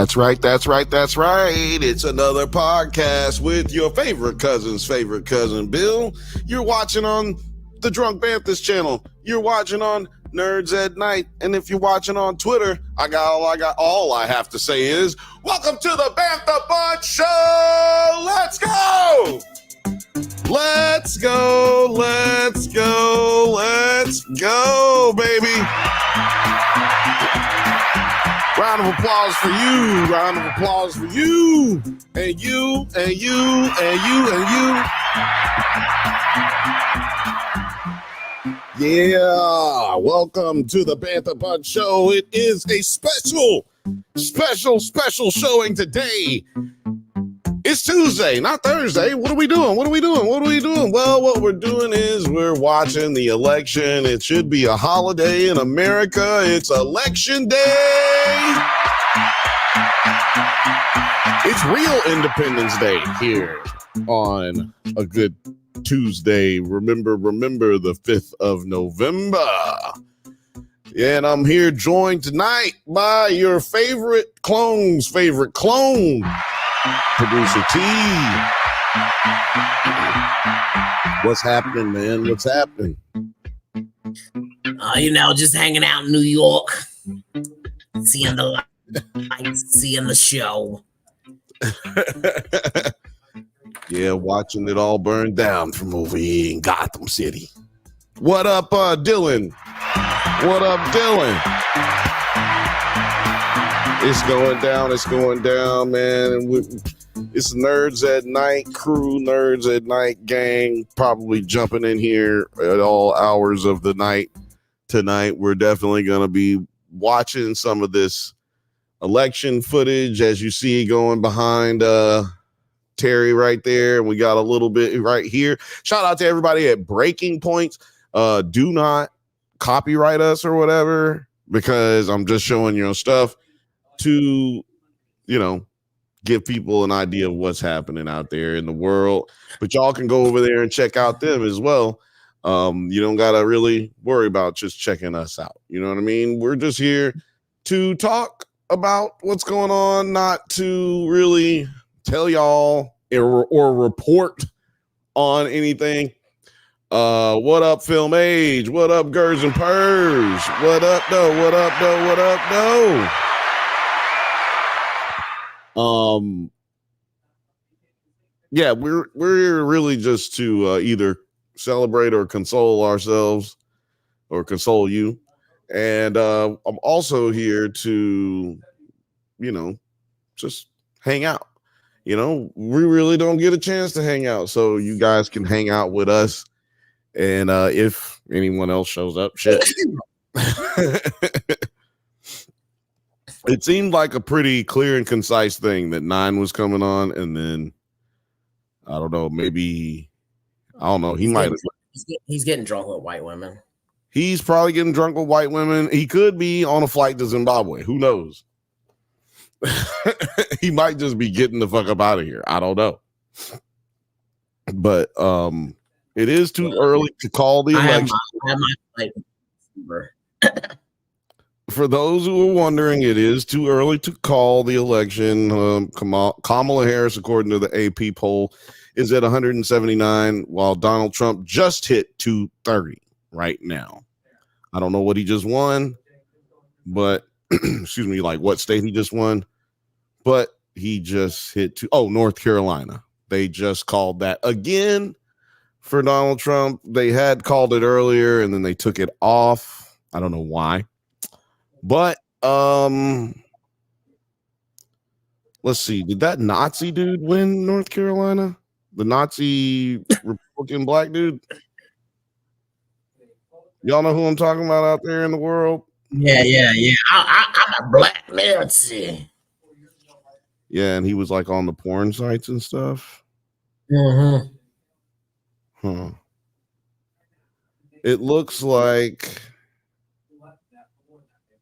That's right. It's another podcast with your favorite cousin's favorite cousin, Bill. You're watching on the Drunk Bantha's channel. You're watching on Nerds at Night. And if you're watching on Twitter, all I have to say is, welcome to the Bantha Bunch Show! Let's go! Let's go, baby! Round of applause for you, and you. Yeah, welcome to the Bantha Bunch Show. It is a special showing today. It's Tuesday, not Thursday. What are we doing? Well, what we're doing is we're watching the election. It should be a holiday in America. It's Election Day. It's real Independence Day here on a good Tuesday. Remember the 5th of November. Yeah, and I'm here joined tonight by your favorite clone's favorite clone, Producer T. What's happening, man? What's happening? Just hanging out in New York, seeing the lights, seeing the show. Yeah, watching it all burn down from over here in Gotham City. What up, Dylan? It's going down, man. It's Nerds at Night crew, Nerds at Night gang, probably jumping in here at all hours of the night tonight. We're definitely going to be watching some of this election footage, as you see going behind Terry right there. And we got a little bit right here. Shout out to everybody at Breaking Points. Do not copyright us or whatever, because I'm just showing your stuff to, give people an idea of what's happening out there in the world. But y'all can go over there and check out them as well. You don't got to really worry about just checking us out. You know what I mean? We're just here to talk about what's going on, not to really tell y'all or report on anything. What up, Film Age? What up, Gers and Purrs? What up, though? Yeah, we're really just to either celebrate or console ourselves or console you. And I'm also here to, just hang out. We really don't get a chance to hang out, so you guys can hang out with us. And if anyone else shows up, shit. It seemed like a pretty clear and concise thing that 9 was coming on, and then I don't know, maybe He's getting drunk with white women. He's probably getting drunk with white women. He could be on a flight to Zimbabwe. Who knows? He might just be getting the fuck up out of here. I don't know. But it is too early to call the election. I have my For those who are wondering, it is too early to call the election. Kamala Harris, according to the AP poll, is at 179, while Donald Trump just hit 230 right now. I don't know what he just won, but excuse me, like what state he just won, but he just hit North Carolina. They just called that again for Donald Trump. They had called it earlier and then they took it off. I don't know why. But let's see. Did that Nazi dude win North Carolina? The Nazi Republican black dude? Y'all know who I'm talking about out there in the world? Yeah. I'm a black Nazi. Yeah, and he was like on the porn sites and stuff. Mm-hmm. Huh. It looks like.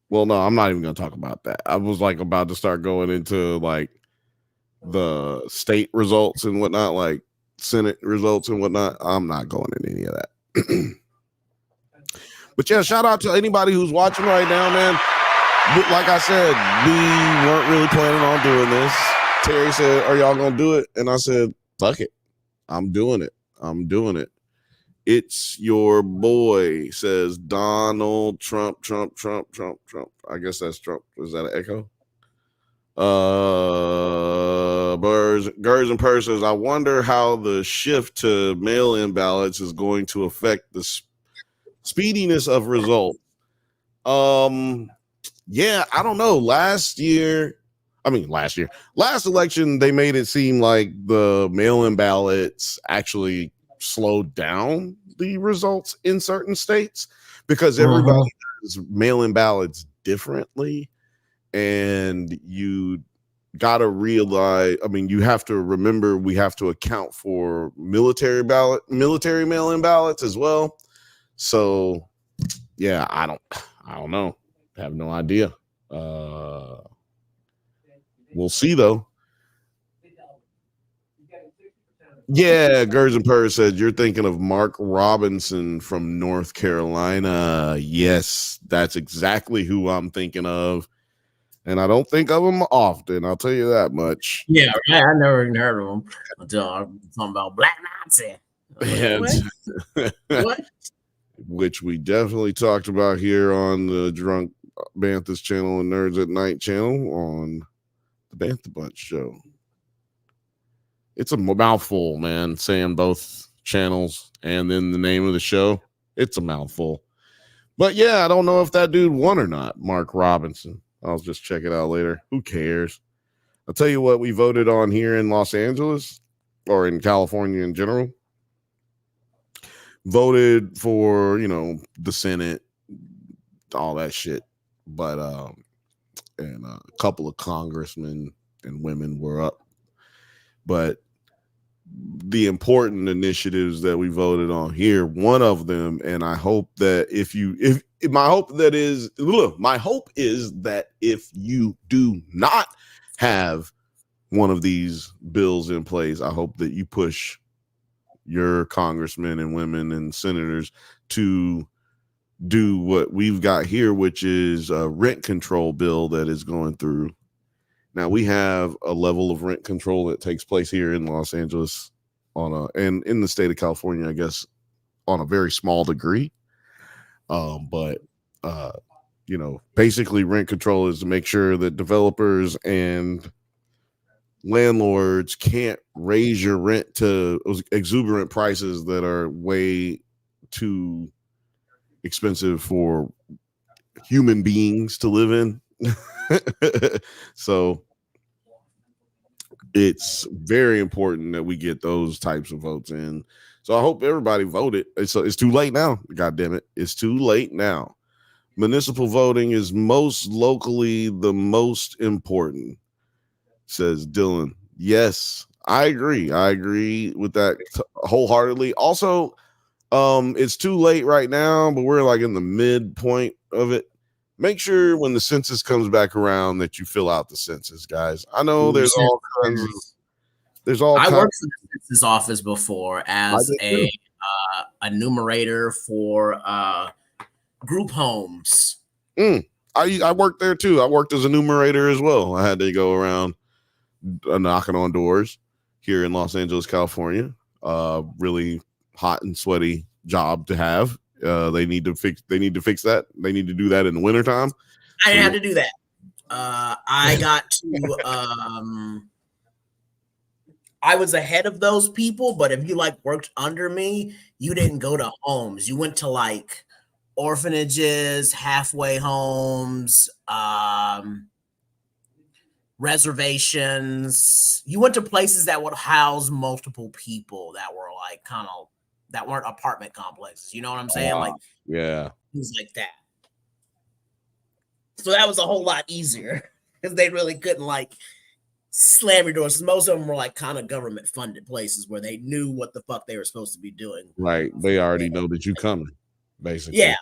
Well, no, I'm not even going to talk about that. I was like about to start going into like the state results and whatnot, like Senate results and whatnot. I'm not going into any of that. But yeah, shout out to anybody who's watching right now, man. But like I said, we weren't really planning on doing this. Terry said, "Are y'all gonna do it?" And I said, "Fuck it, I'm doing it. I'm doing it." It's your boy, says Donald Trump, Trump, Trump, Trump, Trump. I guess that's Trump. Is that an echo? Gers and Purses. I wonder how the shift to mail-in ballots is going to affect the speediness of results. Yeah, I don't know. Last election, they made it seem like the mail-in ballots actually slowed down the results in certain states because everybody does mail-in ballots differently. And you got to realize, you have to remember we have to account for military mail-in ballots as well. So yeah, I don't know. I have no idea. We'll see though. Yeah, Gers and Purrs said you're thinking of Mark Robinson from North Carolina. Yes, that's exactly who I'm thinking of. And I don't think of him often, I'll tell you that much. Yeah, I never even heard of him until I'm talking about Black Nazi. What? Which we definitely talked about here on the Drunk Bantha's channel and Nerds at Night channel on the Bantha Bunch show. It's a mouthful, man, saying both channels and then the name of the show. It's a mouthful. But yeah, I don't know if that dude won or not, Mark Robinson. I'll just check it out later. Who cares? I'll tell you what we voted on here in Los Angeles or in California in general. Voted for, the Senate, all that shit. But and a couple of congressmen and women were up. But the important initiatives that we voted on here, one of them, and I hope that my hope is that if you do not have one of these bills in place, I hope that you push your congressmen and women and senators to do what we've got here, which is a rent control bill that is going through. Now we have a level of rent control that takes place here in Los Angeles and in the state of California, I guess, on a very small degree. But basically rent control is to make sure that developers and landlords can't raise your rent to exuberant prices that are way too expensive for human beings to live in. So it's very important that we get those types of votes in. So I hope everybody voted. It's too late now. God damn it. It's too late now. Municipal voting is most locally the most important, says Dylan. Yes, I agree. I agree with that wholeheartedly. Also, it's too late right now, but we're like in the midpoint of it. Make sure when the census comes back around that you fill out the census, guys. I know there's all kinds of I worked for the census office before as a enumerator for group homes. I worked there too. I worked as a enumerator as well. I had to go around knocking on doors here in Los Angeles, California. Really hot and sweaty job to have. They need to fix that. They need to do that in the wintertime. I didn't have to do that. I got to I was ahead of those people, but if you worked under me, you didn't go to homes. You went to orphanages, halfway homes, reservations. You went to places that would house multiple people that were that weren't apartment complexes. You know what I'm saying? Yeah, things like that. So that was a whole lot easier because they really couldn't slam your doors. Most of them were kind of government funded places where they knew what the fuck they were supposed to be doing. Right. They already know that you coming, basically. Yeah.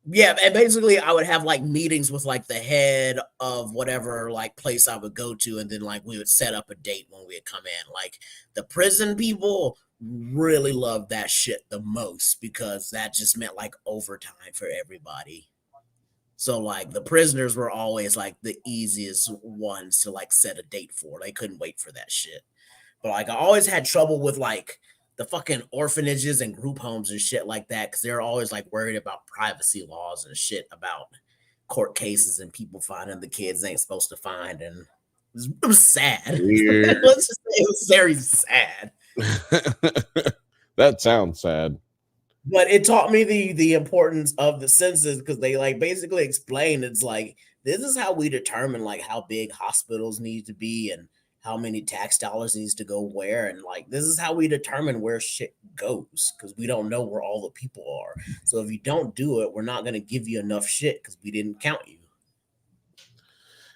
Yeah. And basically I would have meetings with the head of whatever place I would go to. And then we would set up a date when we would come in. The prison people really loved that shit the most because that just meant overtime for everybody. So like the prisoners were always like the easiest ones to like set a date for. They couldn't wait for that shit. But like I always had trouble with like the fucking orphanages and group homes and shit like that because they're always like worried about privacy laws and shit about court cases and people finding the kids they ain't supposed to find. And it was sad. Let's just say it was very sad. That sounds sad. But it taught me the importance of the census because they like basically explained it's like this is how we determine like how big hospitals need to be and how many tax dollars needs to go where, and like this is how we determine where shit goes because we don't know where all the people are. So if you don't do it, we're not going to give you enough shit because we didn't count you.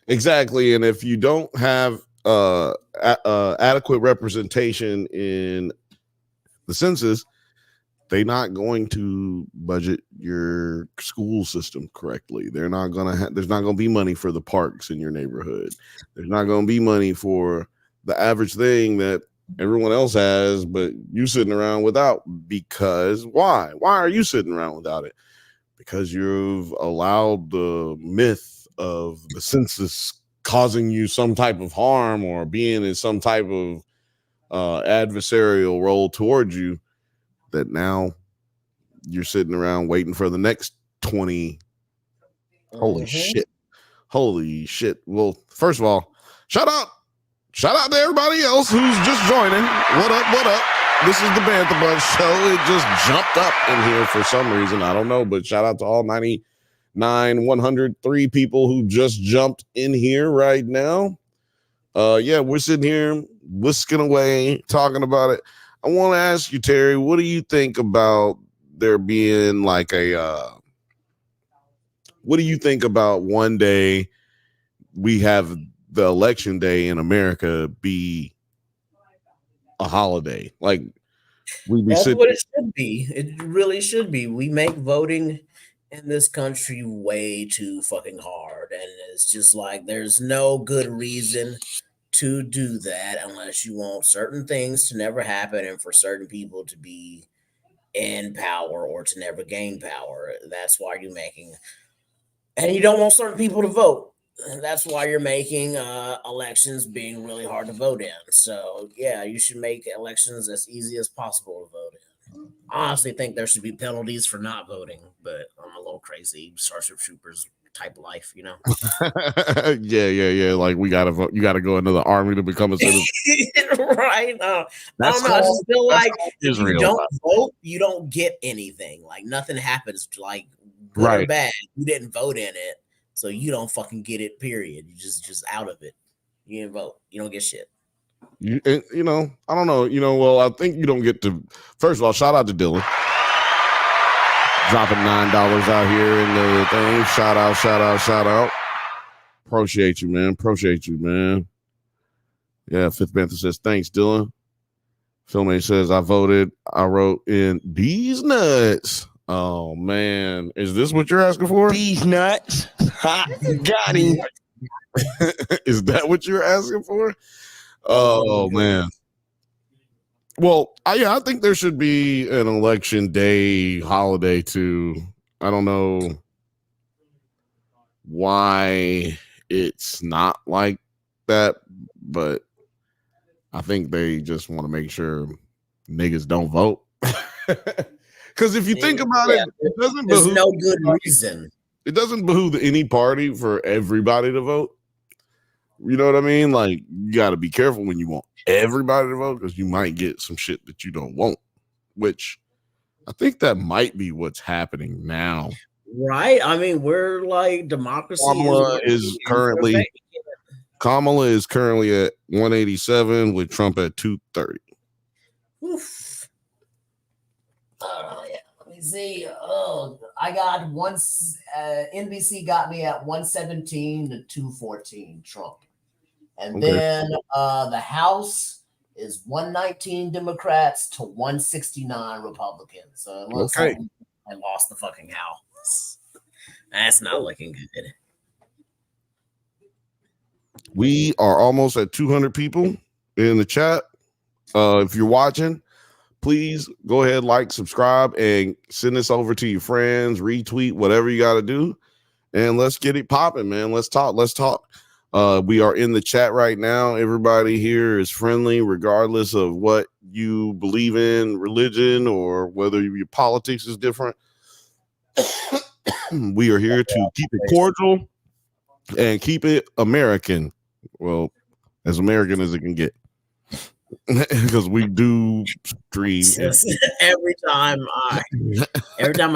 Exactly, and if you don't have adequate representation in the census, they're not going to budget your school system correctly. They're not going to there's not going to be money for the parks in your neighborhood. There's not going to be money for the average thing that everyone else has, but you sitting around without. Because why? Why are you sitting around without it? Because you've allowed the myth of the census causing you some type of harm or being in some type of adversarial role towards you, that now you're sitting around waiting for the next 20. Holy shit. Well, first of all, shout out to everybody else who's just joining. What up? This is the Bantha Bunch show. It just jumped up in here for some reason. I don't know, but shout out to all 103 people who just jumped in here right now. Yeah, we're sitting here whisking away, talking about it. I want to ask you, Terry, what do you think about there being like what do you think about one day we have the election day in America be a holiday? Like that's what it should be. It really should be. We make voting in this country way too fucking hard. And it's just like there's no good reason to do that unless you want certain things to never happen and for certain people to be in power or to never gain power. That's why you're making, and you don't want certain people to vote. That's why you're making elections being really hard to vote in. So yeah, you should make elections as easy as possible to vote in. I honestly think there should be penalties for not voting, but I'm a little crazy. Starship Troopers type life, you know. yeah. Like we gotta vote. You gotta go into the army to become a citizen, right? I don't know. I just feel like if you don't vote, you don't get anything. Like nothing happens. Like good or bad, you didn't vote in it, so you don't fucking get it. Period. You just out of it. You didn't vote. You don't get shit. You know, I don't know. Well, I think you don't get to. First of all, shout out to Dylan. Dropping $9 out here in the thing. Shout out. Appreciate you, man. Yeah, Fifth Bantha says, thanks, Dylan. Filmate says, I voted. I wrote in these nuts. Oh, man. Is this what you're asking for? These nuts. Got him. Is that what you're asking for? Oh, man. Well, I think there should be an election day holiday too. I don't know why it's not like that, but I think they just want to make sure niggas don't vote. Because if you think about it, it doesn't there's no good reason. It doesn't behoove any party for everybody to vote. You know what I mean? Like, you got to be careful when you want everybody to vote because you might get some shit that you don't want, which I think that might be what's happening now. Right? I mean, we're like democracy. Kamala is currently at 187 with Trump at 230. Oof. Yeah. Let me see. Oh, I got NBC got me at 117 to 214 Trump. And then the House is 119 Democrats to 169 Republicans. So it looks like I lost the fucking House. That's not looking good. We are almost at 200 people in the chat. If you're watching, please go ahead, like, subscribe, and send this over to your friends, retweet, whatever you got to do. and let's get it popping, man. Let's talk. We are in the chat right now. Everybody here is friendly, regardless of what you believe in, religion, or whether your politics is different. We are here to keep it cordial and keep it American. Well, as American as it can get. Because we do stream every time I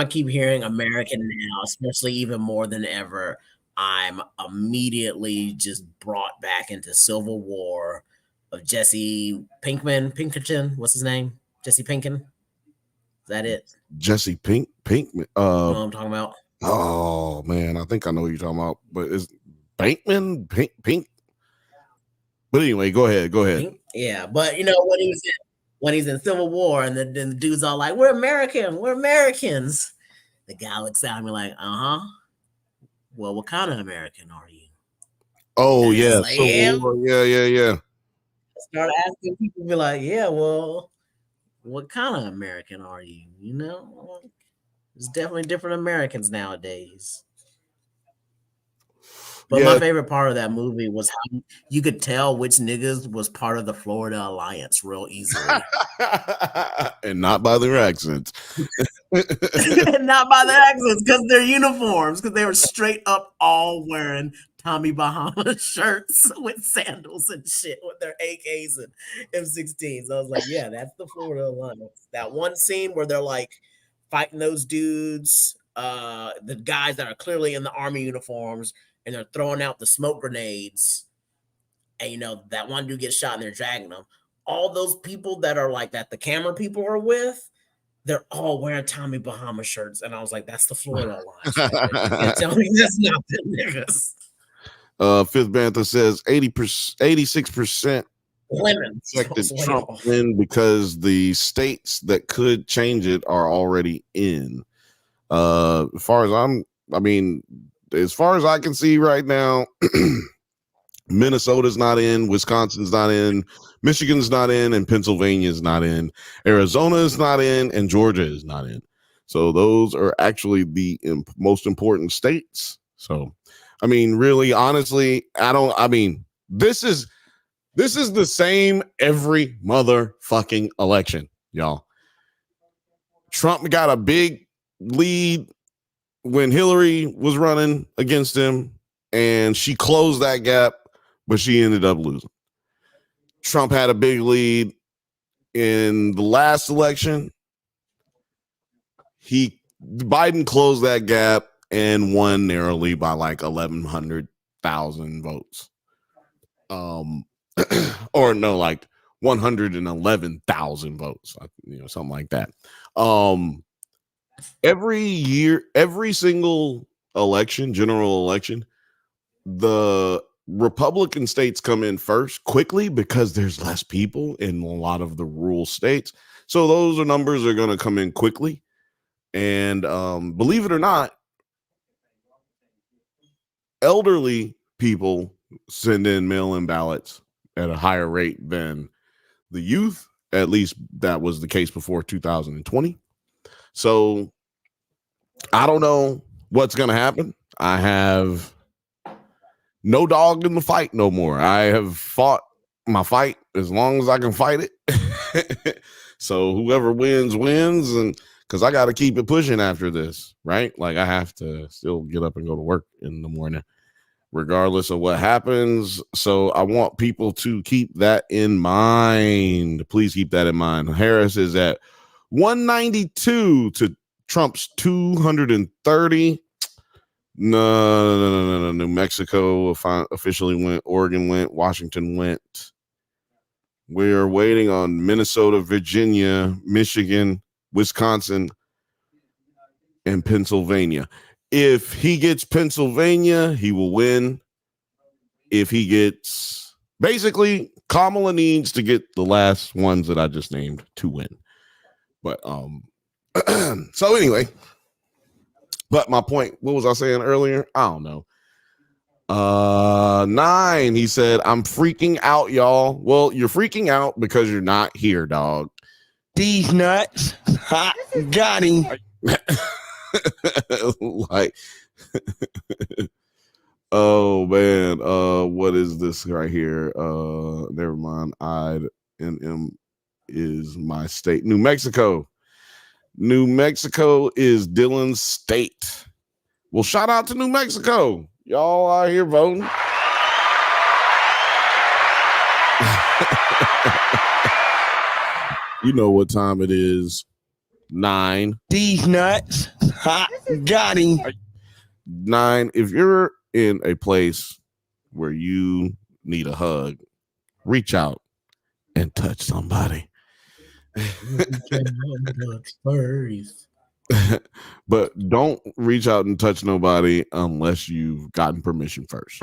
keep hearing American now, especially even more than ever, I'm immediately just brought back into Civil War of Jesse Pinkerton. What's his name? Jesse Pinkman. Is that it? Jesse Pinkman. You know what I'm talking about? Oh man, I think I know what you're talking about, but is Bankman Pink? But anyway, go ahead. Yeah, but you know when he's in Civil War, and then the dude's all like, "We're Americans." The guy looks at me like, "Well, what kind of American are you?" Oh and yeah, like, yeah. Start asking people, be like, "Yeah, well, what kind of American are you?" You know, there's definitely different Americans nowadays. But my favorite part of that movie was how you could tell which niggas was part of the Florida Alliance real easily. And not by their accents. Not by their accents, because their uniforms, because they were straight up all wearing Tommy Bahama shirts with sandals and shit with their AKs and M16s. I was like, yeah, that's the Florida Alliance. That one scene where they're like fighting those dudes, the guys that are clearly in the army uniforms, and they're throwing out the smoke grenades, and you know that one dude gets shot and they're dragging them. All those people that are like that the camera people are with, they're all wearing Tommy Bahama shirts, and I was like, that's the Florida Alliance. Right? Tell me that's not the niggas. Fifth Bantha says 86% women expected Trump win because the states that could change it are already in. As far as I can see right now, Minnesota's not in, Wisconsin's not in, Michigan's not in, and Pennsylvania's not in. Arizona is not in, and Georgia is not in. So those are actually the most important states. So, I mean, really, honestly, this is the same every motherfucking election, y'all. Trump got a big lead when Hillary was running against him, and she closed that gap, but she ended up losing. Trump had a big lead in the last election. Biden closed that gap and won narrowly by like 1,100,000 votes. Or no, like 111,000 votes, something like that. Every year, every single election, general election, the Republican states come in first quickly because there's less people in a lot of the rural states. So those numbers are going to come in quickly. And believe it or not, elderly people send in mail-in ballots at a higher rate than the youth. At least that was the case before 2020. So I don't know what's going to happen. I have no dog in the fight no more. I have fought my fight as long as I can fight it. So whoever wins, and because I got to keep it pushing after this, right? Like I have to still get up and go to work in the morning, regardless of what happens. So I want people to keep that in mind. Please keep that in mind. Harris is at 192 to Trump's 230. No. New Mexico officially went. Oregon went. Washington went. We're waiting on Minnesota, Virginia, Michigan, Wisconsin, and Pennsylvania. If he gets Pennsylvania, he will win. If he gets, basically, Kamala needs to get the last ones that I just named to win. But so anyway, but my point, what was I saying earlier? I don't know. 9, he said, I'm freaking out, y'all. Well, you're freaking out because you're not here, dog. These nuts. Ha, got him. Like, Oh man, what is this right here? Never mind. INM is my state. New Mexico. New Mexico is Dylan's state. Well, shout out to New Mexico. Y'all out here voting. You know what time it is. 9. These nuts. Ha, got him. 9. If you're in a place where you need a hug, reach out and touch somebody. But don't reach out and touch nobody unless you've gotten permission first.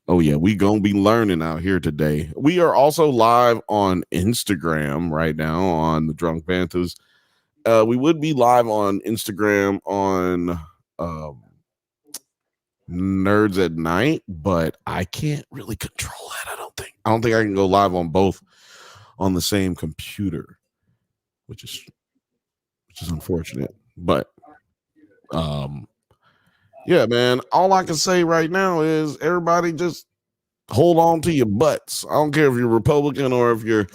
Oh yeah, we gonna be learning out here today. We are also live on Instagram right now on the Drunk Banthas. We would be live on Instagram on Nerds at Night, but I can't really control that. I don't think I can go live on both on the same computer, which is unfortunate. But yeah, man, all I can say right now is everybody just hold on to your butts. I don't care if you're Republican or if you're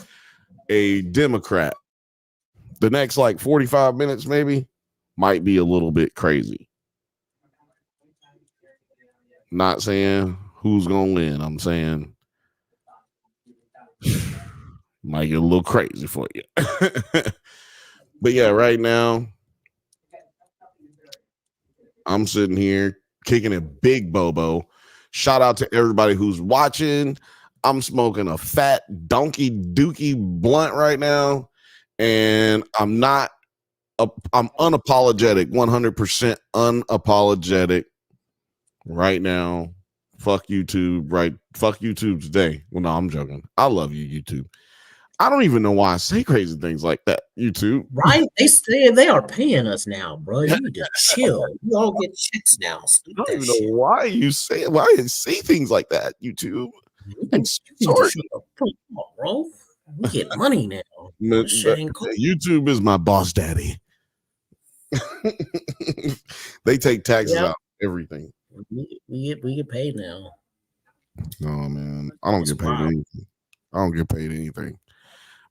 a Democrat. The next like 45 minutes maybe might be a little bit crazy. Not saying who's gonna win. I'm saying might get a little crazy for you. But yeah, right now I'm sitting here kicking a big bobo. Shout out to everybody who's watching. I'm smoking a fat donkey dookie blunt right now, and I'm unapologetic, 100% unapologetic right now. Fuck YouTube, right? Fuck YouTube today. Well, no, I'm joking. I love you, YouTube. I don't even know why I say crazy things like that, YouTube. Right? They say they are paying us now, bro. You need to chill. You all get checks now. I don't even know why you say things like that, YouTube. Sorry, bro. We get money now. YouTube is my boss daddy. They take taxes out everything. We get paid now. No, man, I don't get paid anything. I don't get paid anything.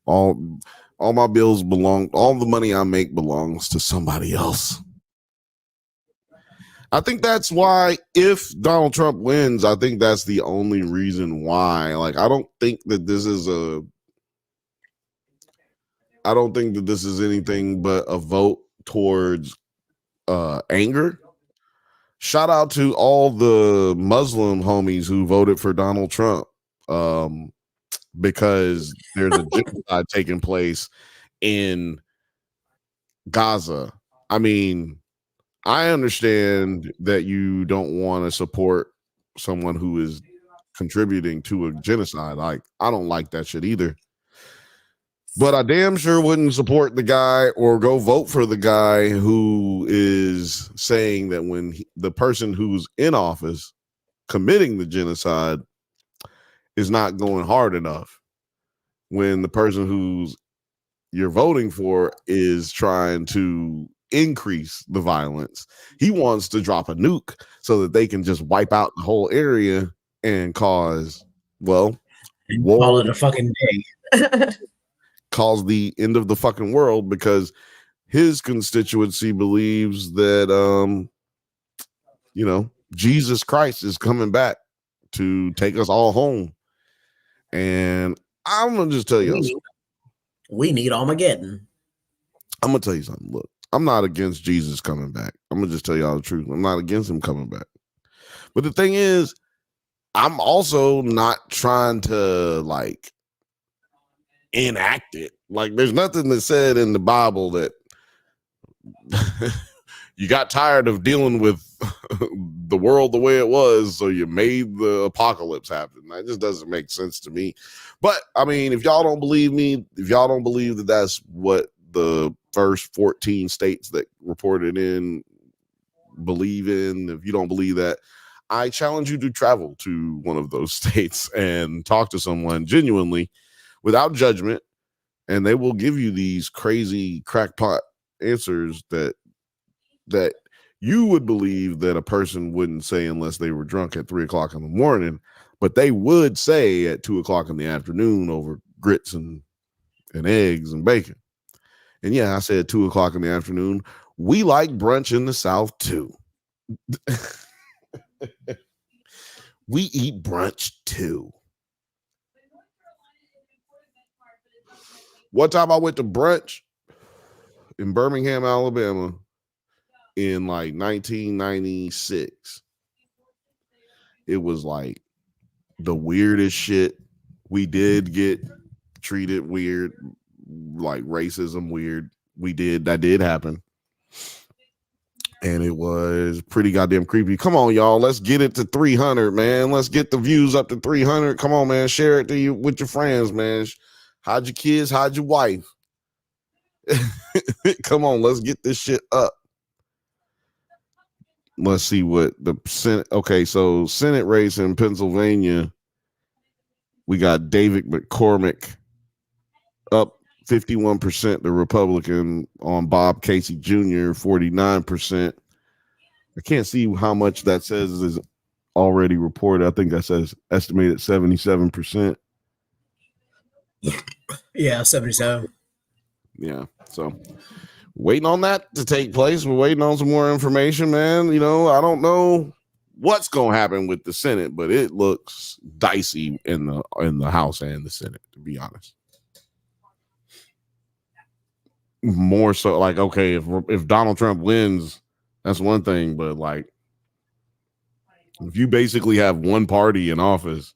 All my bills belong. All the money I make belongs to somebody else. I think that's why if Donald Trump wins, I think that's the only reason why. Like, I don't think that this is anything but a vote towards anger. Shout out to all the Muslim homies who voted for Donald Trump, because there's a genocide taking place in Gaza. I mean, I understand that you don't want to support someone who is contributing to a genocide. Like, I don't like that shit either. But I damn sure wouldn't support the guy or go vote for the guy who is saying that when the person who's in office committing the genocide is not going hard enough, when the person who's you're voting for is trying to increase the violence. He wants to drop a nuke so that they can just wipe out the whole area and cause, well, war. Call it a fucking day. Cause the end of the fucking world, because his constituency believes that Jesus Christ is coming back to take us all home. And I'm gonna just tell you, we need Armageddon. I'm gonna tell you something. Look, I'm not against Jesus coming back. I'm gonna just tell y'all the truth. I'm not against him coming back. But the thing is, I'm also not trying to like enact it. Like, there's nothing that said in the Bible that you got tired of dealing with the world the way it was, so you made the apocalypse happen. That just doesn't make sense to me. But I mean, if y'all don't believe me, if y'all don't believe that that's what the first 14 states that reported in believe in, if you don't believe that, I challenge you to travel to one of those states and talk to someone genuinely without judgment, and they will give you these crazy crackpot answers that you would believe that a person wouldn't say unless they were drunk at 3 o'clock in the morning, but they would say at 2 o'clock in the afternoon over grits and eggs and bacon. And yeah, I said 2 o'clock in the afternoon. We like brunch in the South too. We eat brunch too. One time I went to brunch in Birmingham, Alabama in like 1996. It was like the weirdest shit. We did get treated weird, like racism weird. That did happen. And it was pretty goddamn creepy. Come on, y'all. Let's get it to 300, man. Let's get the views up to 300. Come on, man. Share it to you with your friends, man. Hide your kids, hide your wife. Come on, let's get this shit up. Let's see what the Senate. Okay, so Senate race in Pennsylvania. We got David McCormick up 51%, the Republican, on Bob Casey Jr., 49%. I can't see how much that says is already reported. I think that says estimated 77%. Yeah, 77. Yeah, so waiting on that to take place. We're waiting on some more information, man. You know, I don't know what's going to happen with the Senate, but it looks dicey in the House and the Senate, to be honest. More so, like, okay, if Donald Trump wins, that's one thing, but like, if you basically have one party in office,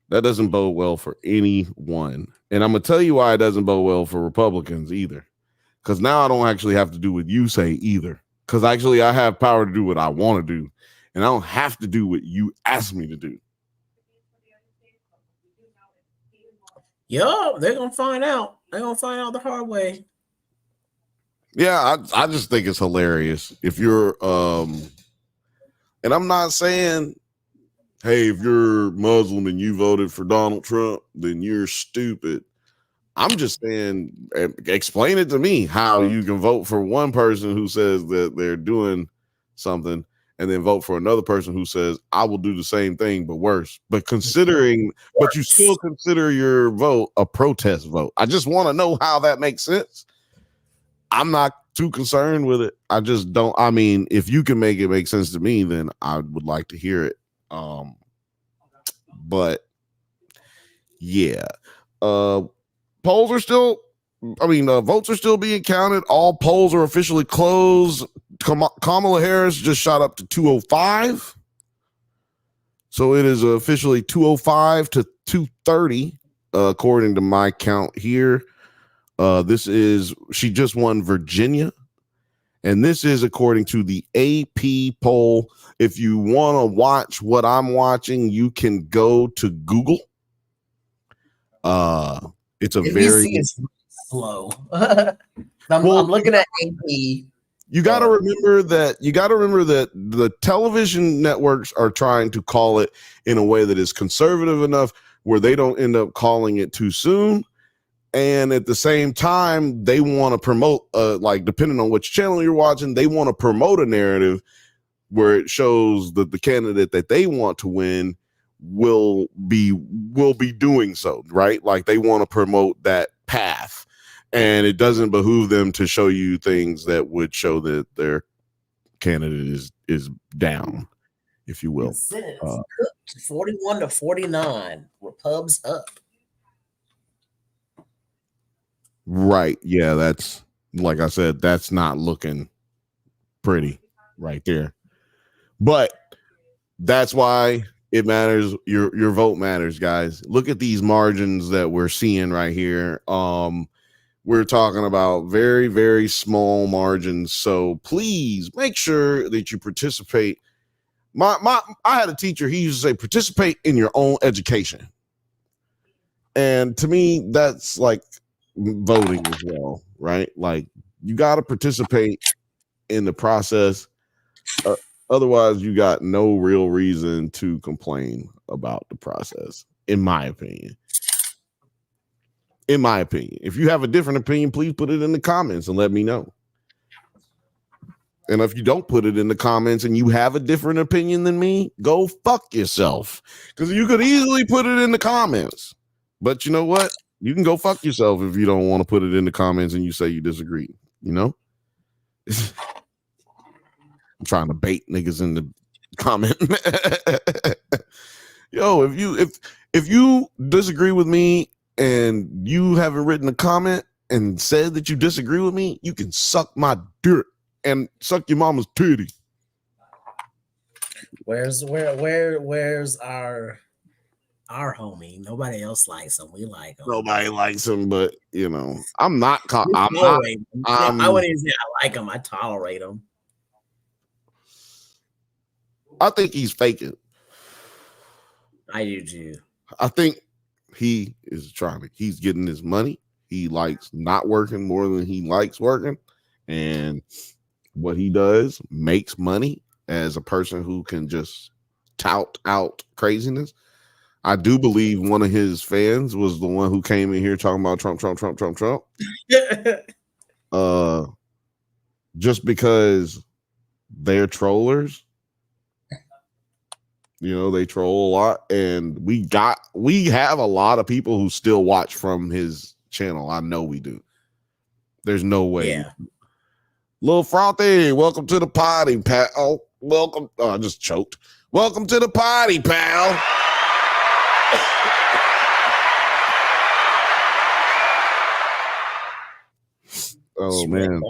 that doesn't bode well for anyone. And I'm gonna tell you why it doesn't bode well for Republicans either. Because now I don't actually have to do what you say either. Because actually I have power to do what I want to do. And I don't have to do what you ask me to do. Yo, they're gonna find out. They're gonna find out the hard way. Yeah, I just think it's hilarious. If you're and I'm not saying, hey, if you're Muslim and you voted for Donald Trump, then you're stupid. I'm just saying, explain it to me how you can vote for one person who says that they're doing something and then vote for another person who says, I will do the same thing, but worse. But you still consider your vote a protest vote. I just want to know how that makes sense. I'm not too concerned with it. I just don't. I mean, if you can make it make sense to me, then I would like to hear it. But yeah, polls are still, votes are still being counted. All polls are officially closed. Kamala Harris just shot up to 205. So it is officially 205 to 230, according to my count here. She just won Virginia. And this is according to the AP poll. If you want to watch what I'm watching, you can go to Google. It's a very slow. I'm looking at AP. You got to remember that the television networks are trying to call it in a way that is conservative enough where they don't end up calling it too soon. And at the same time, they want to promote, depending on which channel you're watching, they want to promote a narrative where it shows that the candidate that they want to win will be doing so, right? Like they want to promote that path. And it doesn't behoove them to show you things that would show that their candidate is down, if you will. 41 to 49. Repubs up. Right. Yeah, that's, like I said, that's not looking pretty right there. But that's why it matters. Your vote matters, guys. Look at these margins that we're seeing right here. We're talking about very, very small margins. So please make sure that you participate. I had a teacher, he used to say, participate in your own education. And to me, that's like voting as well, right? Like you got to participate in the process. Otherwise, you got no real reason to complain about the process, in my opinion. in my opinion. If you have a different opinion, please put it in the comments and let me know. And if you don't put it in the comments and you have a different opinion than me, go fuck yourself. Because you could easily put it in the comments. But you know what? You can go fuck yourself if you don't want to put it in the comments and you say you disagree. You know? I'm trying to bait niggas in the comment. Yo, if you disagree with me and you haven't written a comment and said that you disagree with me, you can suck my dick and suck your mama's titty. Where's our homie? Nobody else likes him. We like him. Nobody likes him, but you know, I'm not. I wouldn't even say I like him. I tolerate him. I think he's faking. I do too. I think he is he's getting his money. He likes not working more than he likes working. And what he does makes money as a person who can just tout out craziness. I do believe one of his fans was the one who came in here talking about Trump. Just because they're trollers. You know, they troll a lot, and we have a lot of people who still watch from his channel. I know we do. There's no way. Yeah. Lil Frothy, welcome to the party, pal. Oh, welcome. Oh, I just choked. Welcome to the party, pal. Oh, man.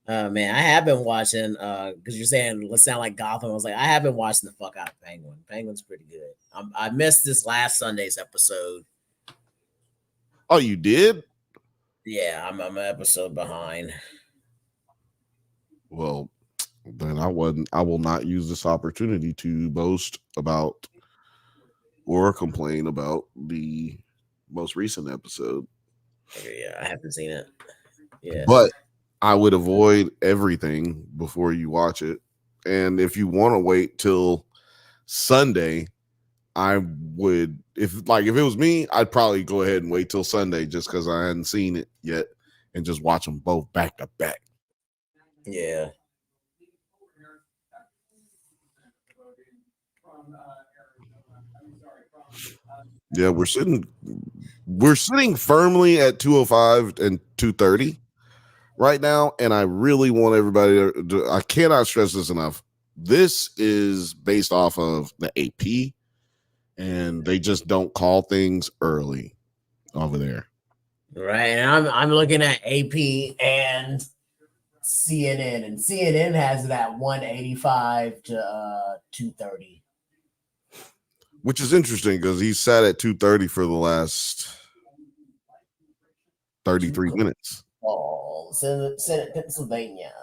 Man, I have been watching because you're saying let's sound like Gotham. I was like, I have been watching the fuck out of Penguin. Penguin's pretty good. I missed this last Sunday's episode. Oh, you did? Yeah, I'm an episode behind. Well, then I will not use this opportunity to boast about or complain about the most recent episode. Yeah, I haven't seen it. Yeah. But I would avoid everything before you watch it. And if you want to wait till Sunday, I would, if it was me, I'd probably go ahead and wait till Sunday just because I hadn't seen it yet and just watch them both back to back. Yeah. Yeah, we're sitting firmly at 205 and 230 right now, and I really want everybody to, I cannot stress this enough. This is based off of the AP, and they just don't call things early over there. Right. And I'm looking at AP and CNN, and CNN has it at 185 to 230. Which is interesting because he sat at 230 for the last 33 minutes. Oh, Senate, Pennsylvania.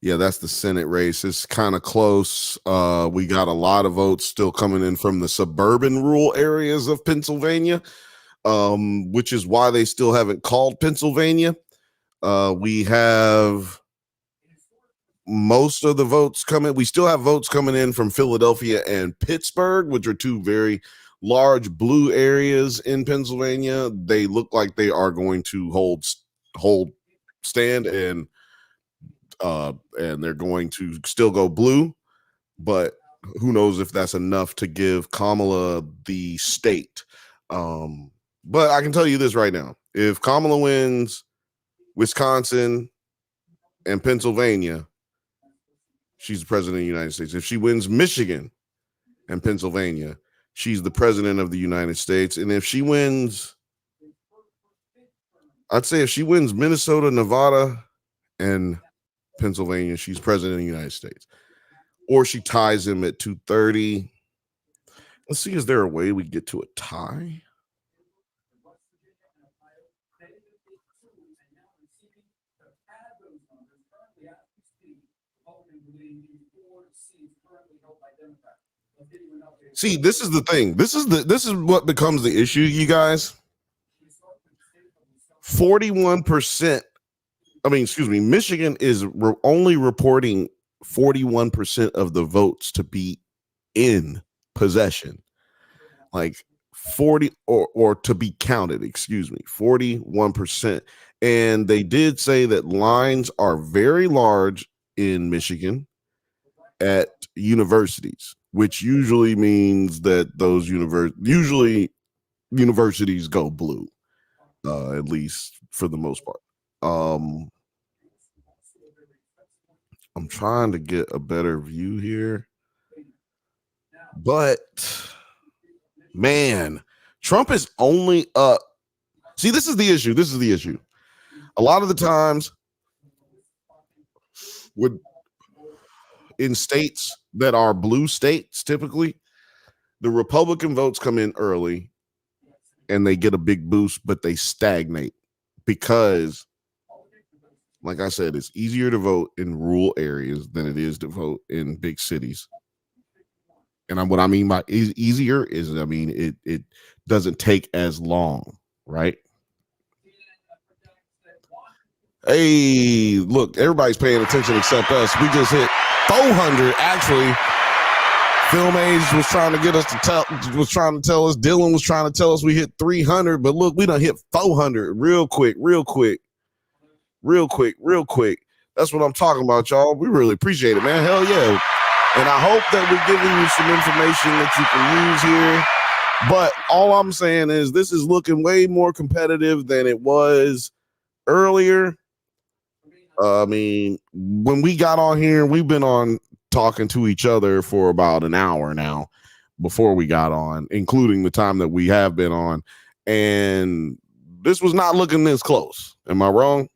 Yeah, that's the Senate race. It's kind of close. We got a lot of votes still coming in from the suburban rural areas of Pennsylvania, which is why they still haven't called Pennsylvania. We have most of the votes coming. We still have votes coming in from Philadelphia and Pittsburgh, which are two very large blue areas in Pennsylvania. They look like they are going to hold stand, and they're going to still go blue, but who knows if that's enough to give Kamala the state. But I can tell you this right now: if Kamala wins Wisconsin and Pennsylvania, she's the president of the United States. If she wins Michigan and Pennsylvania, she's the president of the United States. And if she wins, I'd say if she wins Minnesota, Nevada, and Pennsylvania, she's president of the United States. Or she ties him at 230. Let's see, is there a way we get to a tie? See, this is the thing. This is what becomes the issue, you guys. 41%. Michigan is only reporting 41% of the votes to be in possession. Like, 40 or to be counted, 41%. And they did say that lines are very large in Michigan at universities, which usually means that those universities go blue, at least for the most part. I'm trying to get a better view here, but man, Trump is only up. See, this is the issue. A lot of the times in states that are blue states, typically the Republican votes come in early and they get a big boost, but they stagnate because, like I said, it's easier to vote in rural areas than it is to vote in big cities. And what I mean by easier is, I mean, it doesn't take as long, right? Hey, look, everybody's paying attention except us. We just hit 400. Actually, Film Age was trying to get us to tell us. Dylan was trying to tell us we hit 300, but look, we done hit 400 real quick. That's what I'm talking about, y'all. We really appreciate it, man. Hell yeah. And I hope that we're giving you some information that you can use here. But all I'm saying is this is looking way more competitive than it was earlier. I mean, when we got on here, we've been on talking to each other for about an hour now before we got on, including the time that we have been on. And this was not looking this close. Am I wrong?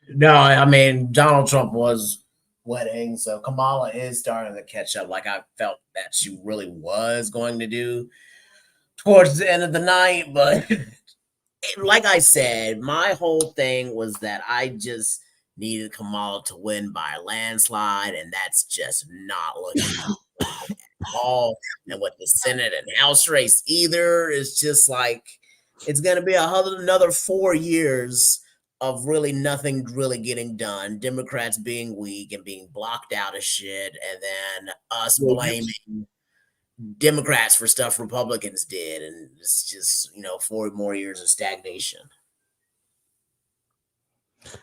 No, I mean, Donald Trump was winning, so Kamala is starting to catch up like I felt that she really was going to do towards the end of the night. But like I said, my whole thing was that I just needed Kamala to win by a landslide, and that's just not looking at all. And with the Senate and House race either, it's just like it's going to be another 4 years of really nothing really getting done. Democrats being weak and being blocked out of shit, and then us blaming Democrats for stuff Republicans did, and it's just 4 more years of stagnation.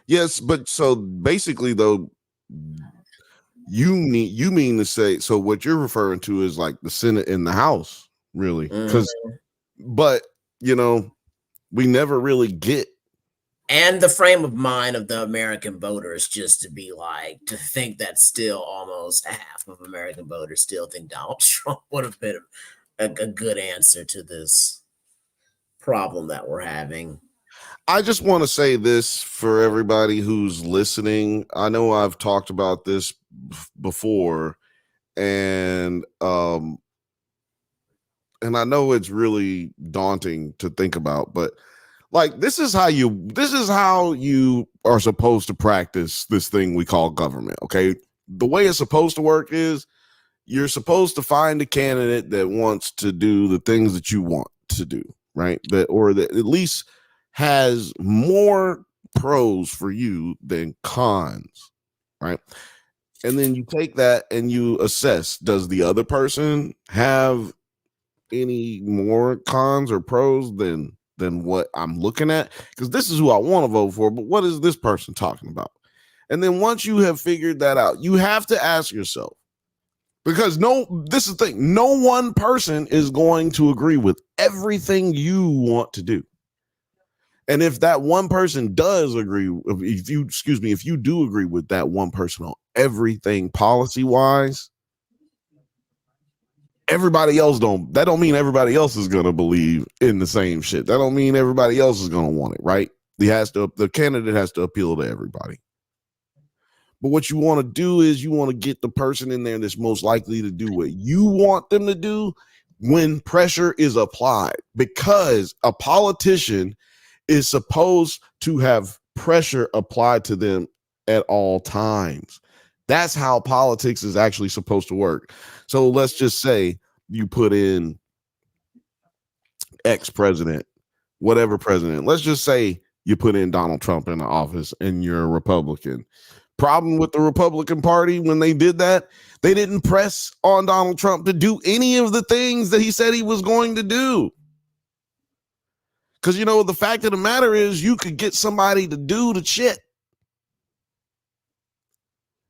Yes, but so basically, though, you mean to say, so what you're referring to is like the Senate and the House, really? Because, but we never really get. And the frame of mind of the American voters, just to think that still almost half of American voters still think Donald Trump would have been a good answer to this problem that we're having. I just want to say this for everybody who's listening. I know I've talked about this before, and I know it's really daunting to think about, but like, this is how you are supposed to practice this thing we call government. Okay. The way it's supposed to work is you're supposed to find a candidate that wants to do the things that you want to do, right? That at least has more pros for you than cons, right? And then you take that and you assess, does the other person have any more cons or pros than what I'm looking at? Because this is who I want to vote for, but what is this person talking about? And then once you have figured that out, you have to ask yourself, because this is the thing, no one person is going to agree with everything you want to do. And if that one person does agree, if you do agree with that one person on everything policy wise, everybody else that don't mean everybody else is going to believe in the same shit. That don't mean everybody else is going to want it, right? The candidate has to appeal to everybody. But what you want to do is you want to get the person in there that's most likely to do what you want them to do when pressure is applied, because a politician is supposed to have pressure applied to them at all times. That's how politics is actually supposed to work. So let's just say you put in ex-president, whatever president. Let's just say you put in Donald Trump in the office and you're a Republican. Problem with the Republican Party when they did that, they didn't press on Donald Trump to do any of the things that he said he was going to do. Because, the fact of the matter is you could get somebody to do the shit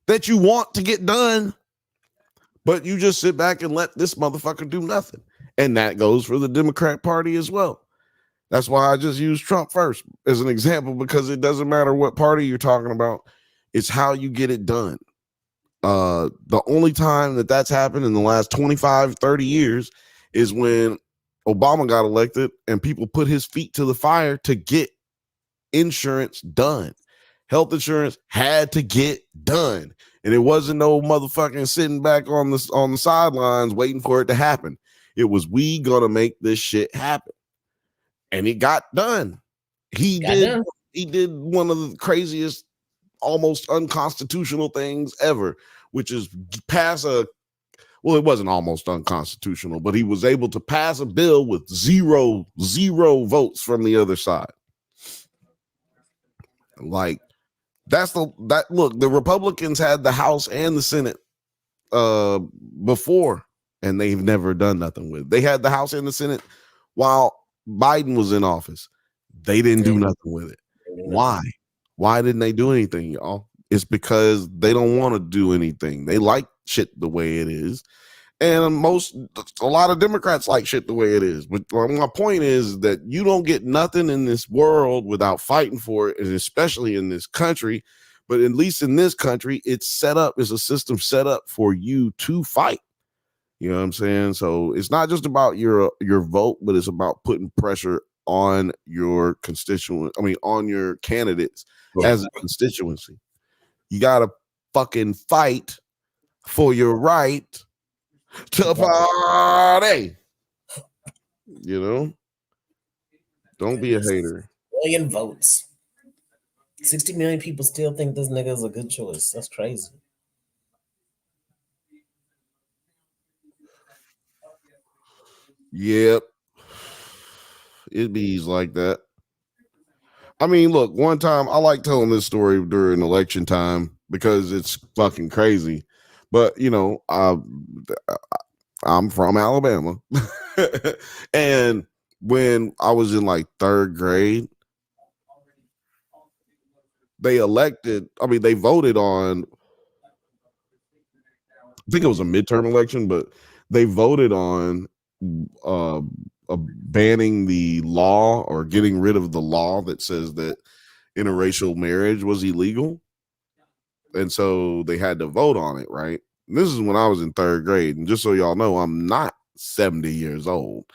that you want to get done, but you just sit back and let this motherfucker do nothing. And that goes for the Democrat Party as well. That's why I just use Trump first as an example, because it doesn't matter what party you're talking about. It's how you get it done. The only time that that's happened in the last 25, 30 years is when Obama got elected and people put his feet to the fire to get insurance done. Health insurance had to get done. And it wasn't no motherfucking sitting back on the sidelines waiting for it to happen. It was, we gonna make this shit happen. And it got done. He did one of the craziest, almost unconstitutional things ever, which is pass it wasn't almost unconstitutional, but he was able to pass a bill with zero votes from the other side. Like, the Republicans had the House and the Senate before, and they've never done nothing with it. They had the House and the Senate while Biden was in office. They didn't do nothing with it. Why? Why didn't they do anything, y'all? It's because they don't want to do anything. They like shit the way it is. And a lot of Democrats like shit the way it is. But my point is that you don't get nothing in this world without fighting for it, and especially in this country. But at least in this country, it's set up as a system set up for you to fight. You know what I'm saying? So it's not just about your vote, but it's about putting pressure on your on your candidates as a constituency. You got to fucking fight for your right to party. Don't be a hater. Million votes. 60 million people still think this nigga is a good choice. That's crazy. Yep. It bees like that. I mean, look, one time I like telling this story during election time because it's fucking crazy. But, I'm from Alabama. And when I was in like third grade, they voted on, I think it was a midterm election, but they voted on banning the law or getting rid of the law that says that interracial marriage was illegal. And so they had to vote on it, right? And this is when I was in third grade. And just so y'all know, I'm not 70 years old.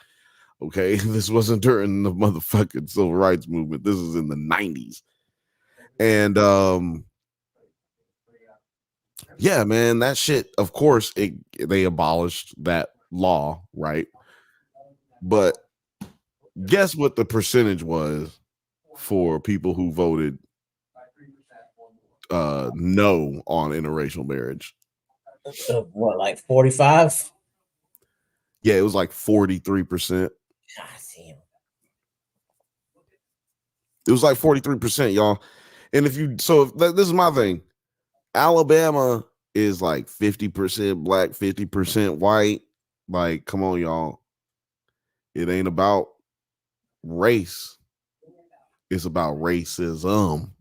Okay. This wasn't during the motherfucking civil rights movement. This is in the 90s. And yeah, man, that shit, of course, they abolished that law, right? But guess what the percentage was for people who voted no on interracial marriage? What, like 45? Yeah, it was like 43%. God damn. It was like 43%, y'all. And this is my thing. Alabama is like 50% black, 50% white. Like, come on, y'all. It ain't about race. It's about racism.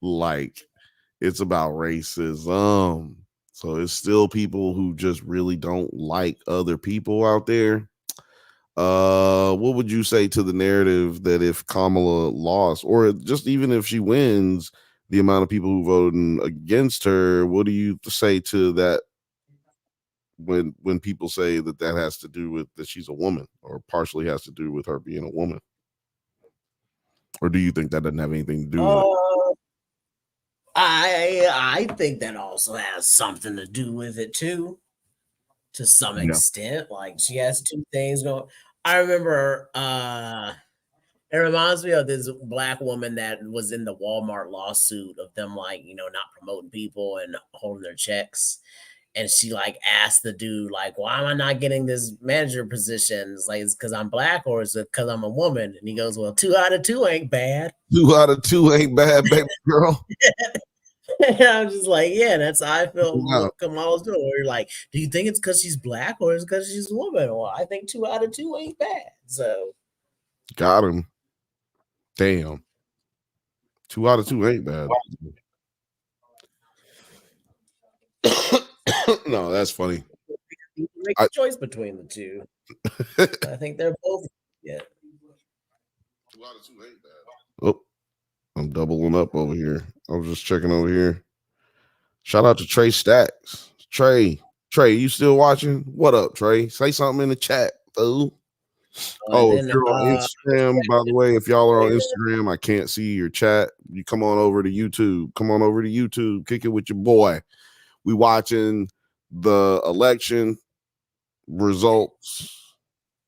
Like, it's about racism. So it's still people who just really don't like other people out there. What would you say to the narrative that if Kamala lost, or just even if she wins, the amount of people who voted against her, what do you say to that when people say that has to do with that she's a woman, or partially has to do with her being a woman? Or do you think that doesn't have anything to do with it? I think that also has something to do with it too, to some extent. Like, she has two things going. I remember it reminds me of this black woman that was in the Walmart lawsuit of them, like, not promoting people and holding their checks. and she like asked the dude like, why am I not getting this manager position? It's like, it's because I'm black or is it because I'm a woman? And he goes, well, 2 out of 2 ain't bad. 2 out of 2 ain't bad, baby girl. And I'm just like, yeah, that's how I felt Wow. with Kamala's doing. Where you're like, do you think it's because she's black or is it because she's a woman? Well, I think 2 out of 2 ain't bad. So got him. Damn. 2 out of 2 ain't bad. No, that's funny. you can make a choice between the two. I think they're both. Yeah. 2 out of 2 ain't bad. Oh, I'm doubling up over here. I was just checking over here. Shout out to Trey Stacks. Trey, you still watching? What up, Trey? Say something in the chat, fool. If you're on Instagram, by the way, if y'all are on Instagram, I can't see your chat. You come on over to YouTube. Come on over to YouTube. Kick it with your boy. We watching the election results.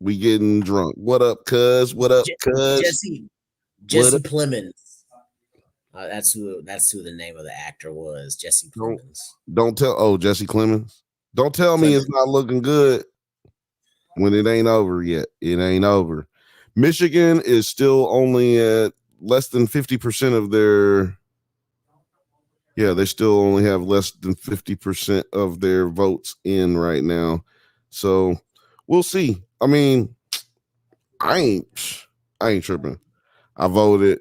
We getting drunk. What up, cuz? What up, cuz? Jesse Plemons. That's who the name of the actor was. Jesse Plemons. Don't tell. Oh, Jesse Clemens. Don't tell me it's not looking good when it ain't over yet. It ain't over. Michigan is still only at less than 50% of their. Yeah, they still only have less than 50% of their votes in right now. So we'll see. I mean, I ain't tripping. I voted.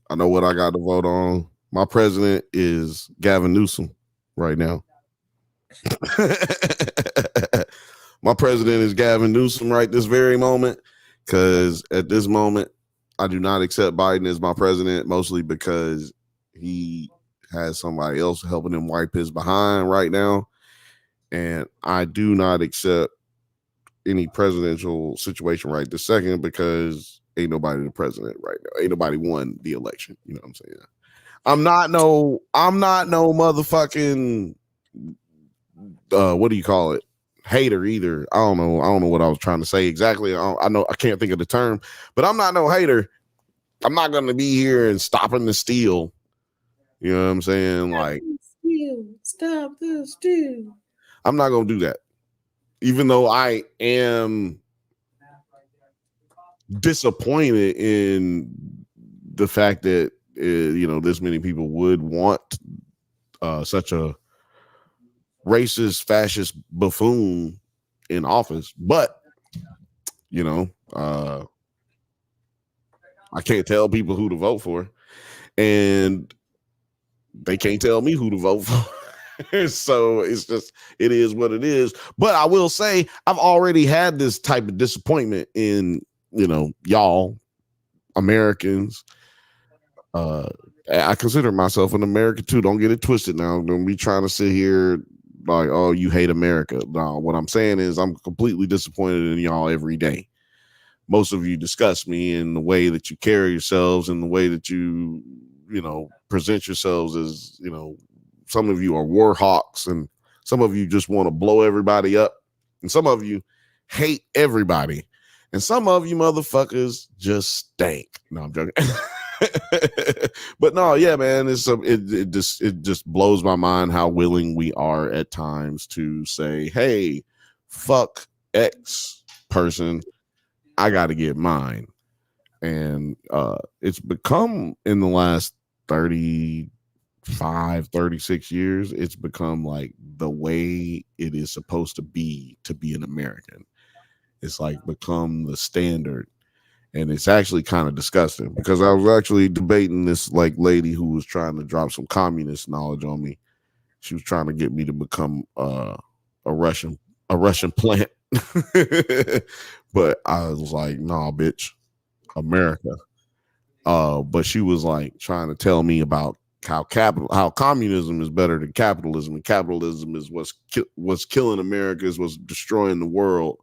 I know what I got to vote on. My president is Gavin Newsom right now. My president is Gavin Newsom right this very moment, because at this moment, I do not accept Biden as my president, mostly because he has somebody else helping him wipe his behind right now. And I do not accept any presidential situation right this second, because ain't nobody the president right now. Ain't nobody won the election. You know what I'm saying? I'm not no motherfucking what do you call it? Hater either. I don't know what I was trying to say exactly. I know I can't think of the term, but I'm not no hater. I'm not gonna be here and stopping the steal. You know what I'm saying? Like, stop the steal. I'm not gonna do that. Even though I am disappointed in the fact that this many people would want such a racist, fascist buffoon in office, but I can't tell people who to vote for, and they can't tell me who to vote for. So it's just, it is what it is. But I will say, I've already had this type of disappointment in, y'all Americans. I consider myself an American too. Don't get it twisted now. Don't be trying to sit here like, oh, you hate America. No, what I'm saying is I'm completely disappointed in y'all every day. Most of you disgust me in the way that you carry yourselves, and the way that you present yourselves as, some of you are war hawks, and some of you just want to blow everybody up, and some of you hate everybody, and some of you motherfuckers just stink. No, I'm joking. But no, yeah, man, it just blows my mind how willing we are at times to say, hey, fuck X person, I got to get mine. And it's become, in the last 35, 36 years, it's become like the way it is supposed to be an American. It's like become the standard. And it's actually kind of disgusting, because I was actually debating this like lady who was trying to drop some communist knowledge on me. She was trying to get me to become a Russian plant. But I was like, nah, bitch, America. But she was like trying to tell me about how communism is better than capitalism, and capitalism is what's killing America, is what's destroying the world.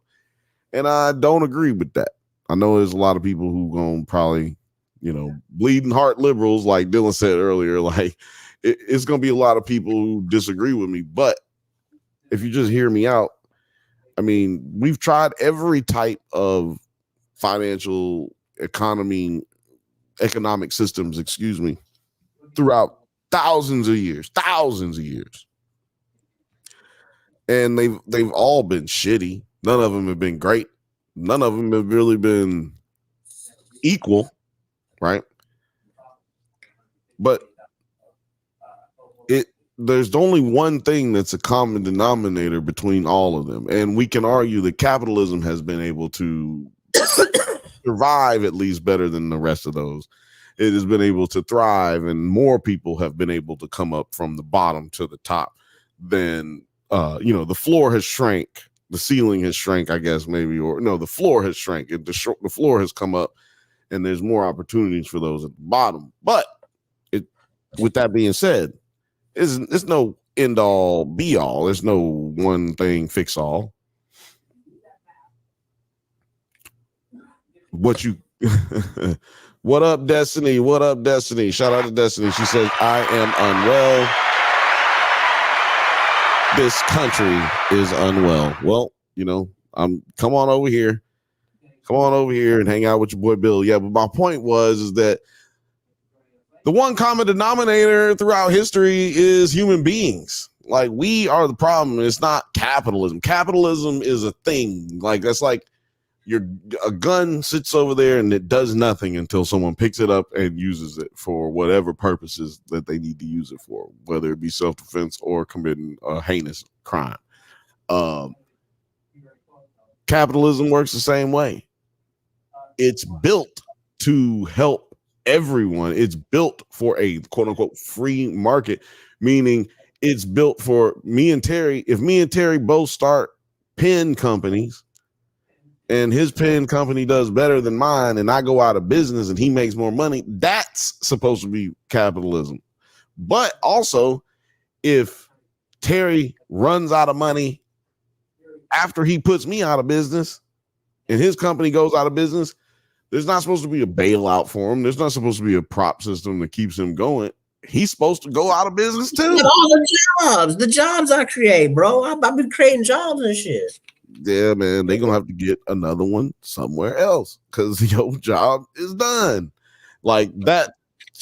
And I don't agree with that. I know there's a lot of people who gonna probably, bleeding heart liberals, like Dylan said earlier, like it's gonna be a lot of people who disagree with me. But if you just hear me out, I mean, we've tried every type of economic systems, throughout thousands of years. and they've all been shitty. None of them have been great. None of them have really been equal, right? But there's only one thing that's a common denominator between all of them, and we can argue that capitalism has been able to survive at least better than the rest of those. It has been able to thrive, and more people have been able to come up from the bottom to the top than the floor has shrank, the ceiling has shrank, I guess, maybe, or no, the floor has shrank, the floor has come up, and there's more opportunities for those at the bottom. But with that being said, it's no end all be all. There's no one thing fix all. What up, Destiny? What up, Destiny? Shout out to Destiny. She says, I am unwell. This country is unwell. Well, come on over here. Come on over here and hang out with your boy Bill. Yeah, but my point is that the one common denominator throughout history is human beings. Like, we are the problem. It's not capitalism. Capitalism is a thing. Like, that's like a gun sits over there and it does nothing until someone picks it up and uses it for whatever purposes that they need to use it for, whether it be self-defense or committing a heinous crime. Capitalism works the same way. It's built to help everyone. It's built for a quote unquote free market, meaning it's built for me and Terry. If me and Terry both start pen companies and his pen company does better than mine and I go out of business and he makes more money, that's supposed to be capitalism. But also, if Terry runs out of money after he puts me out of business and his company goes out of business, there's not supposed to be a bailout for him. There's not supposed to be a prop system that keeps him going. He's supposed to go out of business too. All the jobs I create, bro. I've been creating jobs and shit. Yeah, man, they're gonna have to get another one somewhere else because your job is done. Like that,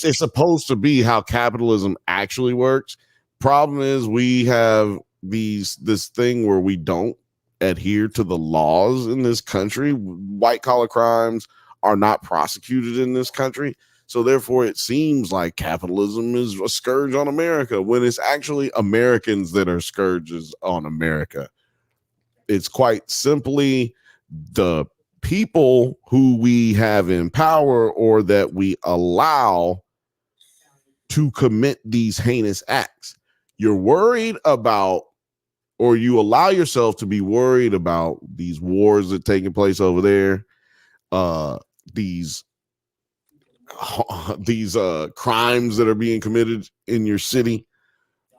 it's supposed to be how capitalism actually works. Problem is, we have this thing where we don't adhere to the laws in this country. White collar crimes are not prosecuted in this country. So therefore, it seems like capitalism is a scourge on America when it's actually Americans that are scourges on America. It's quite simply the people who we have in power or that we allow to commit these heinous acts. You're worried about, or you allow yourself to be worried about these wars that are taking place over there, these crimes that are being committed in your city.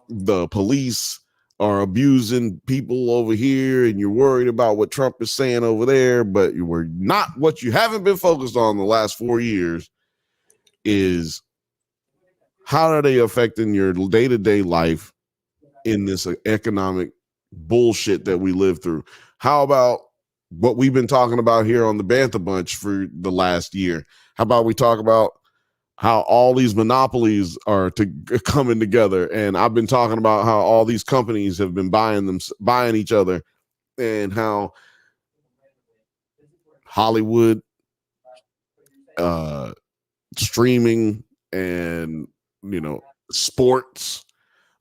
The police are abusing people over here, and you're worried about what Trump is saying over there, but what you haven't been focused on the last 4 years is how are they affecting your day-to-day life in this economic bullshit that we live through. How about what we've been talking about here on the Bantha Bunch for the last year? How about we talk about how all these monopolies are coming together? And I've been talking about how all these companies have been buying each other, and how Hollywood, streaming, and sports,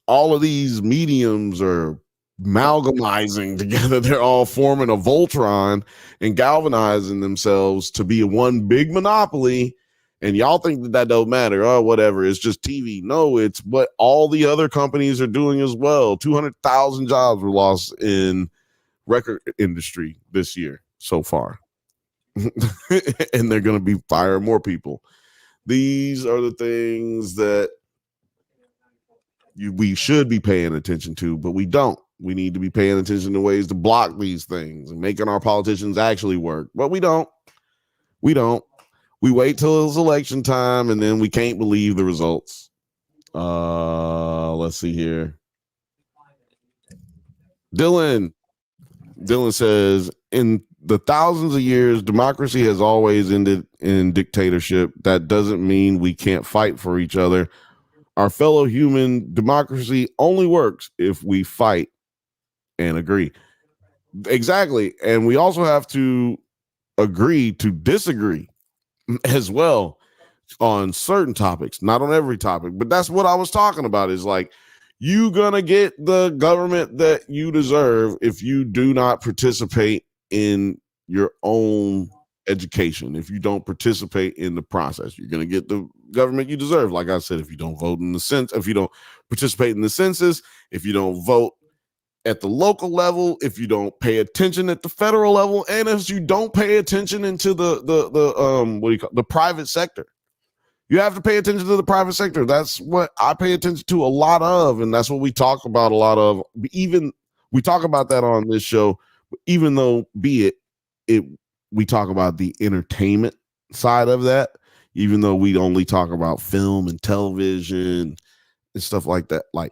all of these mediums are amalgamizing together. They're all forming a Voltron and galvanizing themselves to be one big monopoly. And y'all think that don't matter. Oh, whatever. It's just TV. No, it's what all the other companies are doing as well. 200,000 jobs were lost in record industry this year so far. And they're going to be firing more people. These are the things that we should be paying attention to, but we don't. We need to be paying attention to ways to block these things and making our politicians actually work. But we don't. We wait till it's election time, and then we can't believe the results. Let's see here. Dylan says, in the thousands of years, democracy has always ended in dictatorship. That doesn't mean we can't fight for each other. Our fellow human. Democracy only works if we fight and agree. Exactly. And we also have to agree to disagree as well on certain topics, not on every topic. But that's what I was talking about, is like, you gonna get the government that you deserve if you do not participate in your own education. If you don't participate in the process, you're gonna get the government you deserve. Like I said, if you don't vote in the sense, if you don't participate in the census, if you don't vote at the local level, if you don't pay attention at the federal level, and if you don't pay attention into the what do you call the private sector. You have to pay attention to the private sector. That's what I pay attention to a lot of, and that's what we talk about a lot of. Even we talk about that on this show, even though we talk about the entertainment side of that, even though we only talk about film and television and stuff like that. Like,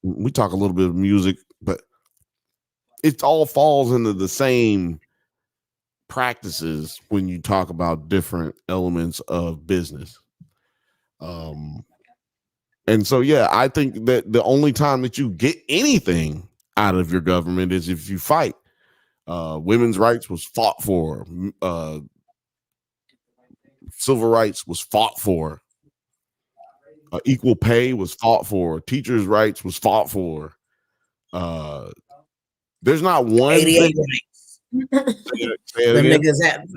we talk a little bit of music, but it all falls into the same practices when you talk about different elements of business. And so, yeah, I think that the only time that you get anything out of your government is if you fight. Women's rights was fought for. Civil rights was fought for. Equal pay was fought for. Teachers' rights was fought for. There's not one 88 thing. rights. Them Again? niggas had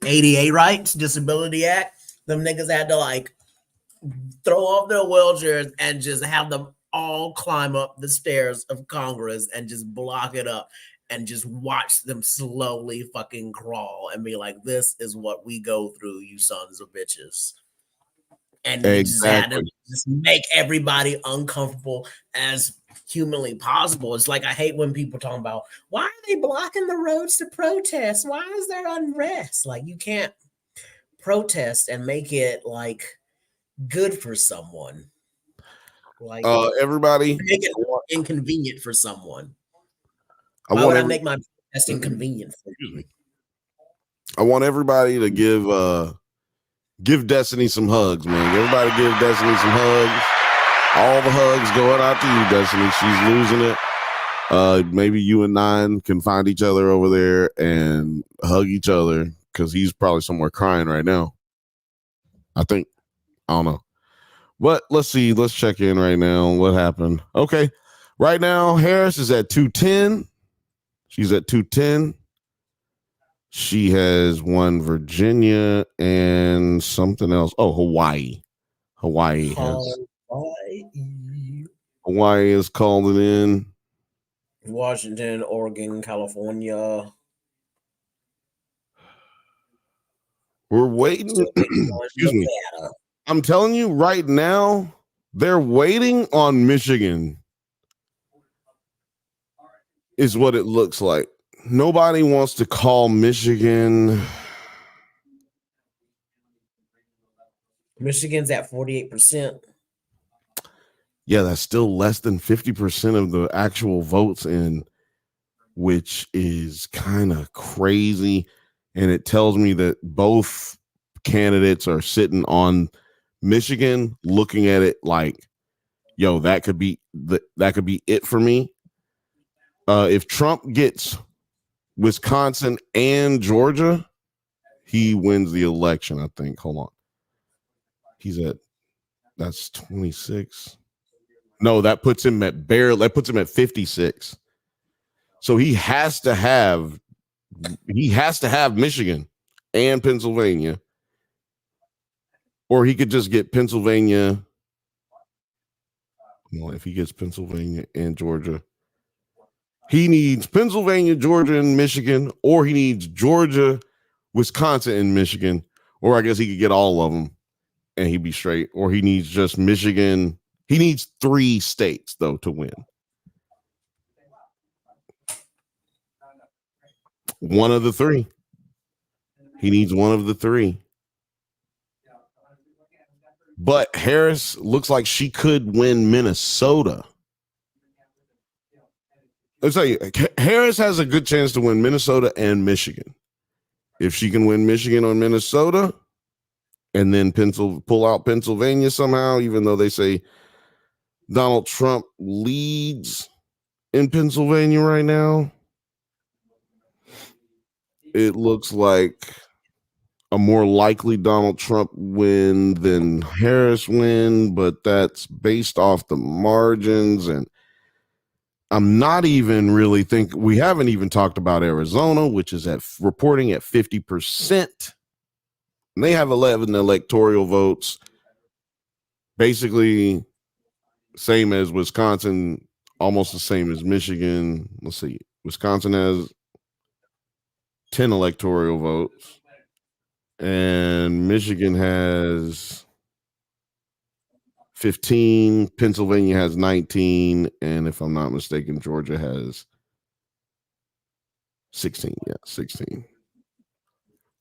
88 rights, Disability Act. Them niggas had to like throw off their wheelchairs and just have them all climb up the stairs of Congress and just block it up and just watch them slowly fucking crawl and be like, this is what we go through, you sons of bitches. And we just had to just make everybody uncomfortable as humanly possible. It's like, I hate when people talk about, why are they blocking the roads to protest? Why is there unrest? Like, you can't protest and make it like good for someone. Like, everybody make it inconvenient for someone. Why would I make my protest inconvenient for you? I want everybody to give Destiny some hugs, man. Everybody give Destiny some hugs. All the hugs going out to you, Destiny. She's losing it. Maybe you and Nine can find each other over there and hug each other, because he's probably somewhere crying right now. I think. I don't know. But let's see. Let's check in right now. What happened? Okay. Right now, Harris is at 210. She's at 210. She has won Virginia and something else. Oh, Hawaii. Hawaii is called it in. Washington, Oregon, California. We're waiting. Excuse me. I'm telling you right now, they're waiting on Michigan, is what it looks like. Nobody wants to call Michigan. Michigan's at 48%. Yeah, that's still less than 50% of the actual votes in, which is kind of crazy. And it tells me that both candidates are sitting on Michigan, looking at it like, yo, that could be it for me. If Trump gets Wisconsin and Georgia, he wins the election, I think. Hold on. That's 26. No, that puts him at 56. So he has to have Michigan and Pennsylvania, or he could just get Pennsylvania. Well, if he gets Pennsylvania and Georgia, he needs Pennsylvania, Georgia, and Michigan, or he needs Georgia, Wisconsin, and Michigan, or I guess he could get all of them and he'd be straight, or he needs just Michigan. He needs 3 states, though, to win. One of the 3. He needs one of the 3. But Harris looks like she could win Minnesota. Let's tell you, Harris has a good chance to win Minnesota and Michigan. If she can win Michigan or Minnesota and then pull out Pennsylvania somehow, even though they say Donald Trump leads in Pennsylvania right now, it looks like a more likely Donald Trump win than Harris win, but that's based off the margins. And I'm not even really we haven't even talked about Arizona, which is reporting at 50%. And they have 11 electoral votes, basically same as Wisconsin, almost the same as Michigan. Let's see. Wisconsin has 10 electoral votes, and Michigan has 15. Pennsylvania has 19, and if I'm not mistaken, Georgia has 16. Yeah, 16.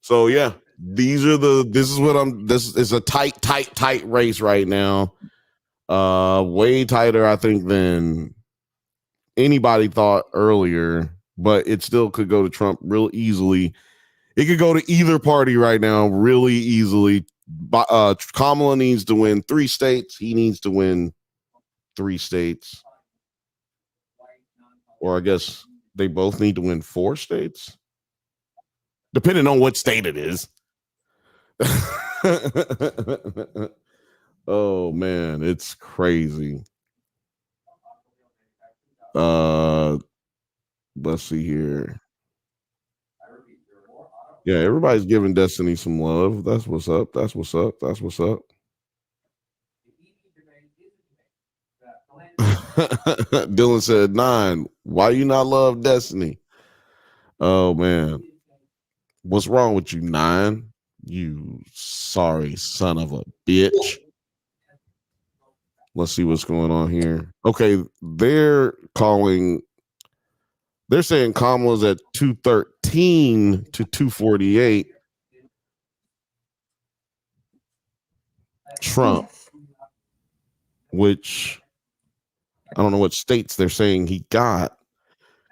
So yeah, this is a tight race right now. Way tighter, I think, than anybody thought earlier, but it still could go to Trump real easily. It could go to either party right now really easily. Kamala needs to win 3 states. He needs to win 3 states. Or I guess they both need to win 4 states, depending on what state it is. Oh, man, it's crazy. Let's see here. Yeah, everybody's giving Destiny some love. That's what's up. That's what's up. That's what's up. Dylan said 9. Why you not love Destiny? Oh man, what's wrong with you, 9? You sorry son of a bitch. Let's see what's going on here. Okay, they're saying Kamala's at 213 to 248. Trump, which I don't know what states they're saying he got,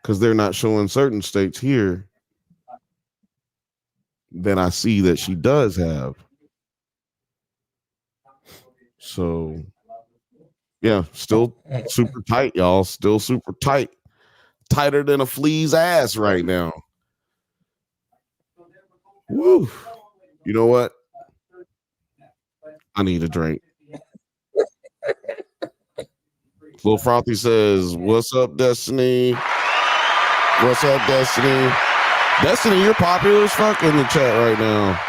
because they're not showing certain states here that I see that she does have. So yeah, still super tight, y'all. Still super tight. Tighter than a flea's ass right now. Woo. You know what? I need a drink. Lil Frothy says, "What's up, Destiny? What's up, Destiny? Destiny, you're popular as fuck in the chat right now."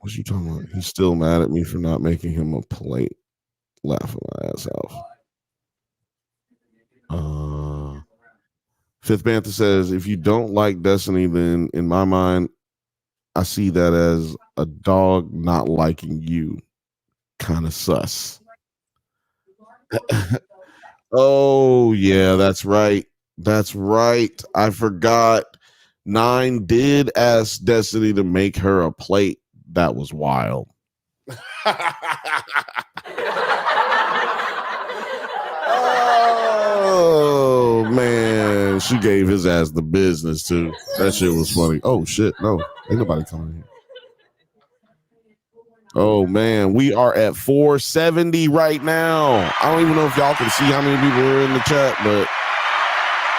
What you talking about? He's still mad at me for not making him a plate. Laughing my ass off. Fifth Bantha says, "If you don't like Destiny, then in my mind, I see that as a dog not liking you. Kind of sus." Oh, yeah, that's right. That's right. I forgot. 9 did ask Destiny to make her a plate. That was wild. Oh, man. She gave his ass the business, too. That shit was funny. Oh, shit. No, ain't nobody coming here. Oh, man. We are at 470 right now. I don't even know if y'all can see how many people are in the chat, but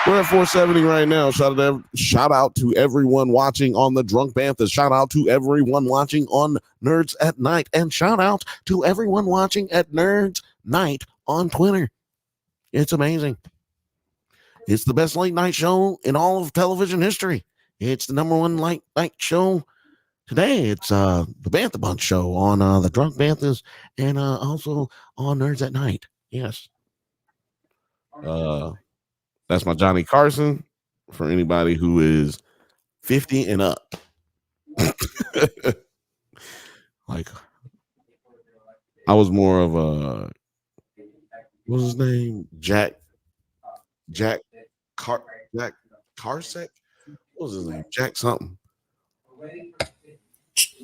we're at 470 right now. Shout out to everyone watching on the Drunk Bantha. Shout out to everyone watching on Nerds at Night. And shout out to everyone watching at Nerds Night on Twitter. It's amazing. It's the best late night show in all of television history. It's the number 1 late night show today. It's the Bantha Bunch show on the Drunk Banthas and also on Nerds at Night. Yes. That's my Johnny Carson for anybody who is 50 and up. Like, I was more of a, what was his name? Jack Carsek? What was his name? Jack something.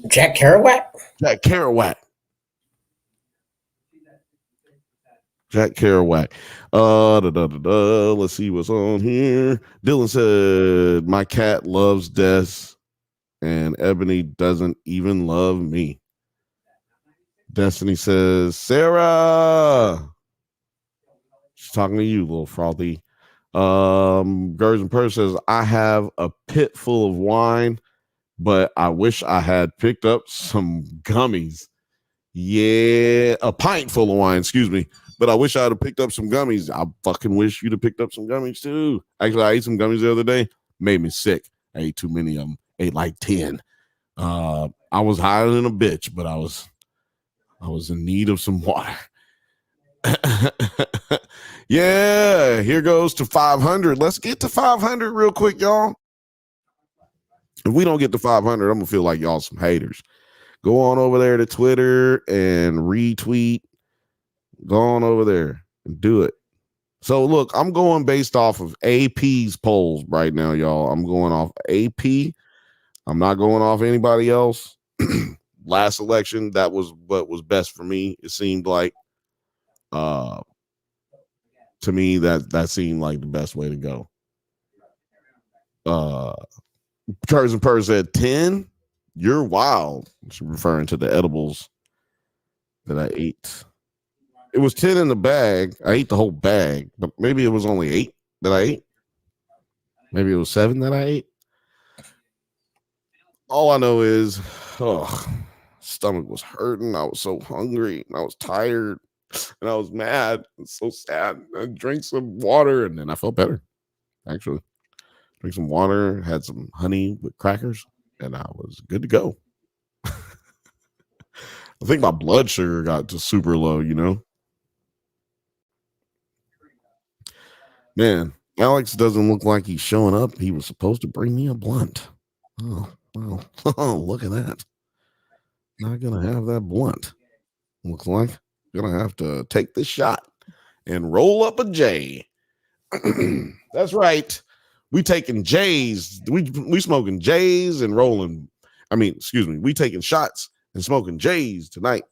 Jack Kerouac? Jack Kerouac. Jack Kerouac. Let's see what's on here. Dylan said, "My cat loves Des, and Ebony doesn't even love me." Destiny says, Sarah. She's talking to you, little frothy. Gers and Purse says, I have a pit full of wine, but I wish I had picked up some gummies. Yeah, a pint full of wine, excuse me. But I wish I had picked up some gummies. I fucking wish you'd have picked up some gummies too. Actually, I ate some gummies the other day. Made me sick. I ate too many of them. Ate like 10. I was higher than a bitch, but I was in need of some water. Yeah, here goes to 500. Let's get to 500 real quick, y'all. If we don't get to 500, I'm gonna feel like y'all some haters. Go on over there to Twitter and retweet. Go on over there and do it. So look, I'm going based off of AP's polls right now, y'all. I'm going off AP. I'm not going off anybody else. Last election, that was what was best for me. It seemed like, to me, that seemed like the best way to go. Curse and Purse said 10. You're wild. She's referring to the edibles that I ate. It was 10 in the bag. I ate the whole bag, but maybe it was only 8 that I ate. Maybe it was 7 that I ate. All I know is, stomach was hurting. I was so hungry and I was tired and I was mad. It's so sad. I drank some water and then I felt better. Actually, drank some water, had some honey with crackers, and I was good to go. I think my blood sugar got to super low, you know? Man, Alex doesn't look like he's showing up. He was supposed to bring me a blunt. Oh, well, look at that. Not going to have that blunt. Looks like going to have to take this shot and roll up a J. That's right. We taking J's. We smoking J's and rolling. We taking shots and smoking J's tonight.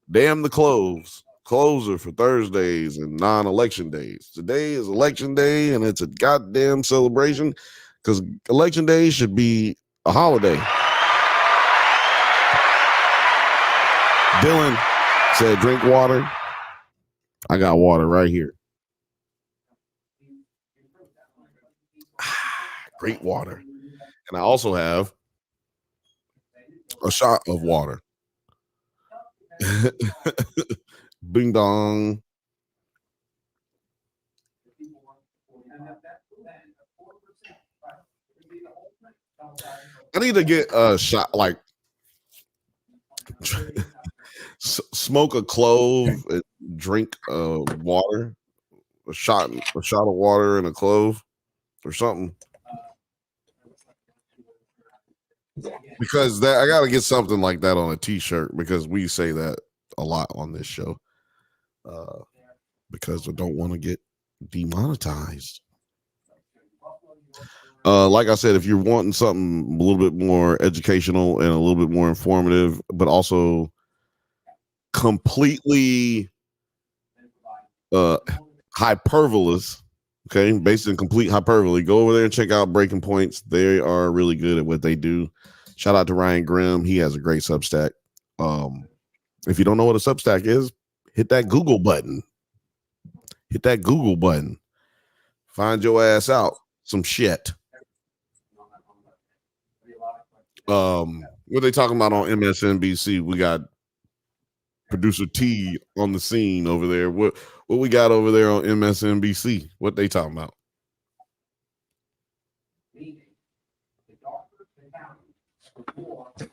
Damn the cloves. Cloves are for Thursdays and non-election days. Today is election day and it's a goddamn celebration because election day should be a holiday. Dylan said, drink water. I got water right here. Great water. And I also have a shot of water. Bing dong. I need to get a shot, like smoke a clove and drink water, a shot of water and a clove or something. Because I got to get something like that on a t-shirt because we say that a lot on this show. Because I don't want to get demonetized. Like I said, if you're wanting something a little bit more educational and a little bit more informative, but also completely hyperbolous, okay, based in complete hyperbole, go over there and check out Breaking Points. They are really good at what they do. Shout out to Ryan Grimm. He has a great Substack. If you don't know what a Substack is, hit that Google button. Hit that Google button. Find your ass out some shit. What they talking about on MSNBC? We got producer T on the scene over there. What we got over there on MSNBC? What they talking about?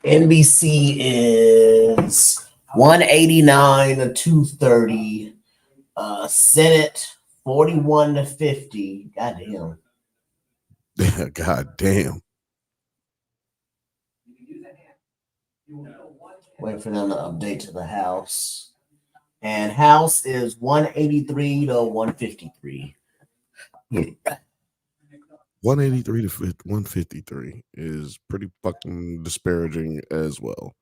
NBC is 189 to 230. Senate 41 to 50. Goddamn. God damn. Waiting for them to update to the House. And House is 183 to 153. 183 to 153 is pretty fucking disparaging as well.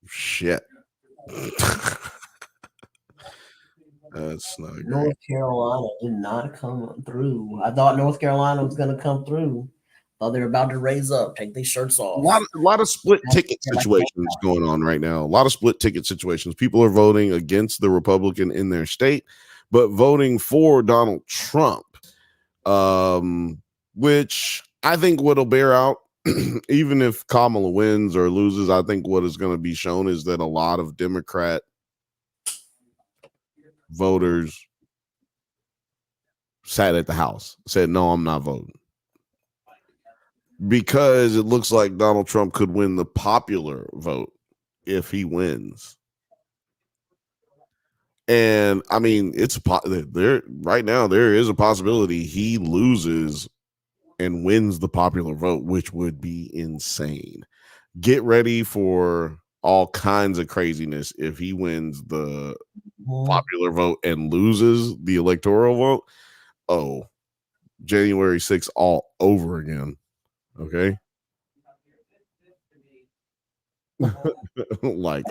Shit. That's not great. North Carolina did not come through. I thought North Carolina was going to come through. Thought they were about to raise up, take their shirts A off. lot of split ticket situations going on right now. A lot of split ticket situations. People are voting against the Republican in their state, but voting for Donald Trump, which I think what'll bear out, even if Kamala wins or loses, I think what is going to be shown is that a lot of Democrat voters sat at the house, said, no, I'm not voting. Because it looks like Donald Trump could win the popular vote if he wins. And I mean, there right now, there is a possibility he loses and wins the popular vote, which would be insane. Get ready for all kinds of craziness if he wins the popular vote and loses the electoral vote. Oh, January 6th all over again. Okay. Like,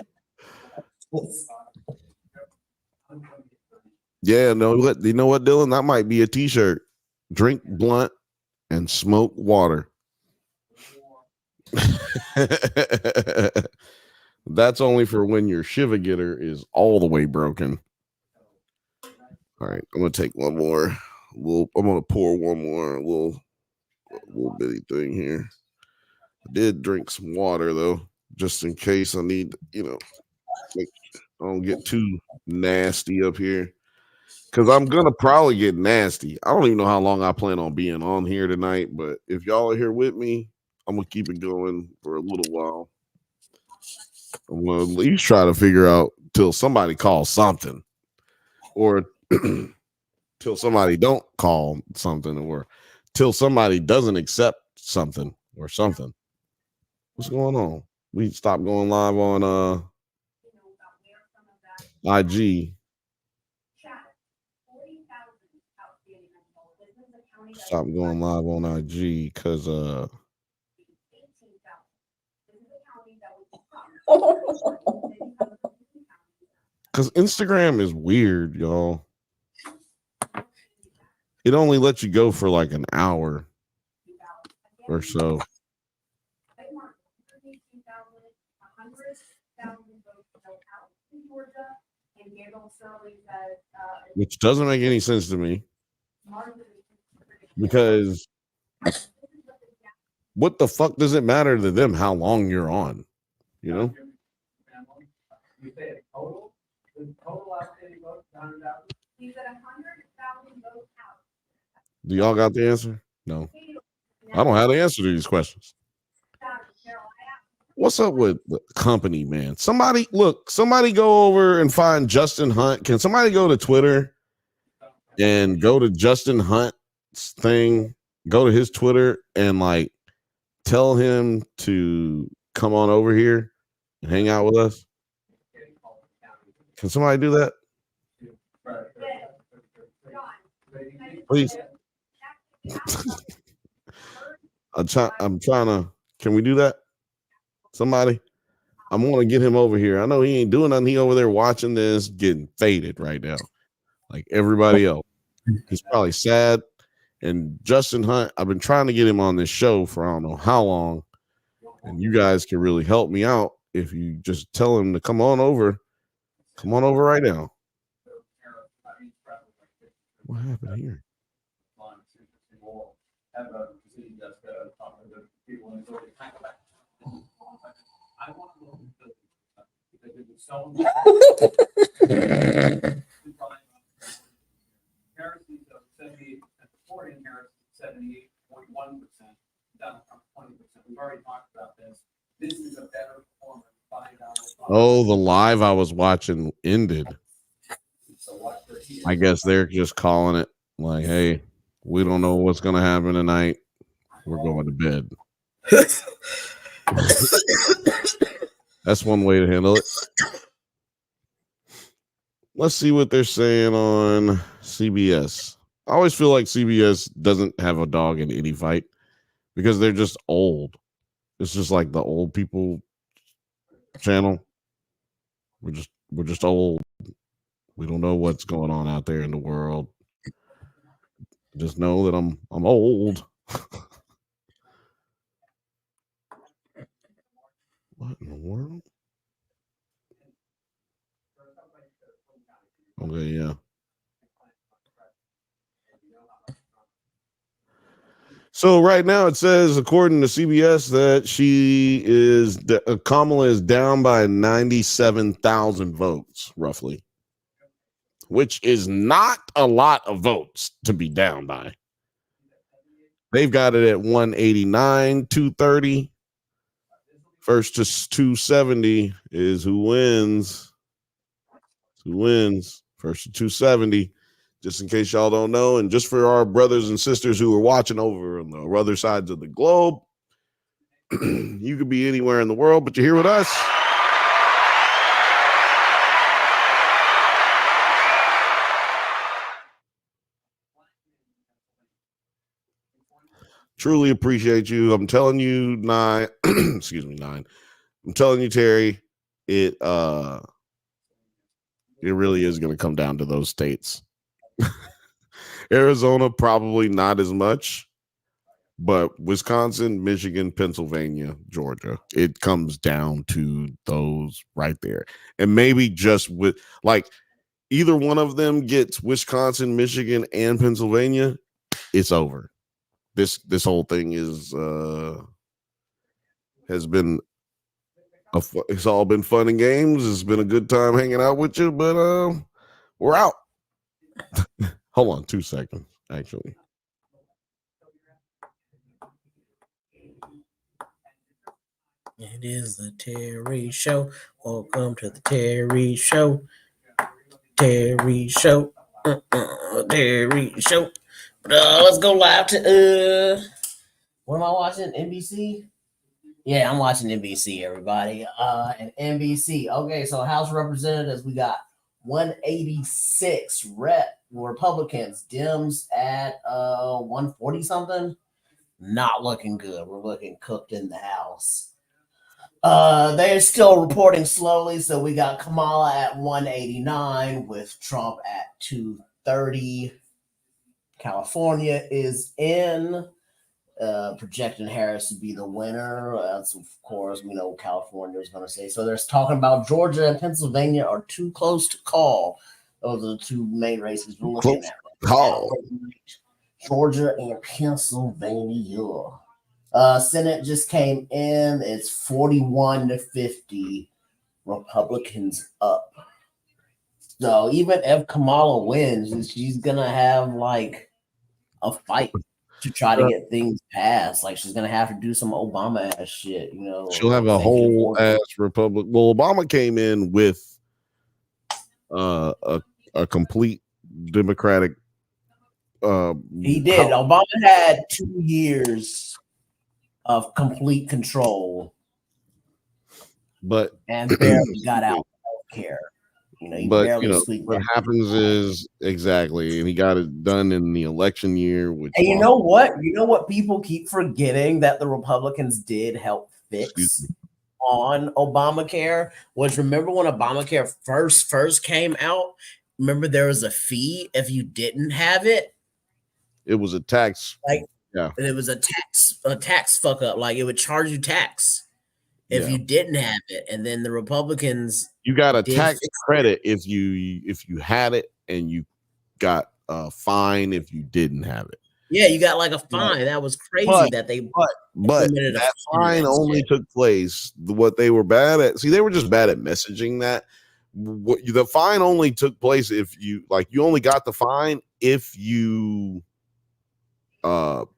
yeah, no, you know what, Dylan? That might be a t-shirt. Drink blunt and smoke water. That's only for when your Shiva getter is all the way broken. All right, I'm gonna take one more. I'm gonna pour one more little bitty thing here. I did drink some water though, just in case I need, I don't get too nasty up here. Because I'm gonna probably get nasty. I don't even know how long I plan on being on here tonight, but if y'all are here with me, I'm gonna keep it going for a little while. I'm gonna at least try to figure out till somebody calls something, or till somebody don't call something, or till somebody doesn't accept something or something. What's going on? We stopped going live on IG. Stop going live on IG because Instagram is weird, y'all. It only lets you go for like an hour or so. Which doesn't make any sense to me. Because what the fuck does it matter to them how long you're on? You know? Do y'all got the answer? No. I don't have the answer to these questions. What's up with the company, man? Somebody go over and find Justin Hunt. Can somebody go to Twitter and go to Justin Hunt's thing, go to his Twitter and like tell him to come on over here and hang out with us? Can somebody do that? Please. I'm trying to. Can we do that? Somebody? I'm going to get him over here. I know he ain't doing nothing. He over there watching this, getting faded right now, like everybody else. He's probably sad. And Justin Hunt, I've been trying to get him on this show for I don't know how long. And you guys can really help me out if you just tell him to come on over. Come on over right now. What happened here? Oh, the live I was watching ended. I guess they're just calling it like, hey, we don't know what's going to happen tonight. We're going to bed. That's one way to handle it. Let's see what they're saying on CBS. I always feel like CBS doesn't have a dog in any fight because they're just old. It's just like the old people channel. We're just old. We don't know what's going on out there in the world. Just know that I'm old. What in the world? Okay, yeah. So right now it says, according to CBS, that Kamala is down by 97,000 votes, roughly, which is not a lot of votes to be down by. They've got it at 189, 230. First to 270 is who wins. Who wins? First to 270. Just in case y'all don't know, and just for our brothers and sisters who are watching over on the other sides of the globe, you could be anywhere in the world, but you're here with us. Truly appreciate you. I'm telling you, Nine. Excuse me, Nine. I'm telling you, Terry, it really is going to come down to those states. Arizona, probably not as much, but Wisconsin, Michigan, Pennsylvania, Georgia, it comes down to those right there. And maybe just with like either one of them gets Wisconsin, Michigan, and Pennsylvania, it's over. This whole thing is has been it's all been fun and games. It's been a good time hanging out with you, but we're out. Hold on 2 seconds, actually. It is the Terry Show. Welcome to the Terry Show. Terry Show. Terry Show. Let's go live to what am I watching? NBC? Yeah, I'm watching NBC, everybody. And NBC. Okay, so House of Representatives, we got 186 Republicans, Dems at 140 something. Not looking good. We're looking cooked in the House. They're still reporting slowly, so we got Kamala at 189 with Trump at 230. California is in, projecting Harris to be the winner. That's, of course, we know California is going to say. So there's talking about Georgia and Pennsylvania are too close to call. Those are the two main races we're looking at. Call. Georgia and Pennsylvania. Senate just came in. It's 41-50. Republicans up. So even if Kamala wins, she's gonna have like a fight to try to get things passed. Like she's gonna have to do some Obama ass shit, you know. She'll have a whole ass Republic. Well, Obama came in with a complete Democratic. He did. Obama had 2 years of complete control, but and barely got out healthcare. You know, what happens is exactly, and he got it done in the election year. Which and you know what people keep forgetting that the Republicans did help fix on Obamacare was, remember when Obamacare first came out? Remember there was a fee if you didn't have it. It was a tax, yeah. It was a tax fuck up. Like it would charge you tax if you didn't have it, and then the Republicans, you got a tax credit if you had it, and you got a fine if you didn't have it. Yeah, you got like a fine. That was crazy that they but that fine only took place. What they were bad at, they were just bad at messaging that. The fine only took place if you only got the fine if you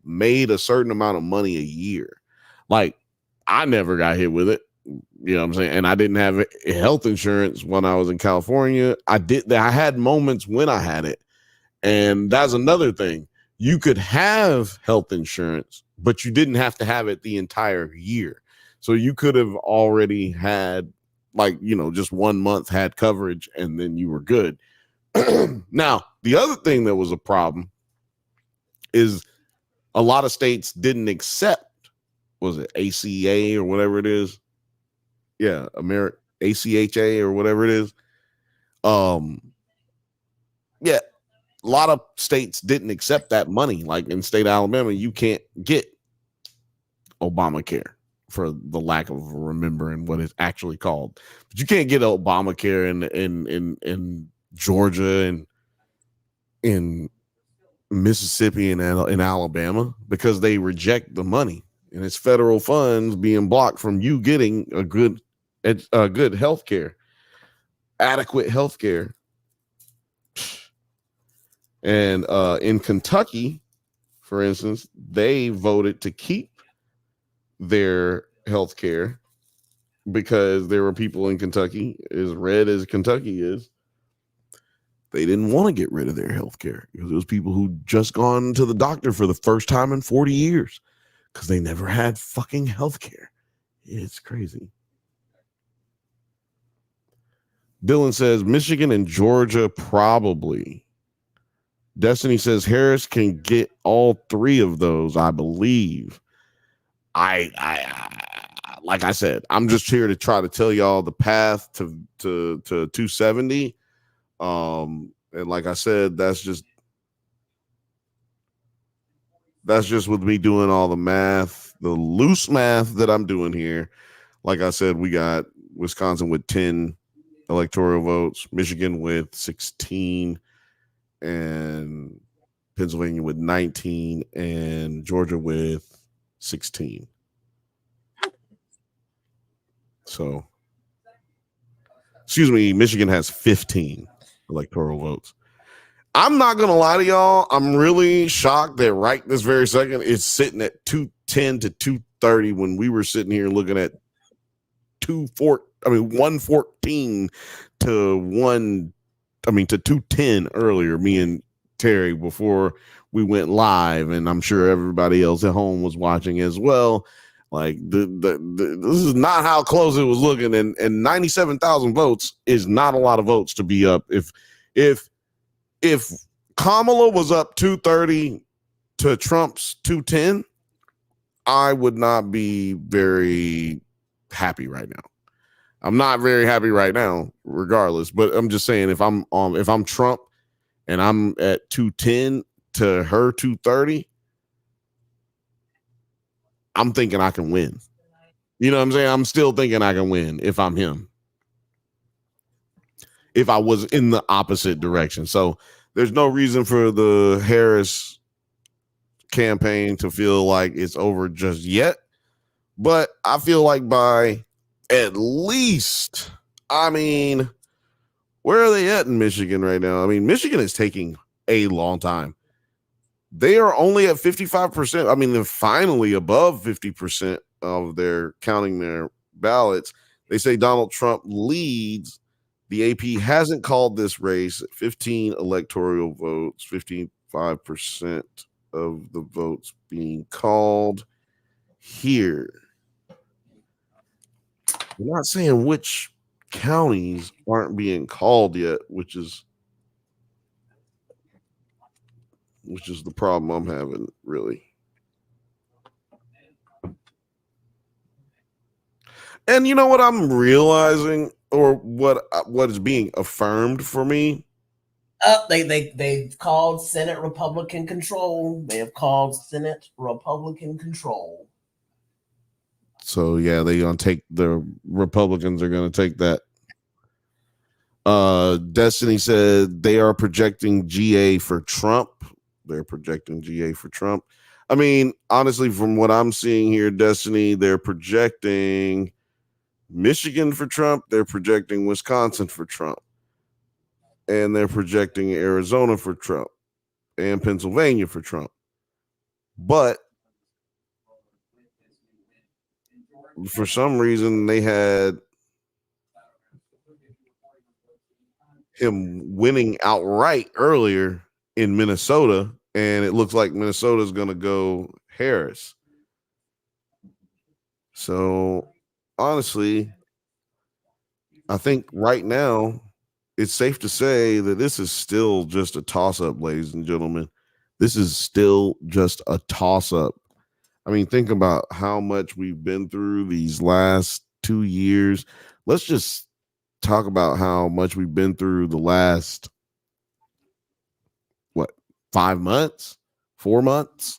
made a certain amount of money a year. Like I never got hit with it, you know what I'm saying? And I didn't have health insurance when I was in California. I had moments when I had it. And that's another thing. You could have health insurance, but you didn't have to have it the entire year. So you could have already had just 1 month had coverage and then you were good. Now, the other thing that was a problem is a lot of states didn't accept, was it ACA or whatever it is? Yeah, ACHA or whatever it is. Yeah, a lot of states didn't accept that money. Like in state of Alabama, you can't get Obamacare for the lack of remembering what it's actually called. But you can't get Obamacare in Georgia and in Mississippi and in Alabama because they reject the money, and it's federal funds being blocked from you getting a good health care, adequate health care. And in Kentucky, for instance, they voted to keep their health care because there were people in Kentucky, as red as Kentucky is, they didn't want to get rid of their health care because it was people who just gone to the doctor for the first time in 40 years because they never had fucking health care. It's crazy. Dylan says Michigan and Georgia probably. Destiny says Harris can get all three of those, I believe. I like I said, I'm just here to try to tell y'all the path to 270. And like I said, that's just with me doing all the math, the loose math that I'm doing here. Like I said, we got Wisconsin with 10 electoral votes, Michigan with 16, and Pennsylvania with 19, and Georgia with 16. So, excuse me, Michigan has 15 electoral votes. I'm not going to lie to y'all. I'm really shocked that right this very second it's sitting at 210 to 230 when we were sitting here looking at 114 to 210 earlier, me and Terry, before we went live, and I'm sure everybody else at home was watching as well. Like this is not how close it was looking, and 97,000 votes is not a lot of votes to be up. If Kamala was up 230 to Trump's 210, I would not be very happy right now. I'm not very happy right now, regardless. But I'm just saying, if I'm Trump and I'm at 210 to her 230, I'm thinking I can win. You know what I'm saying? I'm still thinking I can win if I'm him. If I was in the opposite direction. So there's no reason for the Harris campaign to feel like it's over just yet. But I feel like by at least, where are they at in Michigan right now? Michigan is taking a long time. They are only at 55%. They're finally above 50% of their counting their ballots. They say Donald Trump leads. The AP hasn't called this race. 15 electoral votes, 55% of the votes being called here. We're not saying which counties aren't being called yet, which is the problem I'm having, really. And you know what I'm realizing, or what is being affirmed for me? They've called Senate Republican control. They have called Senate Republican control. So yeah, the Republicans are gonna take that. Destiny said they are projecting GA for Trump. They're projecting GA for Trump. Honestly, from what I'm seeing here, Destiny, they're projecting Michigan for Trump. They're projecting Wisconsin for Trump. And they're projecting Arizona for Trump and Pennsylvania for Trump. But for some reason, they had him winning outright earlier in Minnesota, and it looks like Minnesota is going to go Harris. So honestly, I think right now it's safe to say that this is still just a toss-up, ladies and gentlemen. This is still just a toss-up. Think about how much we've been through these last 2 years. Let's just talk about how much we've been through the last 5 months, 4 months.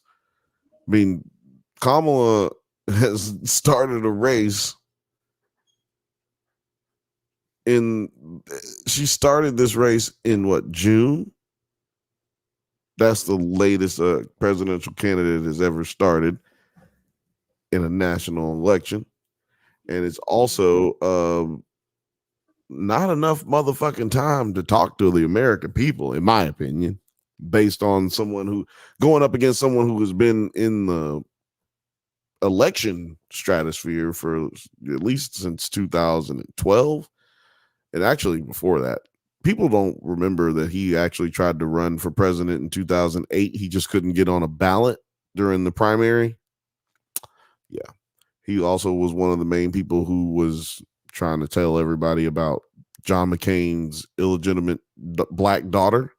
Kamala has started a race she started this race in what, June? That's the latest presidential candidate has ever started in a national election. And it's also not enough motherfucking time to talk to the American people, in my opinion, based on someone who going up against someone who has been in the election stratosphere for at least since 2012. And actually before that. People don't remember that he actually tried to run for president in 2008. He just couldn't get on a ballot during the primary. Yeah. He also was one of the main people who was trying to tell everybody about John McCain's illegitimate black daughter.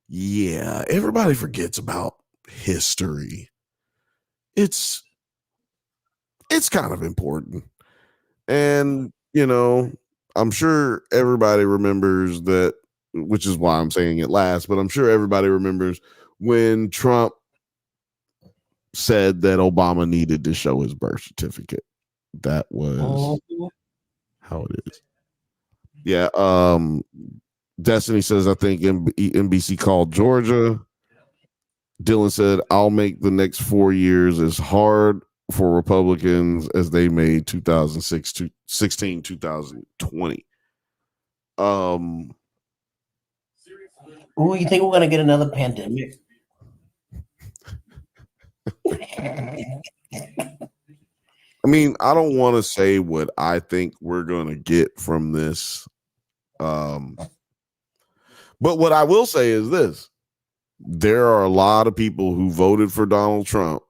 Yeah, everybody forgets about history. It's kind of important. And, I'm sure everybody remembers that, which is why I'm saying it last, but I'm sure everybody remembers when Trump said that Obama needed to show his birth certificate. That was how it is. Yeah. Destiny says, I think NBC called Georgia. Dylan said, I'll make the next 4 years as hard for Republicans as they made 2016, 2020. Ooh, you think we're gonna get another pandemic? I mean, I don't want to say what I think we're gonna get from this. But what I will say is this: there are a lot of people who voted for Donald Trump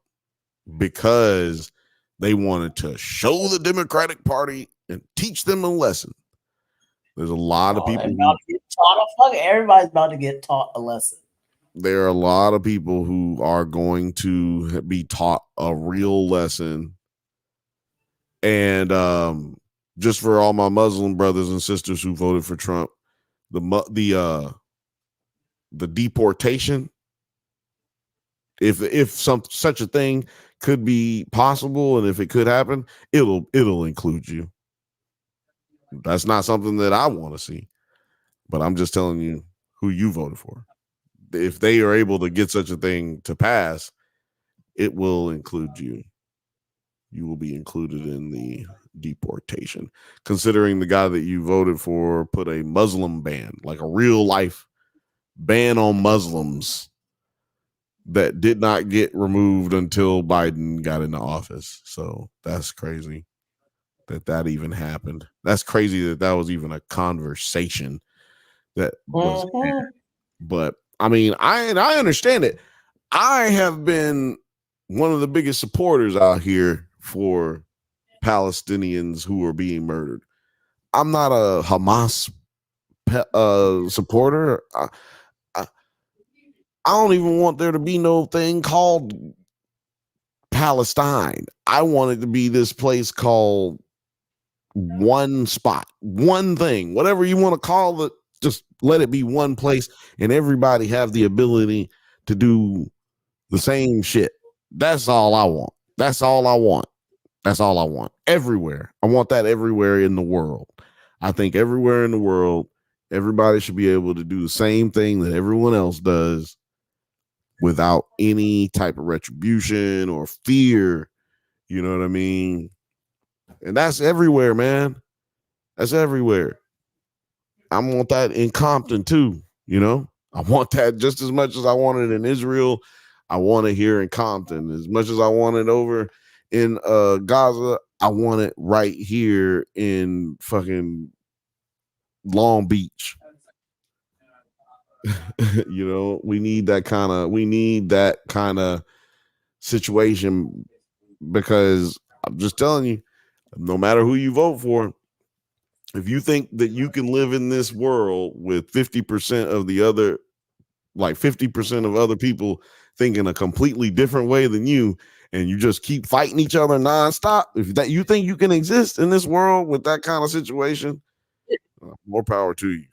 because they wanted to show the Democratic Party and teach them a lesson. There's a lot of people everybody's about to get taught a lesson. There are a lot of people who are going to be taught a real lesson. And just for all my Muslim brothers and sisters who voted for Trump, the deportation, if such a thing could be possible and if it could happen, it'll include you. That's not something that I want to see, but I'm just telling you who you voted for. If they are able to get such a thing to pass, it will include you. You will be included in the deportation. Considering the guy that you voted for put a Muslim ban, like a real life ban on Muslims that did not get removed until Biden got into office. So that's crazy that even happened. That's crazy that was even a conversation that was. But I mean, I understand it. I have been one of the biggest supporters out here for Palestinians who are being murdered. I'm not a Hamas supporter. I don't even want there to be no thing called Palestine. I want it to be this place called one spot, one thing, whatever you want to call it. Just let it be one place and everybody have the ability to do the same shit. That's all I want. That's all I want. That's all I want. Everywhere. I want that everywhere in the world. I think everywhere in the world, everybody should be able to do the same thing that everyone else does without any type of retribution or fear. You know what I mean? And that's everywhere, man. That's everywhere. I want that in Compton too, I want that just as much as I want it in Israel. I want it here in Compton as much as I want it over in Gaza. I want it right here in fucking Long Beach. We need that kind of situation, because I'm just telling you, no matter who you vote for, if you think that you can live in this world with 50% of the other, like 50% of other people thinking a completely different way than you, and you just keep fighting each other nonstop, if that you think you can exist in this world with that kind of situation, more power to you.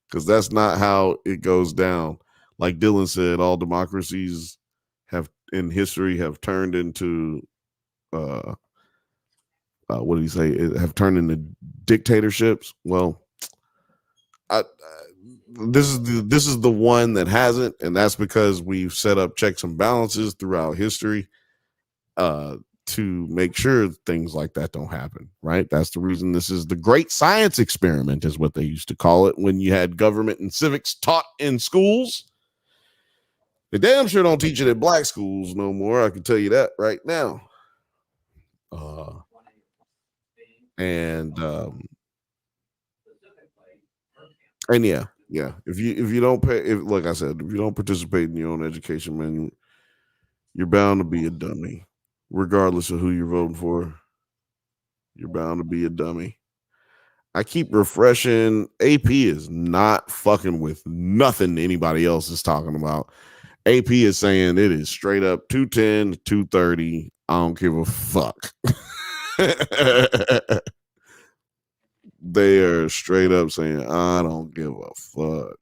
Because that's not how it goes down. Like Dylan said, all democracies have in history have turned into what did he say? Have turned into dictatorships. Well, this is the one that hasn't, and that's because we've set up checks and balances throughout history to make sure things like that don't happen. Right? That's the reason this is the great science experiment, is what they used to call it when you had government and civics taught in schools. They damn sure don't teach it at black schools no more. I can tell you that right now. And yeah. If you don't pay, like I said, if you don't participate in your own education, man, you're bound to be a dummy, regardless of who you're voting for. You're bound to be a dummy. I keep refreshing. AP is not fucking with nothing anybody else is talking about. AP is saying it is straight up 210 to 230. I don't give a fuck. They are straight up saying, I don't give a fuck.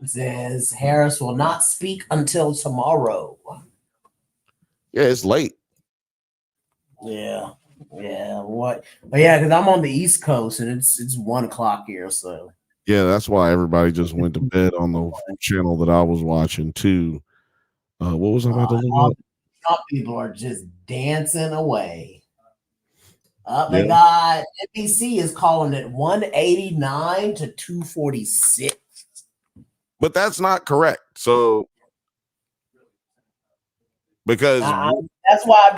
It says Harris will not speak until tomorrow. Yeah, it's late. Yeah. What? But yeah, because I'm on the East Coast and it's 1 o'clock here. So yeah, that's why everybody just went to bed on the channel that I was watching too. What was I about to look at? Some people are just dancing away. They got NBC is calling it 189 to 246. But that's not correct. So because that's why I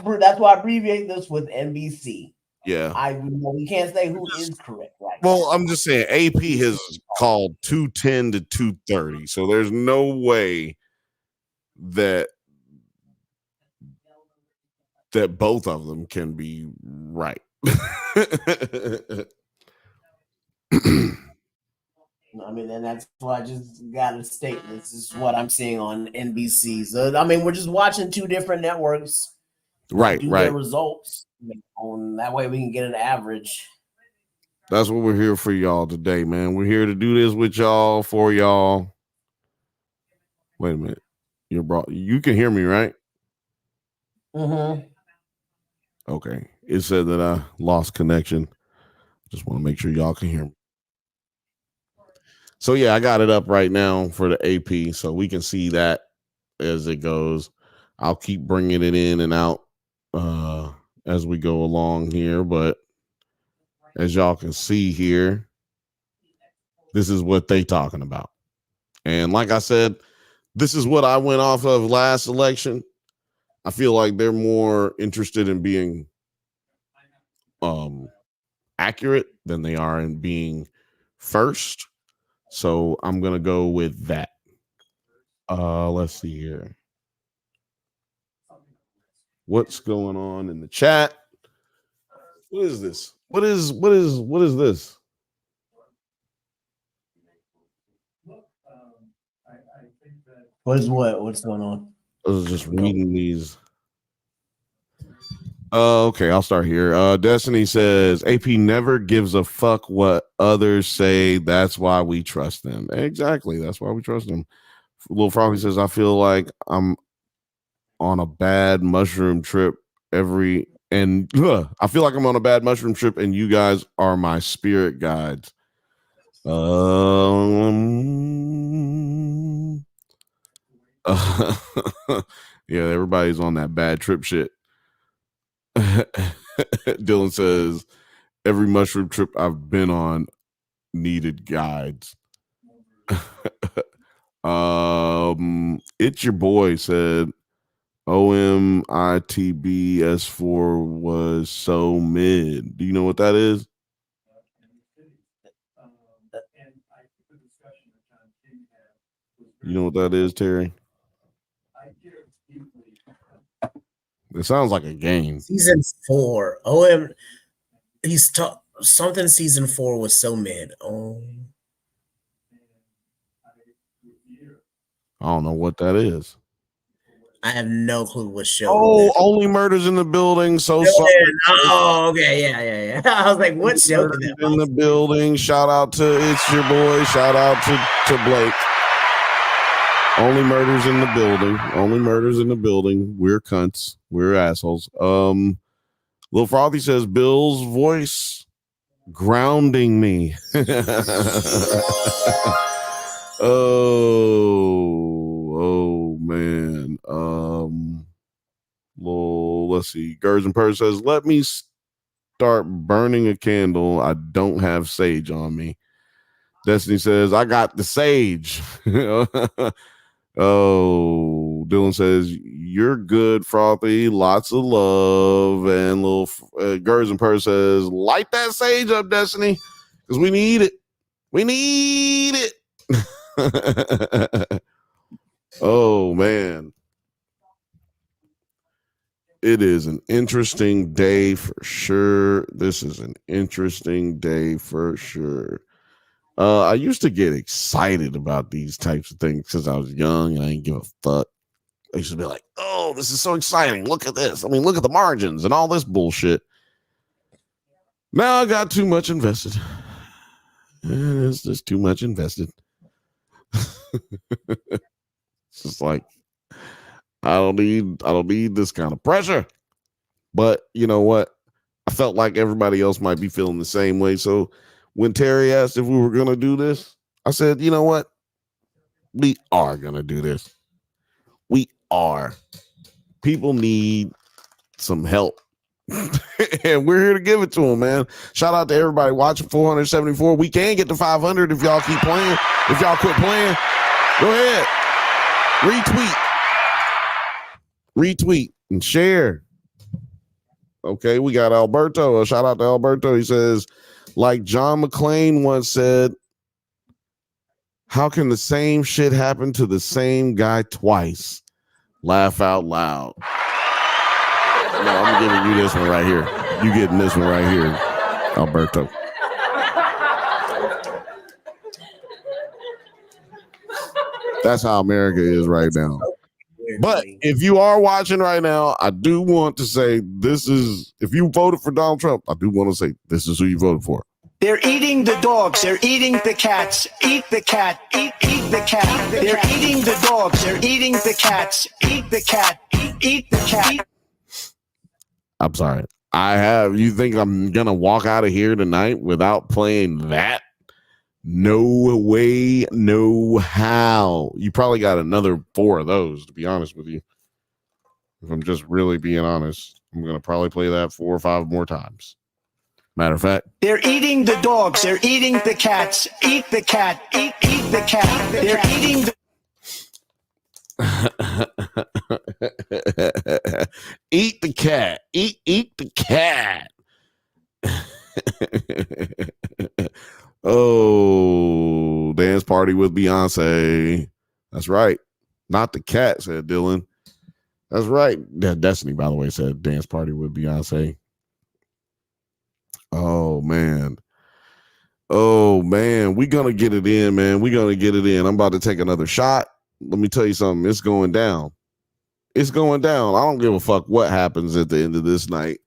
abbreviate this with NBC. Yeah. We can't say who is correct right now. I'm just saying AP has called 210 to 230. So there's no way that both of them can be right. I mean, and that's why I just got to state this is what I'm seeing on NBC. So I mean, we're just watching two different networks, right? Their results. That way, we can get an average. That's what we're here for, y'all, today, man. We're here to do this with y'all, for y'all. Wait a minute, you can hear me, right? Mm-hmm. Okay. It said that I lost connection. Just want to make sure y'all can hear me. So yeah, I got it up right now for the AP, so we can see that as it goes. I'll keep bringing it in and out as we go along here, but as y'all can see here, this is what they talking about. And like I said, this is what I went off of last election. I feel like they're more interested in being accurate than they are in being first. So I'm going to go with that. Let's see here. What's going on in the chat? What is this? What is this? What's going on? I was just reading these. Okay, I'll start here. Destiny says AP never gives a fuck what others say. That's why we trust them. Exactly. That's why we trust them. Little Froggy says, I feel like I'm on a bad mushroom trip I feel like I'm on a bad mushroom trip and you guys are my spirit guides. Yeah, everybody's on that bad trip shit. Dylan says, every mushroom trip I've been on needed guides. It's your boy said, OMITBS4 was so mid. Do you know what that is? You know what that is, Terry? It sounds like a game. Season 4. Something season 4 was so mid. I don't know what that is. I have no clue what show. Oh, Only Murders in the Building. So oh, okay, yeah. I was like, what show did that? In the building. Shout out to It's Your Boy. Shout out to Blake. Only murders in the building. Only murders in the building. We're cunts. We're assholes. Lil Frothy says Bill's voice grounding me. Oh man. Let's see. Gers and Purr says, let me start burning a candle. I don't have sage on me. Destiny says, I got the sage. Oh, Dylan says, you're good, Frothy. Lots of love. And little Gers and Purr says, light that sage up, Destiny, because we need it. We need it. Oh, man. It is an interesting day for sure. This is an interesting day for sure. I used to get excited about these types of things because I was young and I didn't give a fuck. I used to be like, oh, this is so exciting. Look at this. I mean, look at the margins and all this bullshit. Now I got too much invested. It's just too much invested. It's just like, I don't need this kind of pressure. But you know what? I felt like everybody else might be feeling the same way. So when Terry asked if we were going to do this, I said, you know what? We are going to do this. We are. People need some help. And we're here to give it to them, man. Shout out to everybody watching 474. We can get to 500 if y'all keep playing. If y'all quit playing, go ahead. Retweet and share. Okay, we got Alberto. A shout out to Alberto. He says, like John McClane once said, how can the same shit happen to the same guy twice? Laugh out loud. No, I'm giving you this one right here. You getting this one right here, Alberto. That's how America is right now. But if you are watching right now, I do want to say this is, if you voted for Donald Trump, I do want to say this is who you voted for. They're eating the dogs. They're eating the cats. Eat the cat. Eat the cat. They're eating the dogs. They're eating the cats. Eat the cat. Eat the cat. I'm sorry. You think I'm going to walk out of here tonight without playing that? No way, no how. You probably got another 4 of those, to be honest with you. If I'm just really being honest, I'm going to probably play that 4 or 5 more times. Matter of fact, they're eating the dogs. They're eating the cats. Eat the cat. Eat the cat. They're eating the eat the cat. Eat the cat. Oh, dance party with Beyonce. That's right. Not the cat, said Dylan. That's right. Yeah, Destiny, by the way, said dance party with Beyonce. Oh, man. We're going to get it in, man. We're going to get it in. I'm about to take another shot. Let me tell you something. It's going down. It's going down. I don't give a fuck what happens at the end of this night.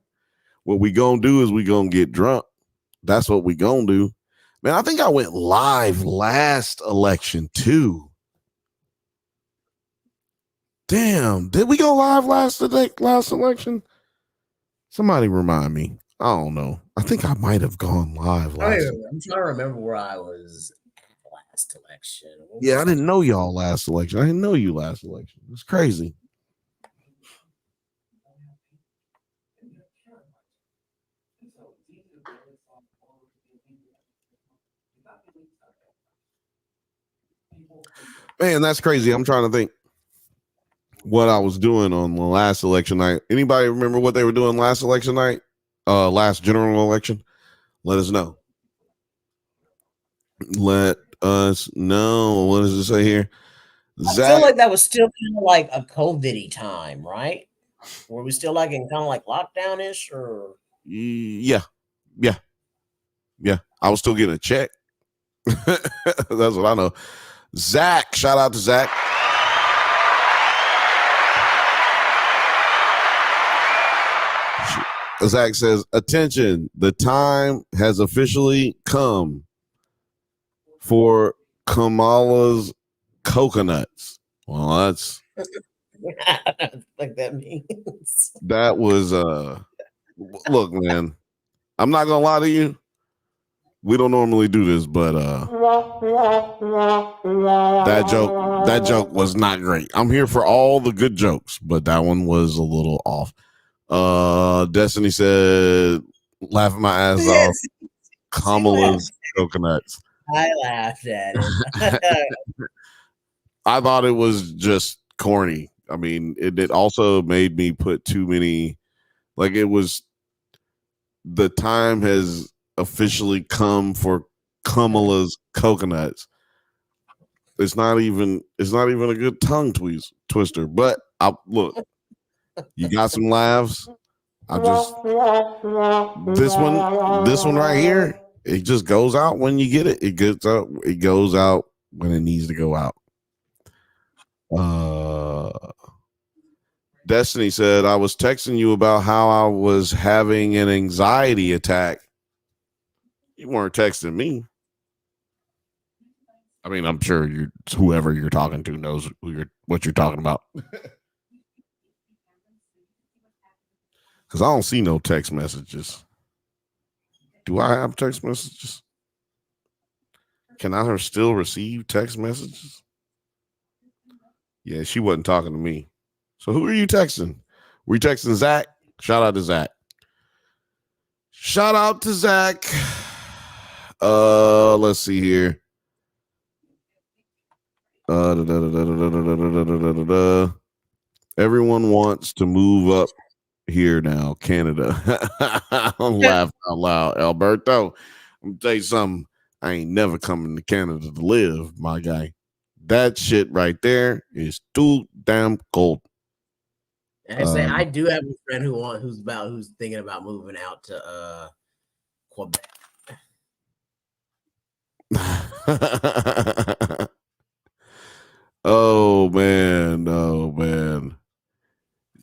What we going to do is we going to get drunk. That's what we going to do. Man, I think I went live last election too. Damn, did we go live last election? Somebody remind me. I don't know. I think I might have gone live last. I'm trying to remember where I was at last election. Yeah, I didn't know y'all last election. I didn't know you last election. It's crazy. Man, that's crazy. I'm trying to think what I was doing on the last election night. Anybody remember what they were doing last election night? Last general election? Let us know. Let us know. What does it say here? I feel like that was still kind of like a COVID-y time, right? Were we still like in kind of like lockdown-ish or? Yeah. I was still getting a check. That's what I know. Zach, shout out to Zach. Zach says, attention, the time has officially come for Kamala's coconuts. Well, that's like that means. that was look, man. I'm not gonna lie to you. We don't normally do this, but that joke was not great. I'm here for all the good jokes, but that one was a little off. Destiny said, laughing my ass off. Kamala's coconuts. I laughed at it. I thought it was just corny. I mean, it also made me put too many, like it was, the time has officially come for Kamala's coconuts. It's not even a good tongue twister. But look, you got some laughs. This one right here, it just goes out when you get it. It goes out when it needs to go out. Destiny said, I was texting you about how I was having an anxiety attack. You weren't texting me. I mean, I'm sure whoever you're talking to knows what you're talking about. Because I don't see no text messages. Do I have text messages? Can I still receive text messages? Yeah, she wasn't talking to me. So who are you texting? Were you texting Zach? Shout out to Zach. Shout out to Zach. Let's see here. Everyone wants to move up here now, Canada. I'm laughing out loud. Alberto, I'm gonna tell you something. I ain't never coming to Canada to live, my guy. That shit right there is too damn cold. I say I do have a friend who's thinking about moving out to Quebec. Oh man.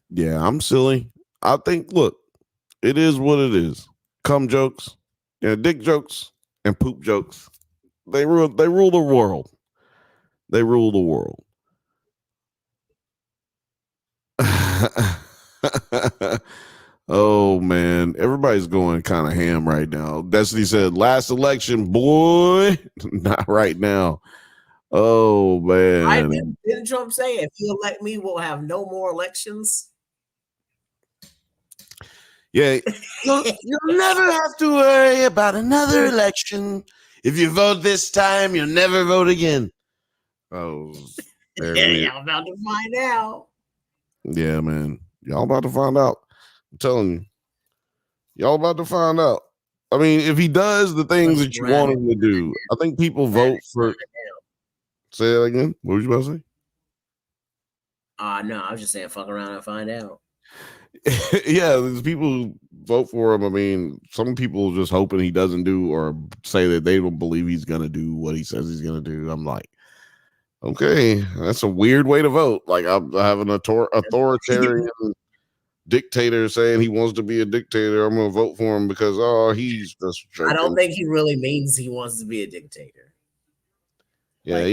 Yeah, I'm silly. I think, look, it is what it is. Cum jokes, dick jokes, and poop jokes. They rule the world. They rule the world. Oh man, everybody's going kind of ham right now. Destiny said, last election, boy. Not right now. Oh man. Didn't Trump say, if you elect me, we'll have no more elections? Yeah, you'll never have to worry about another election. If you vote this time, you'll never vote again. Oh, y'all about to find out. Yeah, man. Y'all about to find out. I'm telling you. Y'all about to find out. I mean, if he does the things that you want him to do, I think people vote for. Say that again. What was you about to say? No, I was just saying, fuck around and find out. Yeah, there's people who vote for him. I mean, some people just hoping he doesn't do or say that they don't believe he's going to do what he says he's going to do. I'm like, okay, that's a weird way to vote. Like, I have an authoritarian dictator saying he wants to be a dictator. I'm going to vote for him because, he's just joking. I don't think he really means he wants to be a dictator. Yeah,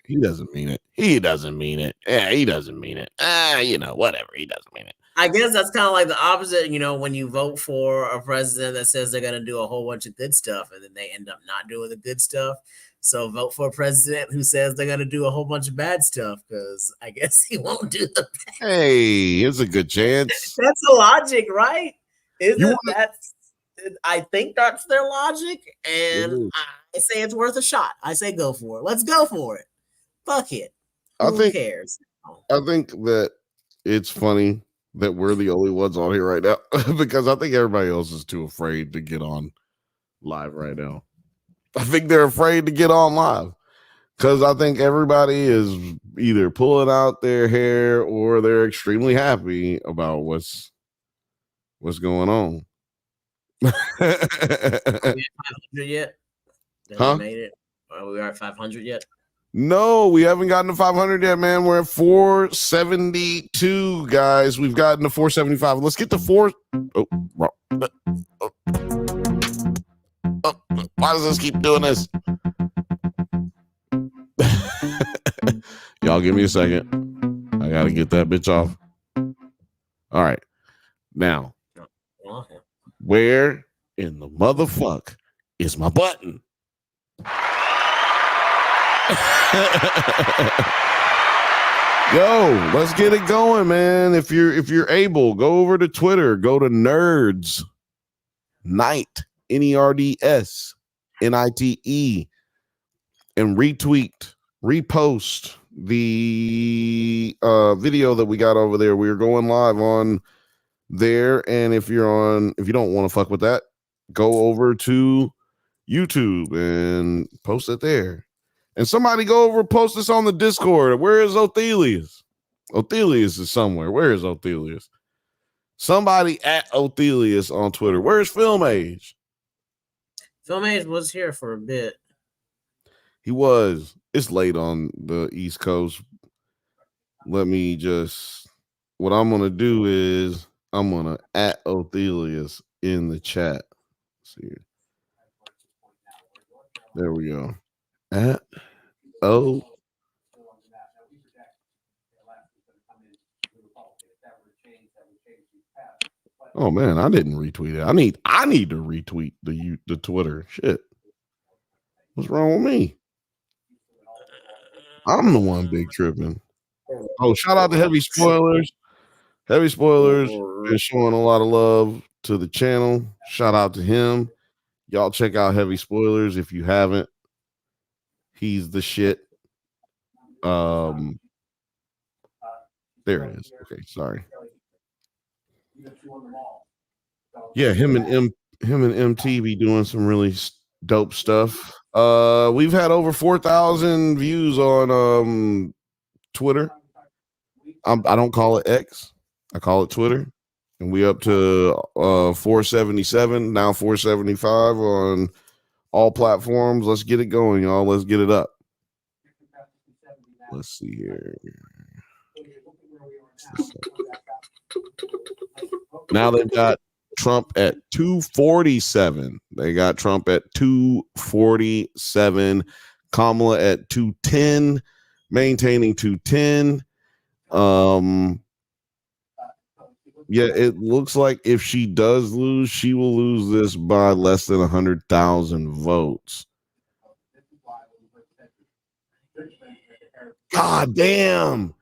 he doesn't mean it. He doesn't mean it. Yeah, he doesn't mean it. Whatever. He doesn't mean it. I guess that's kind of like the opposite, when you vote for a president that says they're going to do a whole bunch of good stuff and then they end up not doing the good stuff. So vote for a president who says they're going to do a whole bunch of bad stuff because I guess he won't do the bad. Hey, here's a good chance. That's the logic, right? I think that's their logic, and I say it's worth a shot. I say go for it. Let's go for it. Fuck it. Who cares? I think that it's funny that we're the only ones on here right now because I think everybody else is too afraid to get on live right now. I think they're afraid to get on live because I think everybody is either pulling out their hair or they're extremely happy about what's going on. Are we at 500 yet? Huh? We made it? Are we at 500 yet? No, we haven't gotten to 500 yet, man. We're at 472, guys. We've gotten to 475. Let's get to 4. Why does this keep doing this? Y'all give me a second. I gotta get that bitch off. All right. Now, where in the motherfuck is my button? Yo, let's get it going, man. If you're able, go over to Twitter, go to Nerds Night, NERDS NITE, and repost the video that we got over there. We're going live on there, and if you don't want to fuck with that, go over to YouTube and post it there. And somebody go over and post this on the Discord. Where is Othelius? Othelius is somewhere. Where is Othelius? Somebody at Othelius on Twitter. Where's Film Age? Film Age was here for a bit. He was. It's late on the East Coast. What I'm going to do is I'm going to at Othelius in the chat. Let's see here. There we go. At O. Oh man, I didn't retweet it. I need to retweet the Twitter. Shit. What's wrong with me? I'm the one big tripping. Oh, shout out to Heavy Spoilers. Heavy Spoilers is showing a lot of love to the channel. Shout out to him. Y'all check out Heavy Spoilers if you haven't. He's the shit. There it is. Okay, sorry. Yeah, him and MT be doing some really dope stuff. We've had over 4,000 views on Twitter. I don't call it X. I call it Twitter. And we up to 477, now 475 on all platforms. Let's get it going, y'all. Let's get it up. Let's see here. Now they've got Trump at 247. They got Trump at 247. Kamala at 210, maintaining 210. Yeah, it looks like if she does lose, she will lose this by less than 100,000 votes. God damn.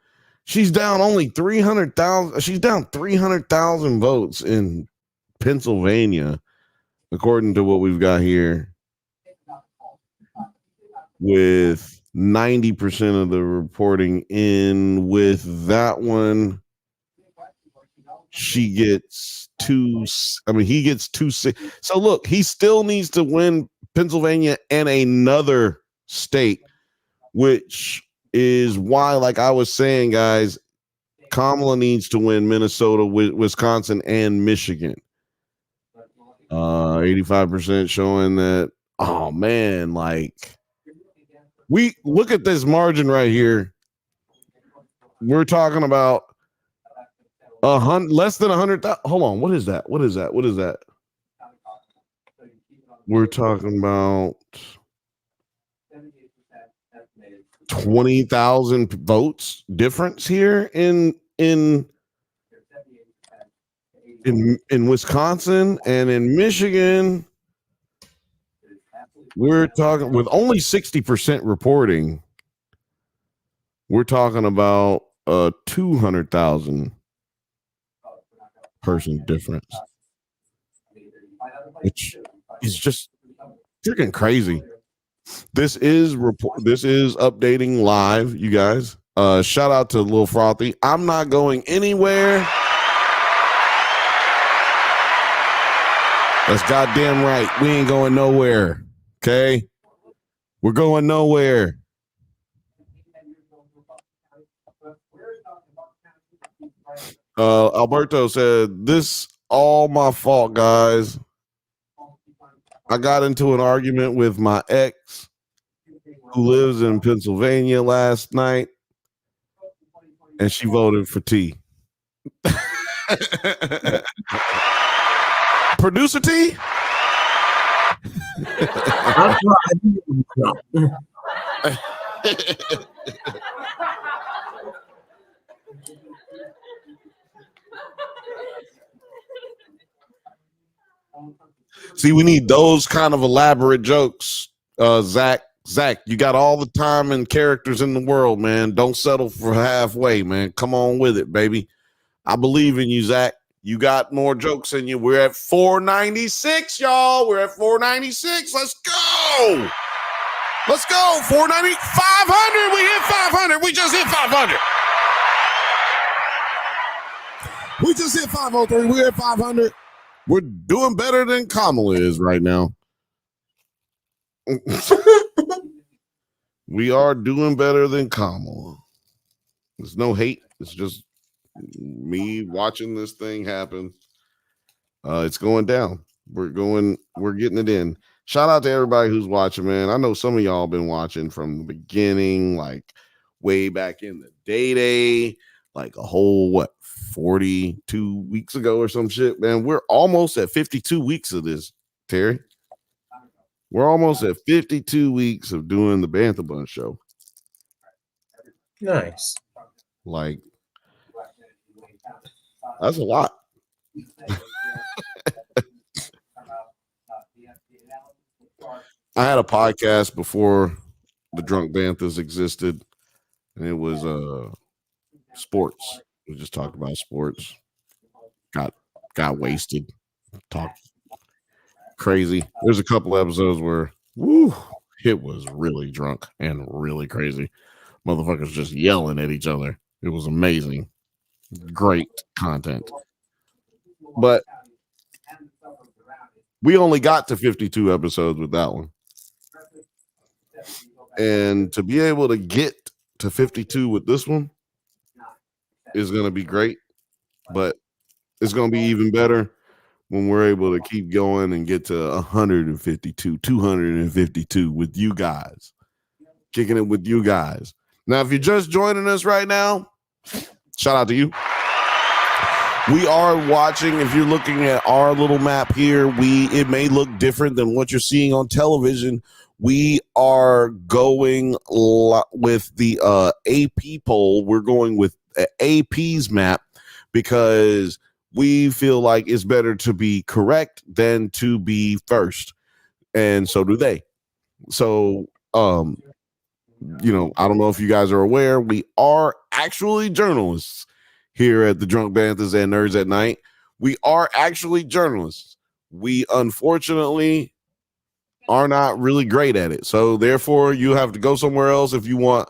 She's down only 300,000. She's down 300,000 votes in Pennsylvania, according to what we've got here. With 90% of the reporting in with that one. He gets 2. So look, he still needs to win Pennsylvania and another state, which is why, like I was saying, guys, Kamala needs to win Minnesota, Wisconsin, and Michigan. 85% showing that. Oh man, like we look at this margin right here. We're talking about less than 100,000. Hold on, what is that? What is that? We're talking about 20,000 votes difference here in Wisconsin, and in Michigan. We're talking with only 60% reporting. We're talking about 200,000 person difference, which is just freaking crazy. This is updating live, you guys. Shout out to Lil Frothy. I'm not going anywhere. That's goddamn right. We ain't going nowhere. Okay? We're going nowhere. Alberto said, "This all my fault, guys. I got into an argument with my ex who lives in Pennsylvania last night, and she voted for T." Producer T? See, we need those kind of elaborate jokes. Zach, you got all the time and characters in the world, man. Don't settle for halfway, man. Come on with it, baby. I believe in you, Zach. You got more jokes in you. We're at 496, y'all. We're at 496. Let's go. Let's go. 490, 500. We hit 500. We just hit 500. We just hit 503. We're at 500. We're doing better than Kamala is right now. We are doing better than Kamala. There's no hate. It's just me watching this thing happen. It's going down. We're getting it in. Shout out to everybody who's watching, man. I know some of y'all been watching from the beginning, like way back in the day, like a whole 42 weeks ago or some shit, man. We're almost at 52 weeks of this, Terry. We're almost at 52 weeks of doing the Bantha Bunch show. Nice. Like, that's a lot. I had a podcast before the Drunk Banthas existed, and it was sports. We just talked about sports. Got wasted. Talked crazy. There's a couple episodes where it was really drunk and really crazy. Motherfuckers just yelling at each other. It was amazing. Great content. But we only got to 52 episodes with that one. And to be able to get to 52 with this one is going to be great. But it's going to be even better when we're able to keep going and get to 152, 252 with you guys. Kicking it with you guys. Now, if you're just joining us right now, shout out to you. We are watching, if you're looking at our little map here, it may look different than what you're seeing on television. We are going with the AP poll. We're going with AP's map because we feel like it's better to be correct than to be first. And so do they. So, I don't know if you guys are aware, we are actually journalists here at the Drunk Banthas and Nerds at Night. We are actually journalists. We unfortunately are not really great at it. So therefore you have to go somewhere else if you want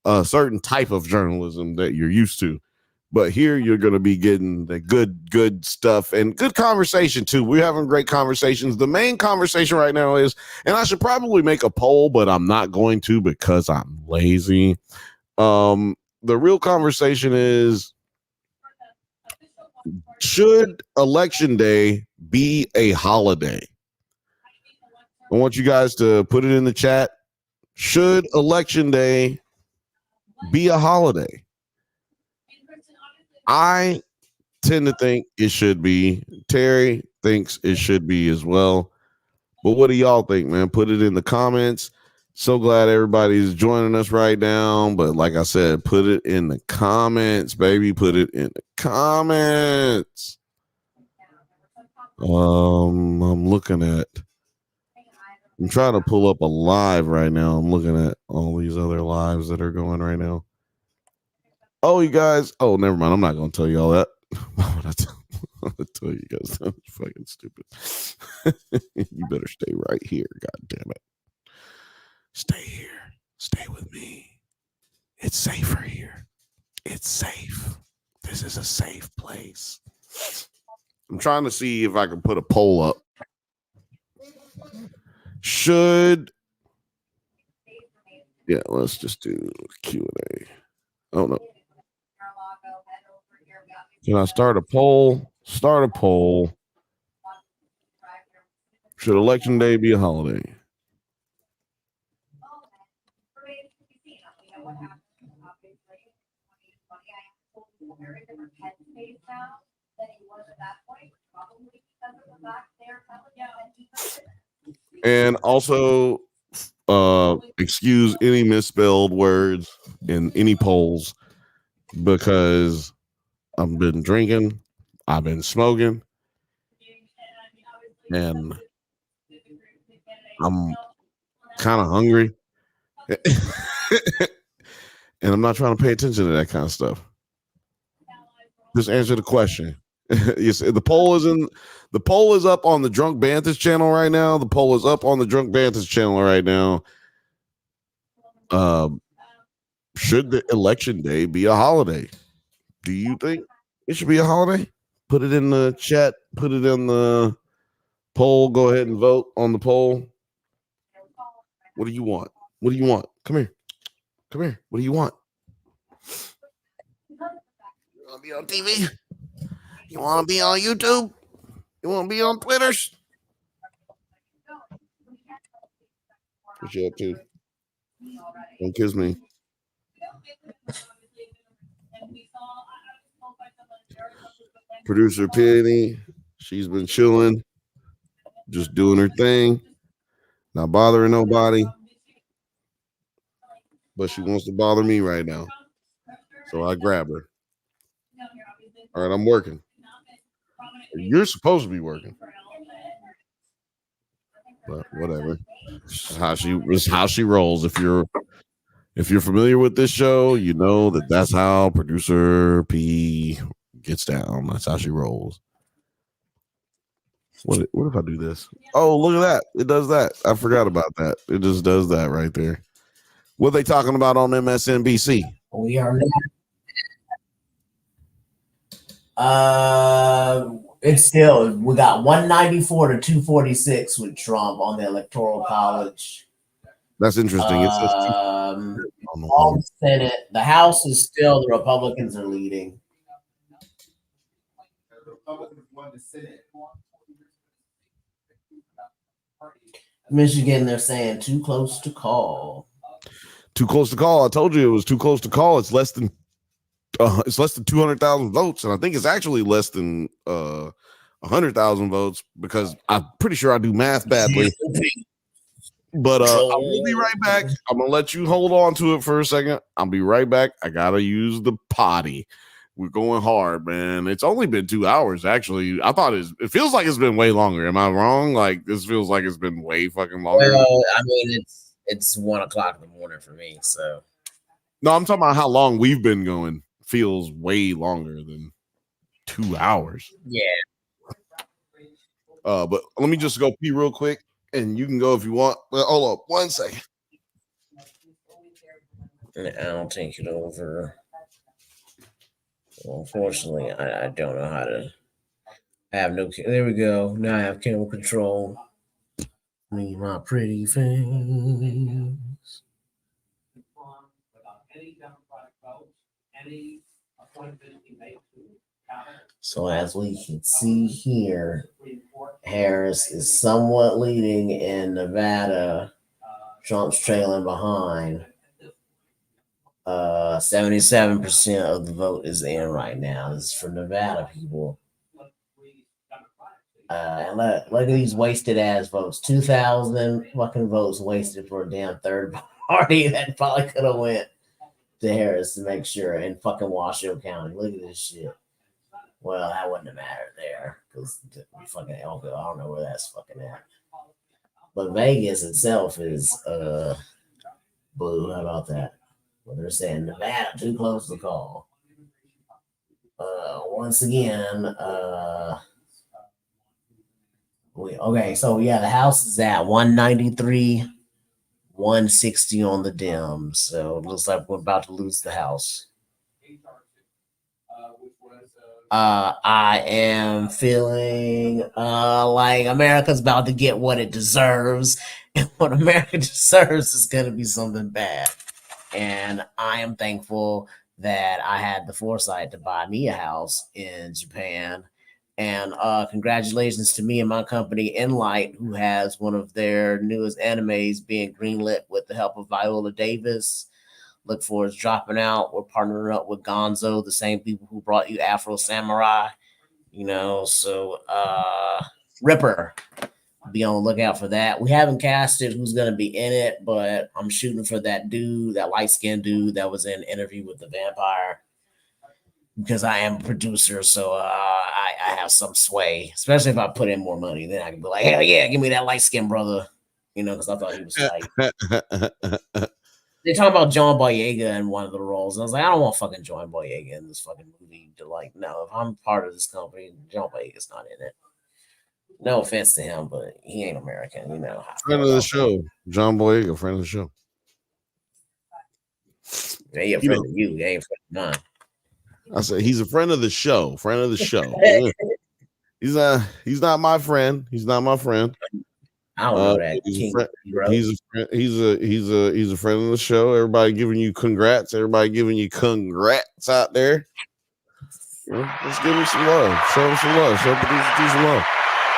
a certain type of journalism that you're used to. But here you're going to be getting the good stuff and good conversation too. We're having great conversations. The main conversation right now is, and I should probably make a poll, but I'm not going to because I'm lazy. The real conversation is, should election day be a holiday? I want you guys to put it in the chat. Should election day be a holiday? I tend to think it should be. Terry thinks it should be as well. But what do y'all think, man? Put it in the comments. So glad everybody's joining us right now. But like I said, put it in the comments, baby. Put it in the comments. I'm trying to pull up a live right now. I'm looking at all these other lives that are going right now. Oh, you guys. Oh, never mind. I'm not going to tell you all that. Why would I tell you guys? That's fucking stupid. You better stay right here. God damn it. Stay here. Stay with me. It's safer here. It's safe. This is a safe place. I'm trying to see if I can put a poll up. Let's just do Q&A. Oh, no. Can I start a poll? Start a poll. Should election day be a holiday? And also, excuse any misspelled words in any polls because I've been drinking, I've been smoking, and I'm kind of hungry. And I'm not trying to pay attention to that kind of stuff. Just answer the question. The poll is up on the Drunk Bantha channel right now. The poll is up on the Drunk Bantha channel right now. Should the election day be a holiday? Do you think it should be a holiday? Put it in the chat. Put it in the poll. Go ahead and vote on the poll. What do you want? What do you want? Come here. Come here. What do you want? You want to be on TV? You want to be on YouTube? You want to be on Twitters? What you up to? Don't kiss me. Producer Penny, she's been chilling, just doing her thing, not bothering nobody. But she wants to bother me right now. So I grab her. All right, I'm working. You're supposed to be working. But whatever. It's how she rolls. If you're familiar with this show, you know that's how producer P gets down. That's how she rolls. What if I do this? Oh, look at that. It does that. I forgot about that. It just does that right there. What are they talking about on MSNBC? We are it's still, we got 194 to 246 with Trump on the Electoral College. That's interesting. It says all the Senate. The House is still, the Republicans are leading. Michigan, they're saying too close to call. Too close to call. I told you it was too close to call. It's less than 200,000 votes, and I think it's actually less than 100,000 votes because I'm pretty sure I do math badly. But I will be right back. I'm gonna let you hold on to it for a second. I'll be right back. I gotta use the potty. We're going hard, man. It's only been 2 hours, actually. I thought it feels like it's been way longer. Am I wrong? Like, this feels like it's been way fucking longer. Well, I mean, it's 1 o'clock in the morning for me, so. No, I'm talking about how long we've been going. Feels way longer than 2 hours. Yeah. But let me just go pee real quick, and you can go if you want. Well, hold up 1 second. I'll take it over. Well, unfortunately, I don't know how to. I have no. There we go. Now I have camera control. Me, my pretty face. So as we can see here, Harris is somewhat leading in Nevada. Trump's trailing behind. 77% of the vote is in right now. This is for Nevada people. And look at these wasted ass votes. 2,000 fucking votes wasted for a damn third party that probably could have went to Harris to make sure in fucking Washoe County. Look at this shit. Well, that wouldn't have mattered there because fucking Elko, I don't know where that's fucking at. But Vegas itself is blue. How about that? Well, they're saying Nevada too close to call. Once again, so yeah, the House is at 193, 160 on the Dems. So it looks like we're about to lose the House. I am feeling like America's about to get what it deserves, and what America deserves is going to be something bad. And I am thankful that I had the foresight to buy me a house in Japan. And congratulations to me and my company, Enlight, who has one of their newest animes being greenlit with the help of Viola Davis. Look forward to dropping out. We're partnering up with Gonzo, the same people who brought you Afro Samurai. So Ripper. Be on the lookout for that. We haven't casted who's going to be in it, but I'm shooting for that dude, that light-skinned dude that was in Interview with the Vampire, because I am a producer, so I have some sway, especially if I put in more money. Then I can be like, hell yeah, give me that light-skinned brother. you know, because I thought he was tight. They talk about John Boyega in one of the roles, and I was like, I don't want fucking John Boyega in this fucking movie. To like, no, if I'm part of this company, John Boyega's not in it. No offense to him, but he ain't American, you know. Friend of the show, John Boyega, friend of the show. He a friend of you, he ain't friend of mine. I said he's a friend of the show. Friend of the show. He's not my friend. He's not my friend. I don't know that. He's a friend of the show. Everybody giving you congrats. Everybody giving you congrats out there. Let's give him some love. Show him some love. Show him some love.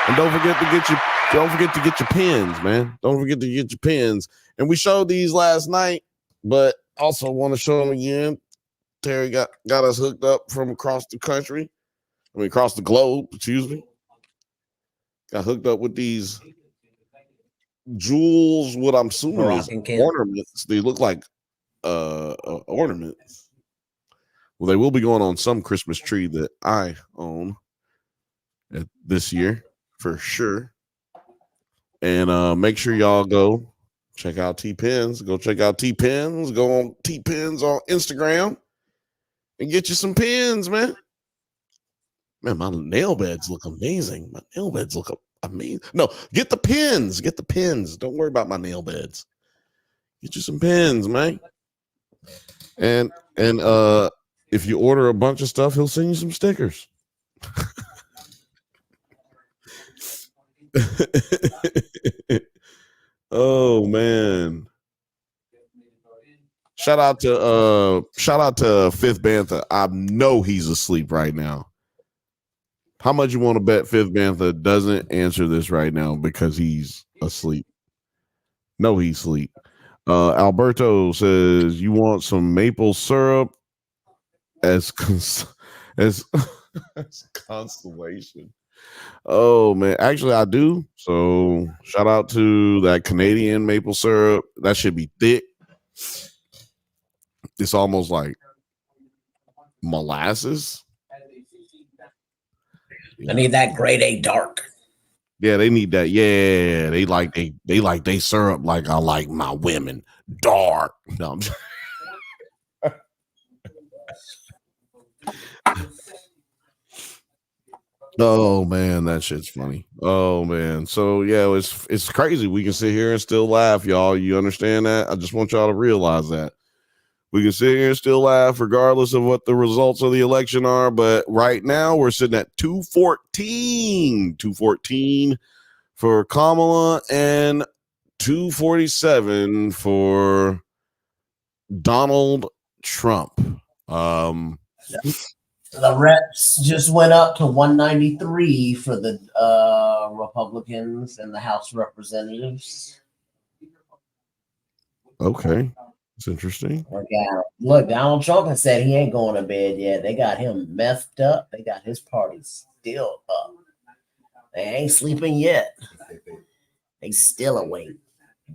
And don't forget to get your pins, man. Don't forget to get your pins. And we showed these last night, but also want to show them again. Terry got us hooked up from across the country. I mean, across the globe, excuse me. Got hooked up with these jewels, what I'm assuming is ornaments. They look like ornaments. Well, they will be going on some Christmas tree that I own this year for sure. And make sure y'all go check out T-Pins. Go check out T-Pins. Go on T-Pins on Instagram and get you some pins, man. Man, my nail beds look amazing. My nail beds look amazing. No, get the pins. Get the pins. Don't worry about my nail beds. Get you some pins, man. And if you order a bunch of stuff, he'll send you some stickers. Oh man. Shout out to Fifth Bantha. I know he's asleep right now. How much you want to bet Fifth Bantha doesn't answer this right now because he's asleep? No, he's asleep. Alberto says you want some maple syrup as constellation. Oh man, actually I do. So shout out to that Canadian maple syrup. That should be thick. It's almost like molasses. I need that grade A dark. Yeah, they need that. Yeah, they like they syrup like I like my women dark. No, oh man, that shit's funny. Oh man, so yeah, it's crazy. We can sit here and still laugh, y'all. You understand that? I just want y'all to realize that. We can sit here and still laugh regardless of what the results of the election are. But right now we're sitting at 214 for Kamala and 247 for Donald Trump. The reps just went up to 193 for the Republicans and the House of Representatives. Okay. It's interesting. Look, Donald Trump has said he ain't going to bed yet. They got him messed up. They got his party still up. They ain't sleeping yet. They still awake,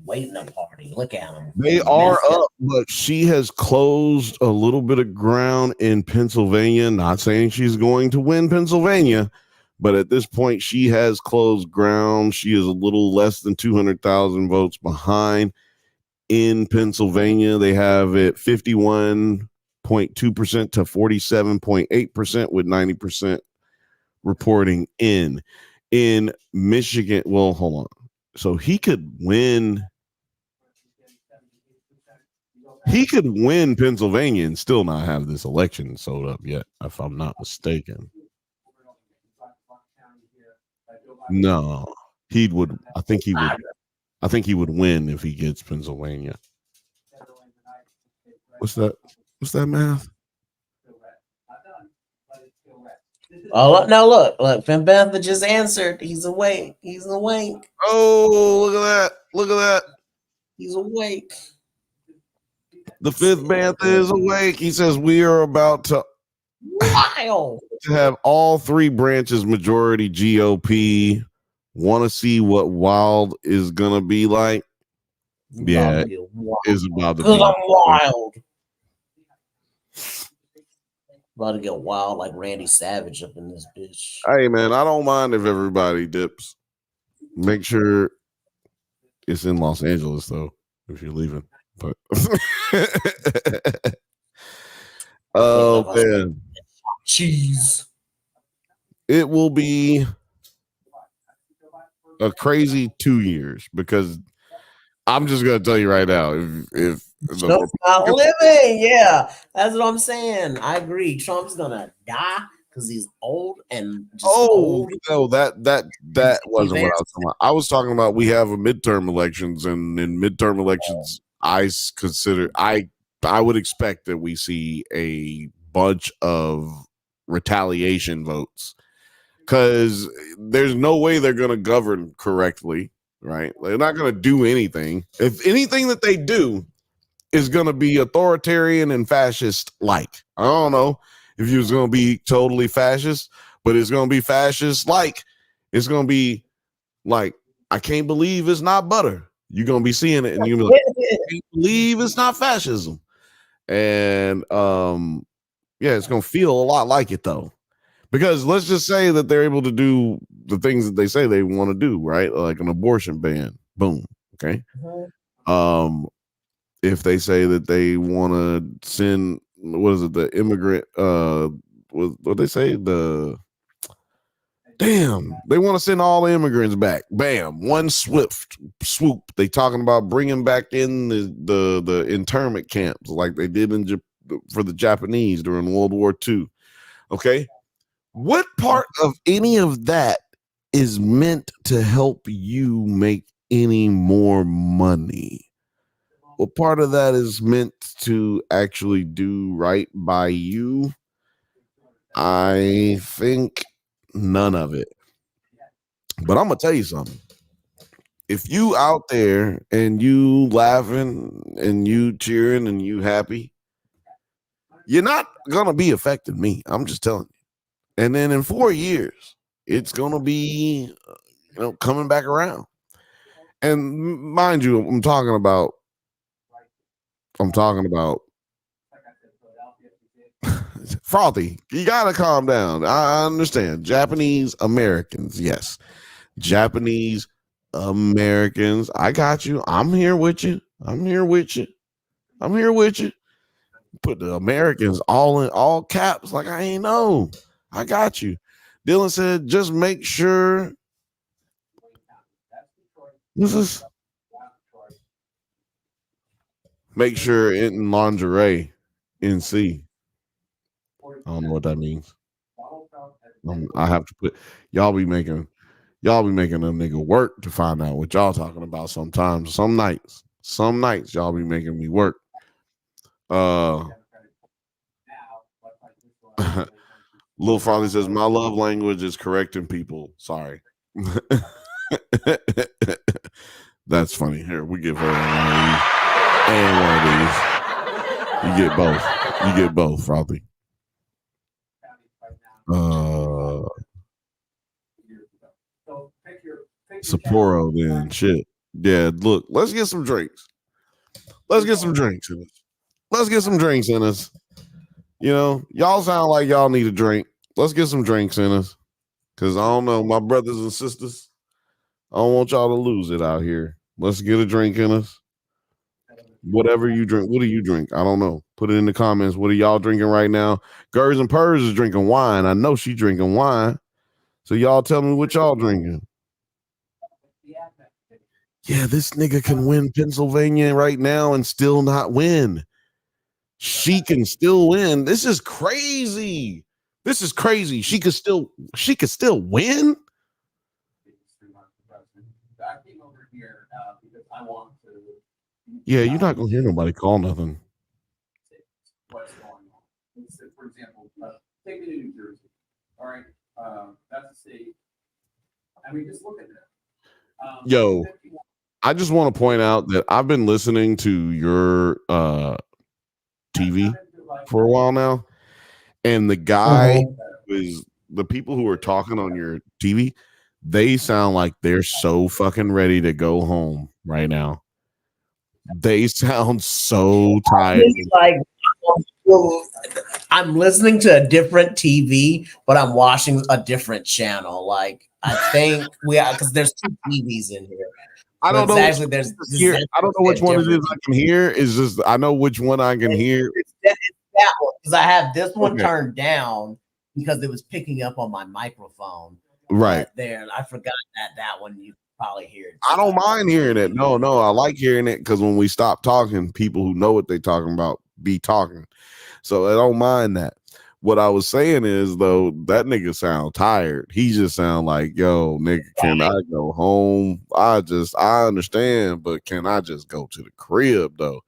waiting to party. Look at them. They are up, but she has closed a little bit of ground in Pennsylvania. Not saying she's going to win Pennsylvania, but at this point, she has closed ground. She is a little less than 200,000 votes behind. In Pennsylvania, they have it 51.2% to 47.8% with 90% reporting in. In Michigan, well, hold on. So he could win Pennsylvania and still not have this election sold up yet, if I'm not mistaken. No, I think he would win if he gets Pennsylvania. What's that math? Oh, no, look, Finn Bantha just answered. He's awake. Oh, look at that. He's awake. The Fifth Bantha is awake. He says we are about to have all three branches majority GOP. Want to see what wild is gonna be like? Yeah, it's about to be. I'm wild. About to get wild like Randy Savage up in this bitch. Hey man, I don't mind if everybody dips. Make sure It's in Los Angeles though, if you're leaving. But oh man, cheese. it will be a crazy 2 years because I'm just gonna tell you right now, if the Trump's not living, yeah, that's what I'm saying. I agree. Trump's gonna die because he's old and just old. No, that wasn't what I was talking about. I was talking about we have a midterm elections, and in midterm elections, I would expect that we see a bunch of retaliation votes because there's no way they're going to govern correctly, right? They're not going to do anything. If anything that they do is going to be authoritarian and fascist like. I don't know if he was going to be totally fascist, but it's going to be fascist like. It's going to be like, I can't believe it's not butter. You're going to be seeing it and you're going to be like, I can't believe it's not fascism. And yeah, it's going to feel a lot like it though. Because let's just say that they're able to do the things that they say they want to do, right? Like an abortion ban. Boom. Okay. If they say that they want to send, what is it, the immigrant, what they say, they want to send all the immigrants back. Bam, one swift swoop. They talking about bringing back in the internment camps like they did for the Japanese during World War II. Okay, what part of any of that is meant to help you make any more money? What part of that is meant to actually do right by you? I think none of it. But I'm going to tell you something. If you out there and you laughing and you cheering and you happy, you're not going to be affecting me. I'm just telling you. And then in 4 years, it's going to be, coming back around. And mind you, I'm talking about Frothy. You gotta calm down. I understand. Japanese Americans, yes. Japanese Americans. I got you. I'm here with you. Put the Americans all in all caps, like I ain't know. I got you. Dylan said, just make sure. Make sure in lingerie NC. I don't know what that means. I have to put y'all be making a nigga work to find out what y'all talking about sometimes. Some nights y'all be making me work. Little Frothy says my love language is correcting people. Sorry. That's funny. Here, we give her one of these. You get both, Frothy. Sapporo then shit. Yeah, look, let's get some drinks. Let's get some drinks in us. Y'all sound like y'all need a drink. Let's get some drinks in us. Cause I don't know, my brothers and sisters, I don't want y'all to lose it out here. Let's get a drink in us. Whatever you drink. What do you drink? I don't know. Put it in the comments. What are y'all drinking right now? Gers and Purrs is drinking wine. I know she drinking wine. So y'all tell me what y'all drinking. Yeah, this nigga can win Pennsylvania right now and still not win. She can still win. This is crazy. She could still win. Yeah, you're not gonna hear nobody call nothing. What's going on? For example, take me to New Jersey. All right, that's a state. I mean, just look at that. Yo, I just want to point out that I've been listening to your TV for a while now, and the guy is the people who are talking on your TV. They sound like they're so fucking ready to go home right now. They sound so tired. Like I'm listening to a different TV, but I'm watching a different channel. Like I think because there's two TVs in here. I don't know. Exactly. There's Hear. I don't know which one it is I can hear. It's just I know which one I can hear. It's that one because I have this one Okay. turned down because it was picking up on my microphone. Right. But there, I forgot that one you probably hear it. I don't mind hearing it. No, I like hearing it because when we stop talking, people who know what they're talking about be talking. So I don't mind that. What I was saying is though, that nigga sound tired. He just sound like, yo, nigga, can I go home? I understand, but can I just go to the crib though?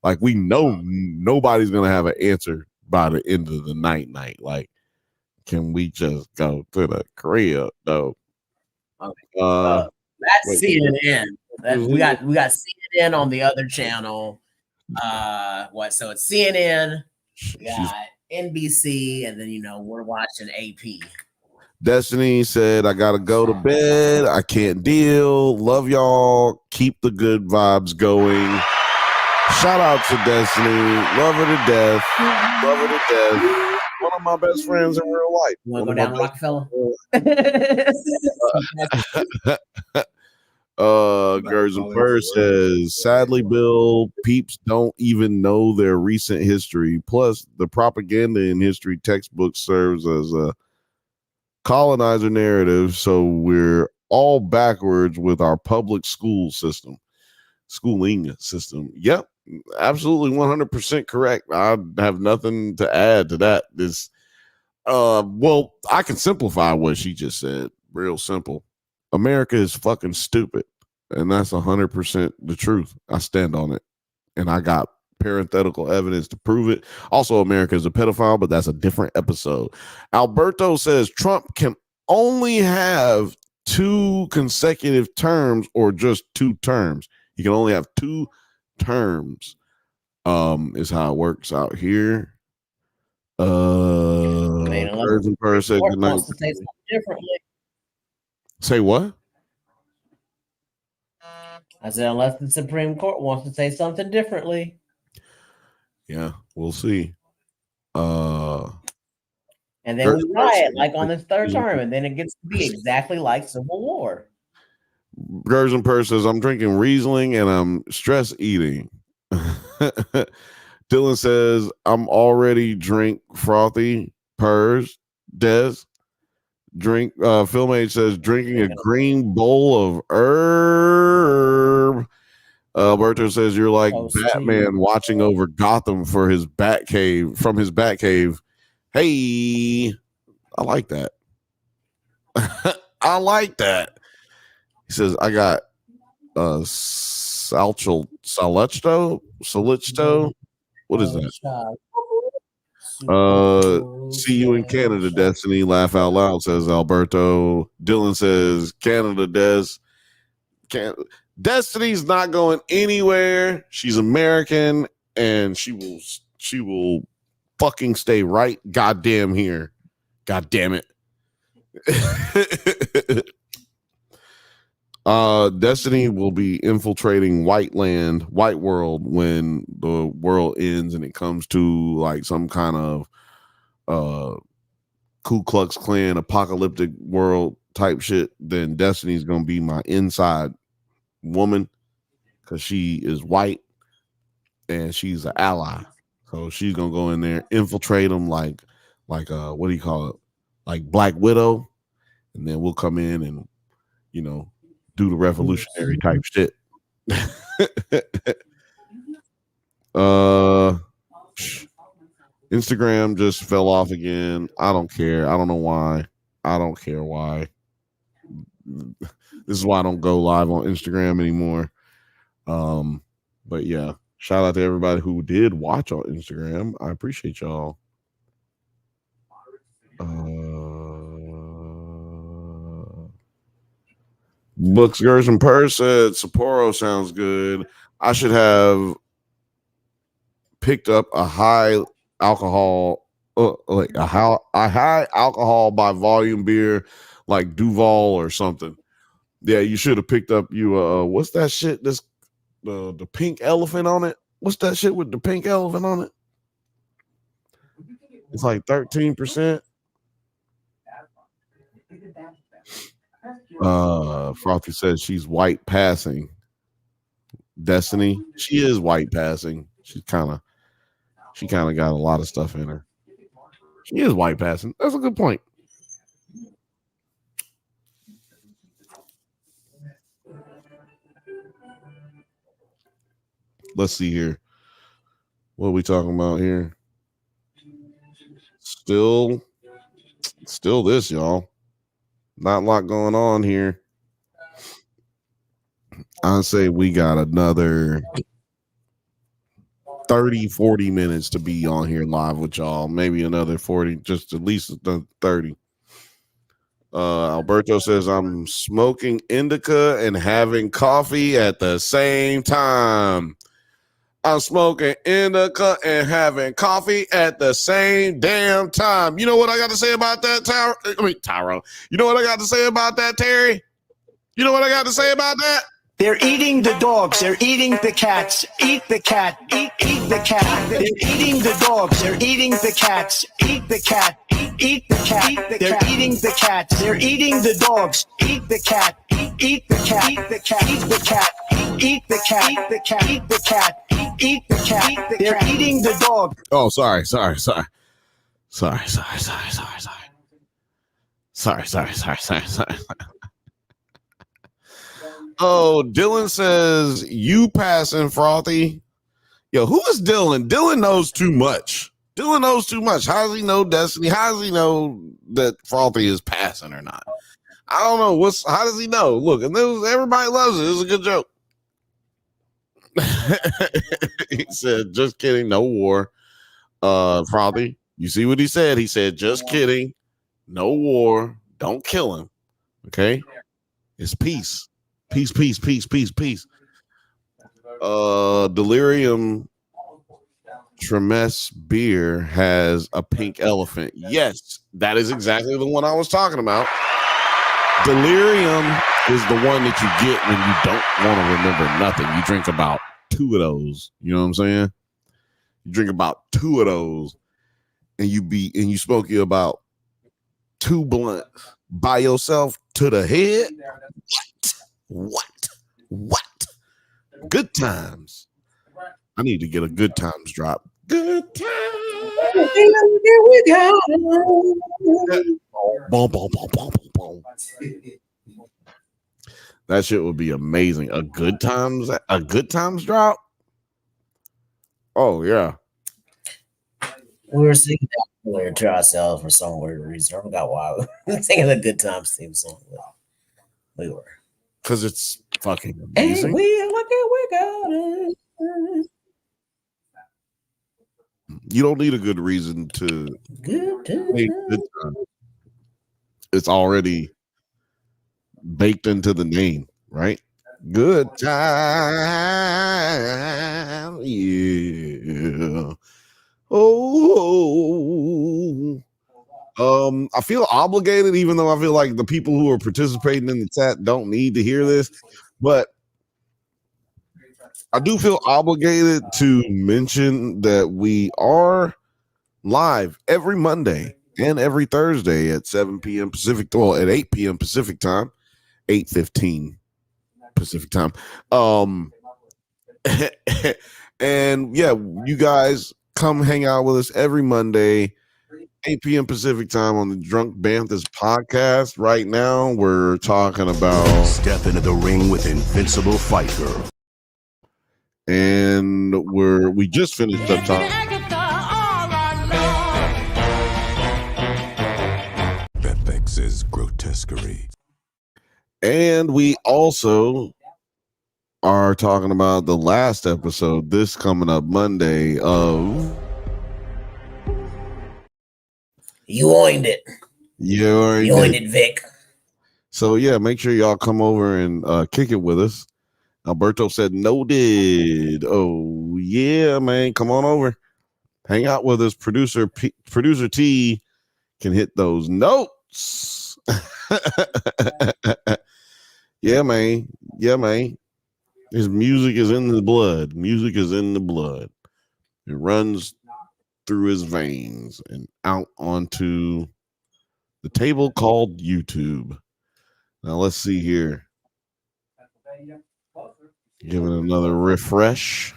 Like we know nobody's gonna have an answer by the end of the night. Like, can we just go to the crib though? That's CNN. We got CNN on the other channel. So it's CNN, we got NBC, and then we're watching AP. Destiny said, I gotta go to bed. I can't deal. Love y'all. Keep the good vibes going. Shout out to Destiny. Love her to death. Love her to death. One of my best friends in real life. You want to go down to Rockefeller? Gerson Purr says, sadly, Bill, peeps don't even know their recent history. Plus, the propaganda in history textbook serves as a colonizer narrative, so we're all backwards with our public schooling system. Yep, absolutely 100% correct. I have nothing to add to that. Well, I can simplify what she just said. Real simple. America is fucking stupid, and that's 100% the truth. I stand on it, and I got parenthetical evidence to prove it. Also, America is a pedophile, but that's a different episode. Alberto says Trump can only have 2 consecutive terms or just 2 terms. He can only have 2 terms. Is how it works out here. Person said good night. Say something differently. Say what? I said, unless the Supreme Court wants to say something differently. Yeah, we'll see. And then we riot like on this 3rd term, and then it gets to be exactly like Civil War. Gerson Purr says, I'm drinking Riesling and I'm stress eating. Dylan says, I'm already drink frothy purrs. Des drink. Philmage says, drinking a green bowl of herb. Alberto says, you're like Batman watching over Gotham for his from his Batcave. Hey, I like that. I like that. He says, I got Salichto. What is that? See you in Canada, Destiny. Laugh out loud, says Alberto. Dylan says, Canada, Destiny's not going anywhere. She's American, and she will fucking stay right goddamn here. God damn it. Destiny will be infiltrating white world when the world ends and it comes to like some kind of Ku Klux Klan apocalyptic world type shit. Then Destiny's gonna be my inside woman because she is white and she's an ally. So she's gonna go in there, infiltrate them like what do you call it? Like Black Widow, and then we'll come in and do the revolutionary type shit. Instagram just fell off again. I don't care. I don't know why. I don't care why. This is why I don't go live on Instagram anymore. But yeah, shout out to everybody who did watch on Instagram. I appreciate y'all. Books, Gerson Purr said Sapporo sounds good. I should have picked up a high alcohol, like a high alcohol by volume beer, like Duval or something. Yeah, you should have picked up what's that shit? The pink elephant on it. What's that shit with the pink elephant on it? It's like 13%. Frothy says she's white passing. Destiny. She is white passing. She kind of got a lot of stuff in her. She is white passing. That's a good point. Let's see here. What are we talking about here? Still this, y'all. Not a lot going on here. I'd say we got another 30, 40 minutes to be on here live with y'all. Maybe another 40, just at least 30. Alberto says, I'm smoking indica and having coffee at the same time. I'm smoking indica and having coffee at the same damn time. You know what I got to say about that, Tyro? You know what I got to say about that, Terry? You know what I got to say about that? They're eating the dogs. They're eating the cats. Eat the cat. Eat the cat. They're eating the dogs. They're eating the cats. Eat the cat. Eat the cat. They're eating the cats. They're eating the dogs. Eat the cat. Eat the cat. Eat the cat. Eat the cat. Eat the cat. Eat the cat. Eat the cat. Eat the cat. They're eating the dog. Oh, sorry. Sorry. Oh, Dylan says, you passing, Frothy. Yo, who is Dylan? Dylan knows too much. How does he know Destiny? How does he know that Frothy is passing or not? I don't know. How does he know? Look, and everybody loves it. It's a good joke. He said, just kidding, no war. Frothy, you see what he said? He said, just kidding, no war. Don't kill him. Okay? It's peace. Peace. Delirium Tremes beer has a pink elephant. Yes, that is exactly the one I was talking about. Delirium is the one that you get when you don't want to remember nothing. You drink about 2 of those. You know what I'm saying? You drink about 2 of those, and you smoke you about 2 blunts by yourself to the head. What? Good times. I need to get a good times drop. Good times. Boom. That shit would be amazing. A good times drop. Oh yeah. We were singing that earlier to ourselves for some weird reason. I forgot why. We were singing the Good Times theme song. We were. Because it's fucking amazing. You don't need a good reason to make good time. It's already baked into the name, right? Good time. Yeah. Oh. I feel obligated, even though I feel like the people who are participating in the chat don't need to hear this, but I do feel obligated to mention that we are live every Monday and every Thursday at 7 p.m. Pacific, well, at 8 p.m. Pacific time, 8:15 Pacific time. And yeah, you guys come hang out with us every Monday, 8 p.m. Pacific time on the Drunk Banthas podcast. Right now, we're talking about Step into the ring with Invincible Fight Girl. And we just finished up talking. Bepex's grotesquerie. And we also are talking about the last episode, this coming up Monday, of You oined it. You already oined did. it, Vic. So yeah, make sure y'all come over and kick it with us. Alberto said noted. Oh yeah, man, come on over, hang out with us. Producer T can hit those notes. Yeah, man. His music is in the blood. It runs through his veins and out onto the table called YouTube. Now let's see here. Give it another refresh.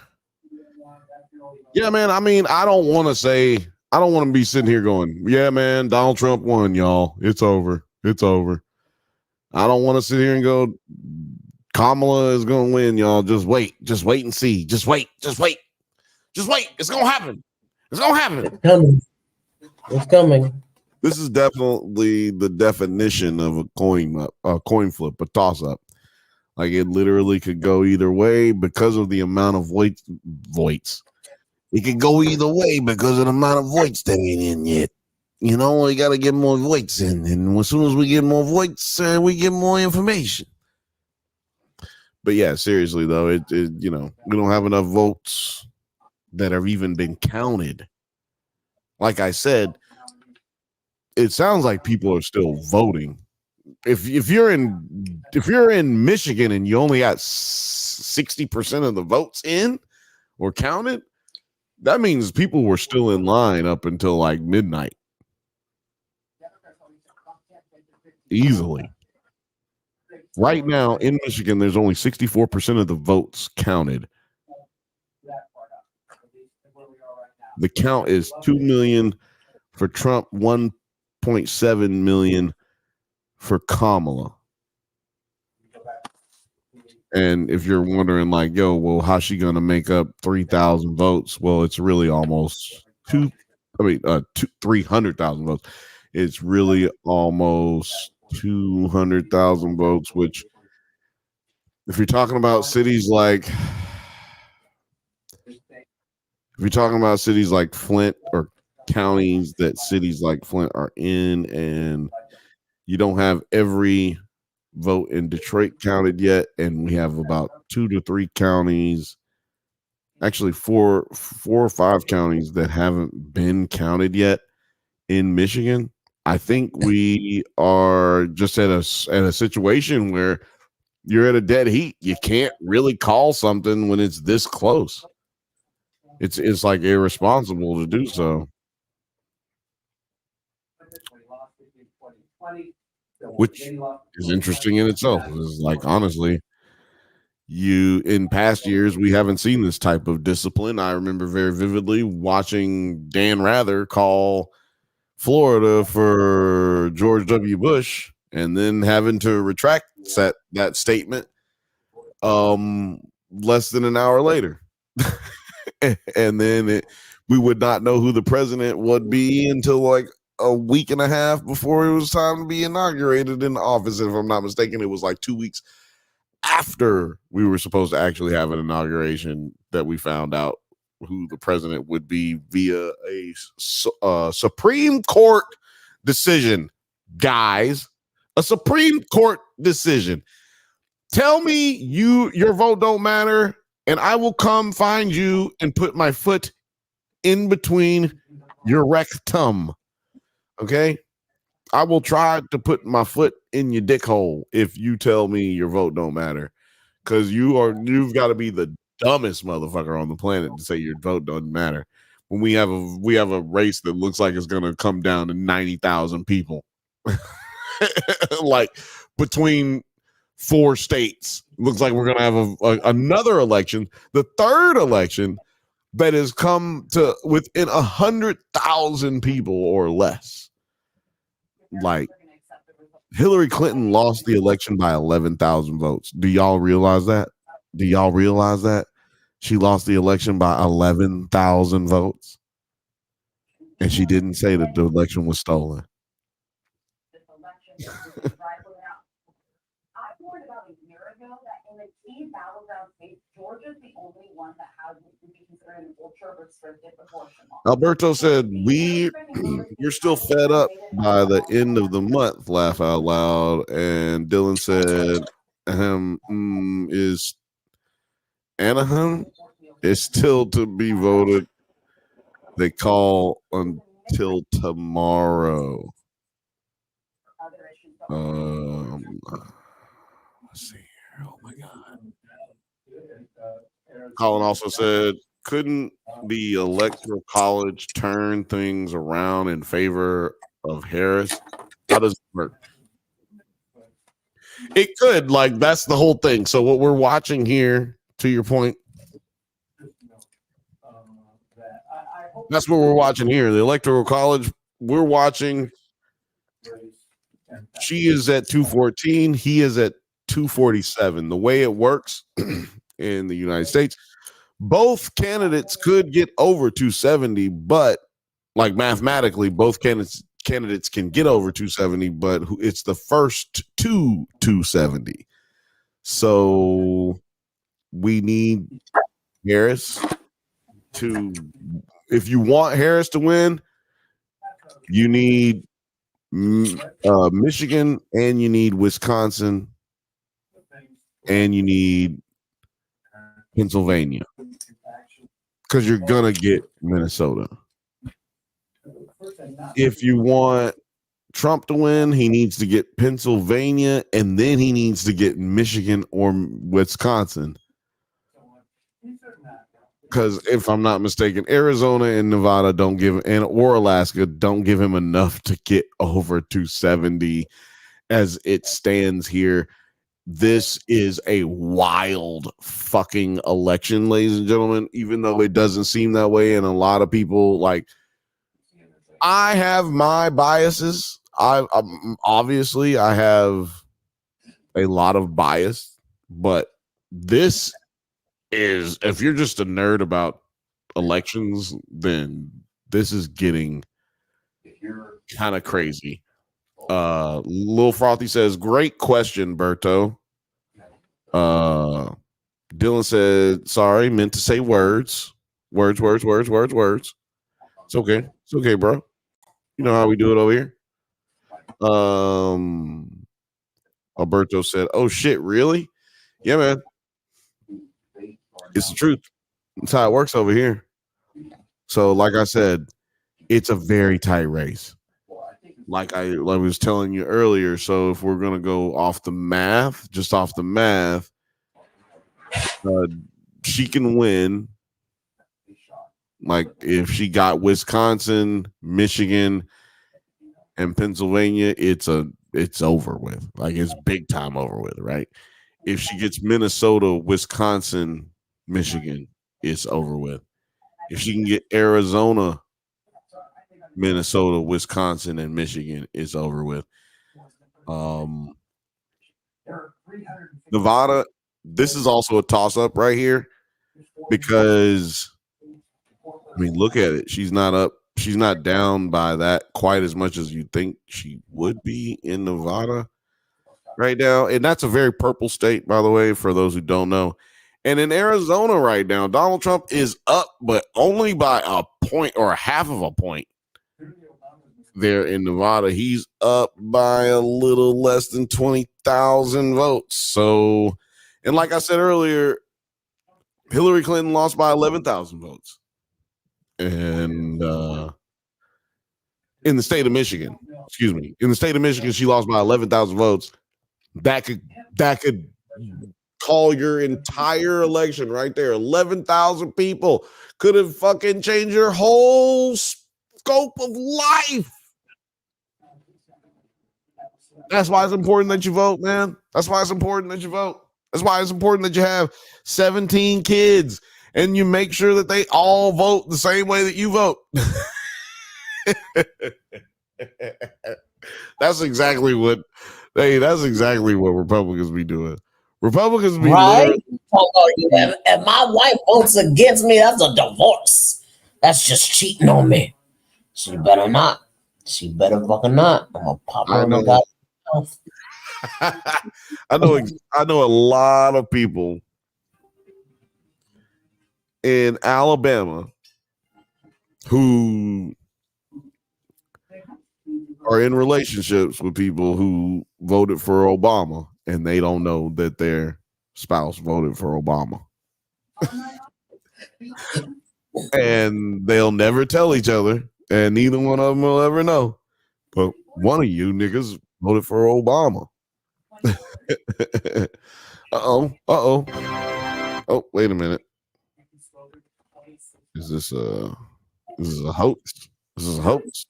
Yeah, man. I mean, I don't want to be sitting here going, yeah, man, Donald Trump won, y'all. It's over. It's over. I don't want to sit here and go, Kamala is going to win, y'all. Just wait and see. Just wait. It's going to happen. It's going to happen. It's coming. This is definitely the definition of a coin flip, a toss up. Like it literally could go either way because of the amount of votes. It could go either way because of the amount of votes that ain't in yet. You know, we got to get more votes in. And as soon as we get more votes, we get more information. But yeah, seriously, though, it we don't have enough votes that have even been counted. Like I said, it sounds like people are still voting. If you're in Michigan and you only got 60% of the votes in or counted, that means people were still in line up until like midnight. Easily. Right now in Michigan, there's only 64% of the votes counted. The count is 2 million for Trump, 1.7 million for Kamala. And if you're wondering, like, yo, well, how's she gonna make up 3,000 votes? Well, it's really almost 300,000 votes. It's really almost 200,000 votes, which if you're talking about cities like Flint or counties that cities like Flint are in, and you don't have every vote in Detroit counted yet, and we have about 2 to 3 counties, actually four or 5 counties that haven't been counted yet in Michigan. I think we are just at a situation where you're at a dead heat. You can't really call something when it's this close. It's like irresponsible to do so. Which is interesting in itself. It's like, honestly, in past years, we haven't seen this type of discipline. I remember very vividly watching Dan Rather call Florida for George W. Bush and then having to retract that statement less than an hour later. And then we would not know who the president would be until like a week and a half before it was time to be inaugurated in office. If I'm not mistaken, it was like 2 weeks after we were supposed to actually have an inauguration that we found out who the president would be via a Supreme Court decision. Guys, a Supreme Court decision. Tell me your vote don't matter, and I will come find you and put my foot in between your rectum. Okay? I will try to put my foot in your dick hole if you tell me your vote don't matter. Because you've got to be the dumbest motherfucker on the planet to say your vote doesn't matter. When we have a race that looks like it's gonna come down to 90,000 people. Like between 4 states. Looks like we're gonna have another election, the third election that has come to within 100,000 people or less. Like Hillary Clinton lost the election by 11,000 votes. Do y'all realize that? She lost the election by 11,000 votes, and she didn't say that the election was stolen. Alberto said, you're still fed up by the end of the month, laugh out loud. And Dylan said, is Anaheim is still to be voted. They call until tomorrow. Let's see here. Oh my God. Colin also said, couldn't the electoral college turn things around in favor of Harris? How does it work? It could, like, that's the whole thing. So what we're watching here to your point. That's what we're watching here. The Electoral College, we're watching. She is at 214. He is at 247. The way it works in the United States, both candidates could get over 270, but like mathematically, both candidates can get over 270, but it's the first to 270. So we need Harris to, if you want Harris to win, you need Michigan and you need Wisconsin and you need Pennsylvania because you're gonna get Minnesota. If you want Trump to win, he needs to get Pennsylvania and then he needs to get Michigan or Wisconsin. Because if I'm not mistaken, Arizona and Nevada don't give, or Alaska don't give him enough to get over 270 as it stands here. This is a wild fucking election, ladies and gentlemen, even though it doesn't seem that way. And a lot of people, like, I have my biases. Obviously I have a lot of bias, but this is, if you're just a nerd about elections, then this is getting kind of crazy. Lil Frothy says, great question, Berto. Dylan said, sorry, meant to say words. Words. It's okay. It's okay, bro. You know how we do it over here. Alberto said, oh shit, really? Yeah, man. It's the truth. That's how it works over here. So, like I said, it's a very tight race. Like I was telling you earlier. So, if we're gonna go off the math, just off the math, she can win. Like if she got Wisconsin, Michigan, and Pennsylvania, it's over with. Like it's big time over with, right? If she gets Minnesota, Wisconsin, Michigan, it's over with. If she can get Arizona, Minnesota, Wisconsin, and Michigan, it's over with. Nevada, this is also a toss-up right here because, I mean, look at it. She's not up. She's not down by that quite as much as you'd think she would be in Nevada right now. And that's a very purple state, by the way, for those who don't know. And in Arizona right now, Donald Trump is up, but only by a point or a half of a point. There in Nevada, he's up by a little less than 20,000 votes. So, and like I said earlier, Hillary Clinton lost by 11,000 votes. And in the state of Michigan, in the state of Michigan, she lost by 11,000 votes. That could call your entire election right there. 11,000 people could have fucking changed your whole scope of life. That's why it's important that you vote, man. That's why it's important that you vote. That's why it's important that you have 17 kids and you make sure that they all vote the same way that you vote. That's exactly what Republicans be doing. Republicans be right. If my wife votes against me, that's a divorce. That's just cheating on me. She better not. She better fucking not. I'm gonna pop her in the goddamn mouth. I know a lot of people in Alabama who are in relationships with people who voted for Obama and they don't know that their spouse voted for Obama. And they'll never tell each other, and neither one of them will ever know. But one of you niggas voted for Obama. Oh, wait a minute. Is this a hoax? This is a hoax.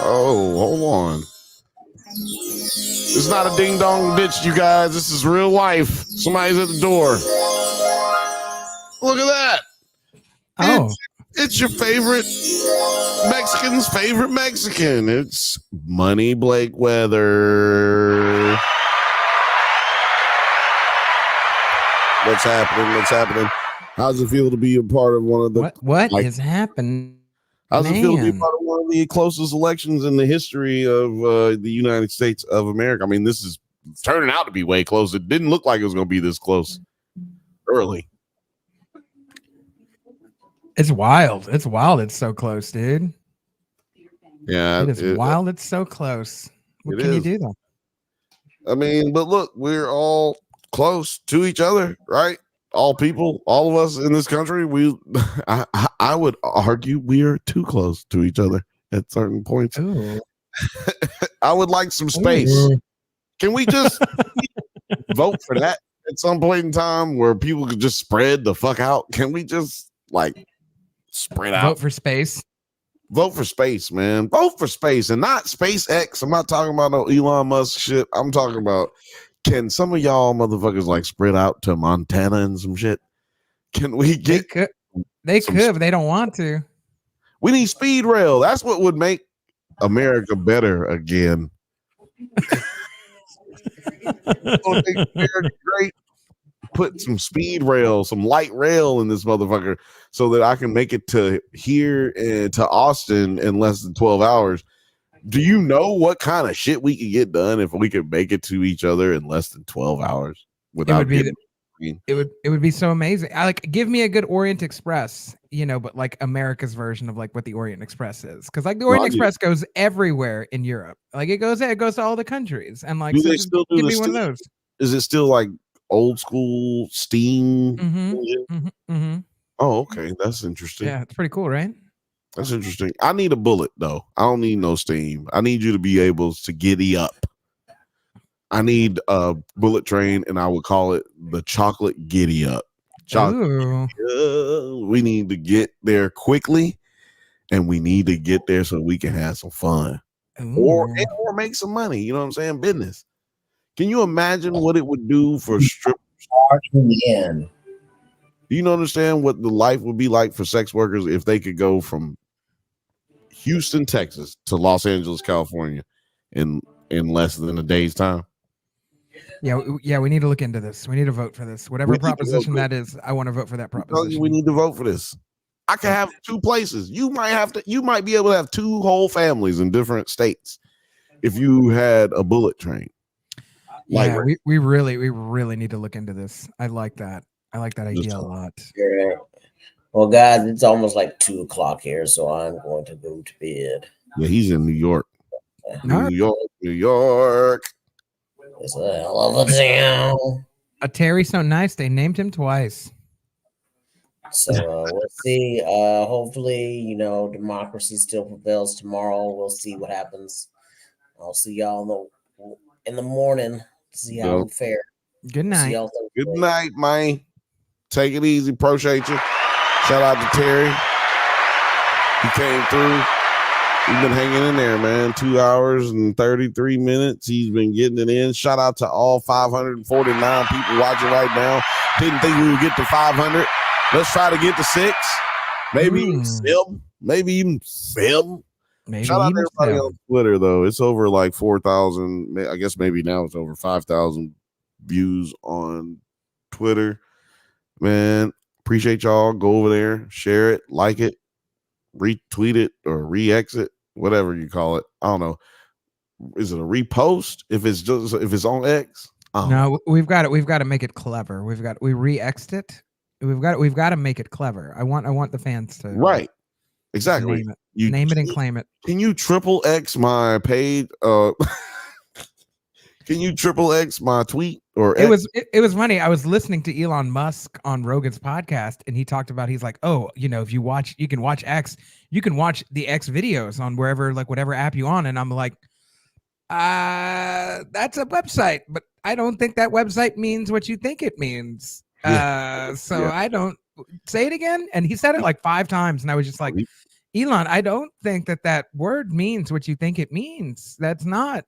Oh, hold on. It's not a ding dong ditch, you guys. This is real life. Somebody's at the door. Look at that. Oh, It's your favorite Mexican's favorite Mexican. It's Money Blake Weather. What's happening? What's happening? How's it feel to be a part of one of the what is happening? How's it feel to be part of one of the closest elections in the history of the United States of America? I mean, this is turning out to be way close. It didn't look like it was going to be this close early. It's wild. It's wild. It's so close, dude. Yeah, It is wild. It's so close. What can you do though? I mean, but look, we're all close to each other, right? All people, all of us in this country, I would argue we are too close to each other at certain points. I would like some space. Ooh. Can we just vote for that at some point in time where people could just spread the fuck out? Can we just like spread out? Vote for space. Vote for space, man. Vote for space and not SpaceX. I'm not talking about no Elon Musk shit. I'm talking about, can some of y'all motherfuckers like spread out to Montana and some shit? Can we get? They could, but they don't want to. We need speed rail. That's what would make America better again. Great. Put some speed rail, some light rail in this motherfucker so that I can make it to here and to Austin in less than 12 hours. Do you know what kind of shit we could get done if we could make it to each other in less than 12 hours without it would be so amazing. I like, give me a good Orient Express, but like America's version of like what the Orient Express is, because like the Orient Express goes everywhere in Europe. Like it goes to all the countries, and like they still do give me one of those. Is it still like old school steam? Oh, okay, that's interesting. Yeah, it's pretty cool, right? That's interesting. I need a bullet though. I don't need no steam. I need you to be able to giddy up. I need a bullet train, and I would call it the chocolate giddy up. We need to get there quickly, and we need to get there so we can have some fun or make some money. You know what I'm saying? Business. Can you imagine what it would do for strippers? Do you understand what the life would be like for sex workers if they could go from Houston, Texas to Los Angeles, California in less than a day's time? Yeah, we need to look into this. We need to vote for this. Whatever proposition that is, I want to vote for that proposition. We need to vote for this. I can have two places. You might be able to have two whole families in different states if you had a bullet train. Yeah, we really need to look into this. I like that. I like that idea a lot. Yeah. Well, guys, it's almost like 2:00 here, so I'm going to go to bed. Yeah, he's in New York. New York. It's a hell of a town. A Terry so nice, they named him twice. So we'll see. Hopefully, democracy still prevails tomorrow. We'll see what happens. I'll see y'all in the morning to see how we fare. Good night. Good night, man. Take it easy. Appreciate you. Shout out to Terry. He came through. He's been hanging in there, man. 2 hours and 33 minutes. He's been getting it in. Shout out to all 549 people watching right now. Didn't think we would get to 500. Let's try to get to 6. Maybe even 7. Maybe even 7. Shout out to everybody on Twitter, though. It's over like 4,000. I guess maybe now it's over 5,000 views on Twitter. Man, appreciate y'all. Go over there, share it, like it, retweet it, or re-exit, whatever you call it. I don't know. Is it a repost if it's on X? No, we've got to make it clever. We re-exit it. We've got to make it clever. I want the fans to right. Exactly. Name it and claim it. Can you triple X my page? Can you triple X my tweet? Or it was funny. I was listening to Elon Musk on Rogan's podcast, and he talked about, he's like, if you can watch X, you can watch the X videos on wherever, like whatever app you on. And I'm like, that's a website, but I don't think that website means what you think it means. I don't say it again. And he said it like 5 times, and I was just like, Elon, I don't think that word means what you think it means. That's not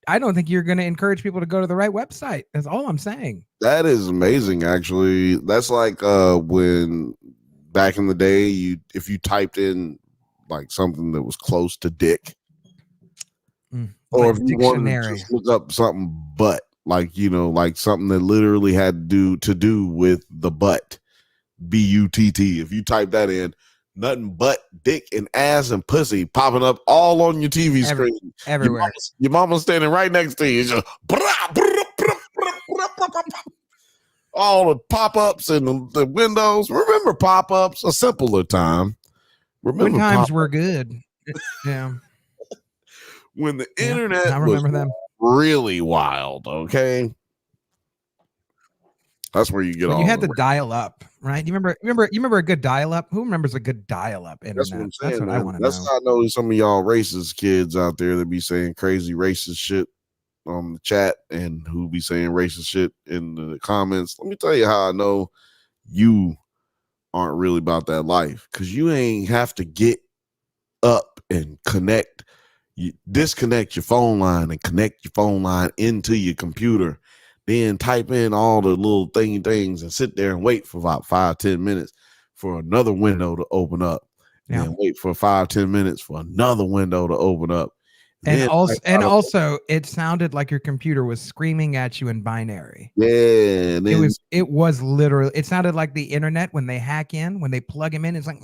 I don't think you're going to encourage people to go to the right website. That's all I'm saying. That is amazing, actually. That's like when back in the day, if you typed in like something that was close to dick, or Like if you wanted to dictionary. just look up something butt, like like something that literally had to do with the butt, B-U-T-T. If you type that in, nothing but dick and ass and pussy popping up all on your TV screen everywhere. Your mama's standing right next to you. It's just all the pop-ups and the windows. Remember pop-ups? A simpler time. Remember when times were good. Yeah. When the internet I remember was them. really wild, okay? That's where you get When all you had the to dial up, right? You remember a good dial up? Who remembers a good dial up internet? That's what I'm saying. That's what I want to That's know. how I know some of y'all racist kids out there that be saying crazy racist shit on the chat and who be saying racist shit in the comments. Let me tell you how I know you aren't really about that life, because you ain't have to get up and disconnect your phone line and connect your phone line into your computer, then type in all the little thingy things and sit there and wait for about 5-10 minutes for another window to open up, and then wait for 5-10 minutes for another window to open up. And also it sounded like your computer was screaming at you in binary. Yeah, it was literally, it sounded like the internet when they hack in, when they plug them in, it's like,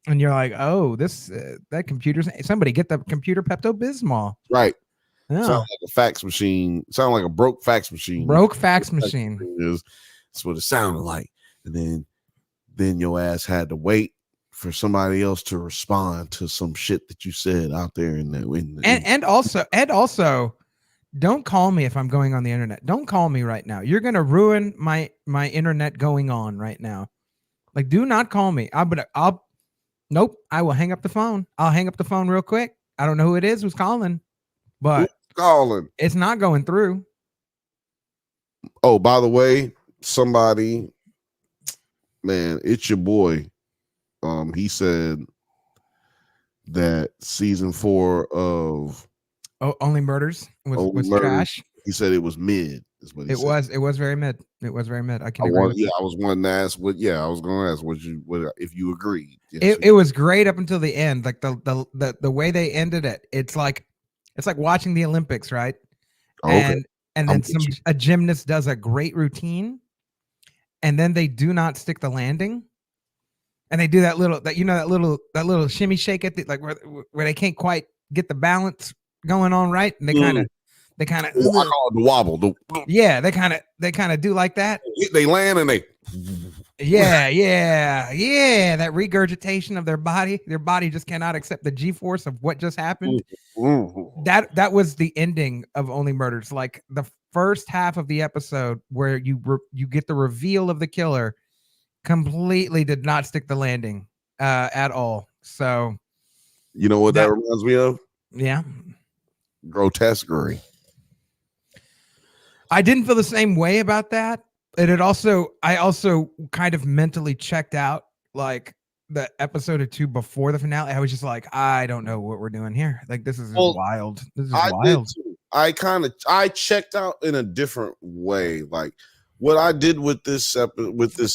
and you're like, oh, this that computer's, somebody get the computer Pepto-Bismol. Right. Yeah. Sound like a fax machine. Sound like a broke fax machine. Fax machine. That's what it sounded like. And then your ass had to wait for somebody else to respond to some shit that you said out there and also don't call me if I'm going on the internet. Don't call me right now. You're gonna ruin my internet going on right now. Like, do not call me. Nope. I will hang up the phone. I'll hang up the phone real quick. I don't know who it is who's calling, but it's not going through. Oh, by the way, somebody, man, it's your boy. He said that season 4 of Only Murders was trash. He said it was mid. Is what he said. It was very mid. It was very mid. I can I agree with that. was wanting to ask what. Yeah, I was going to ask what if you agreed. Yes, it was great up until the end. Like the way they ended it. It's like watching the Olympics, right? Okay. And then a gymnast does a great routine, and then they do not stick the landing. And they do that little shimmy shake at the, like where they can't quite get the balance going on right, and they kind of I call it the wobble. They kind of do like that. They land and they that regurgitation of their body just cannot accept the G-force of what just happened. That was the ending of Only Murders. Like the first half of the episode where you get the reveal of the killer completely did not stick the landing at all. So you know what that reminds me of? Yeah. Grotesquerie. I didn't feel the same way about that. And I also kind of mentally checked out like the episode or two before the finale. I was just like, I don't know what we're doing here. Like, this is wild. This is wild. I checked out in a different way. Like what I did with this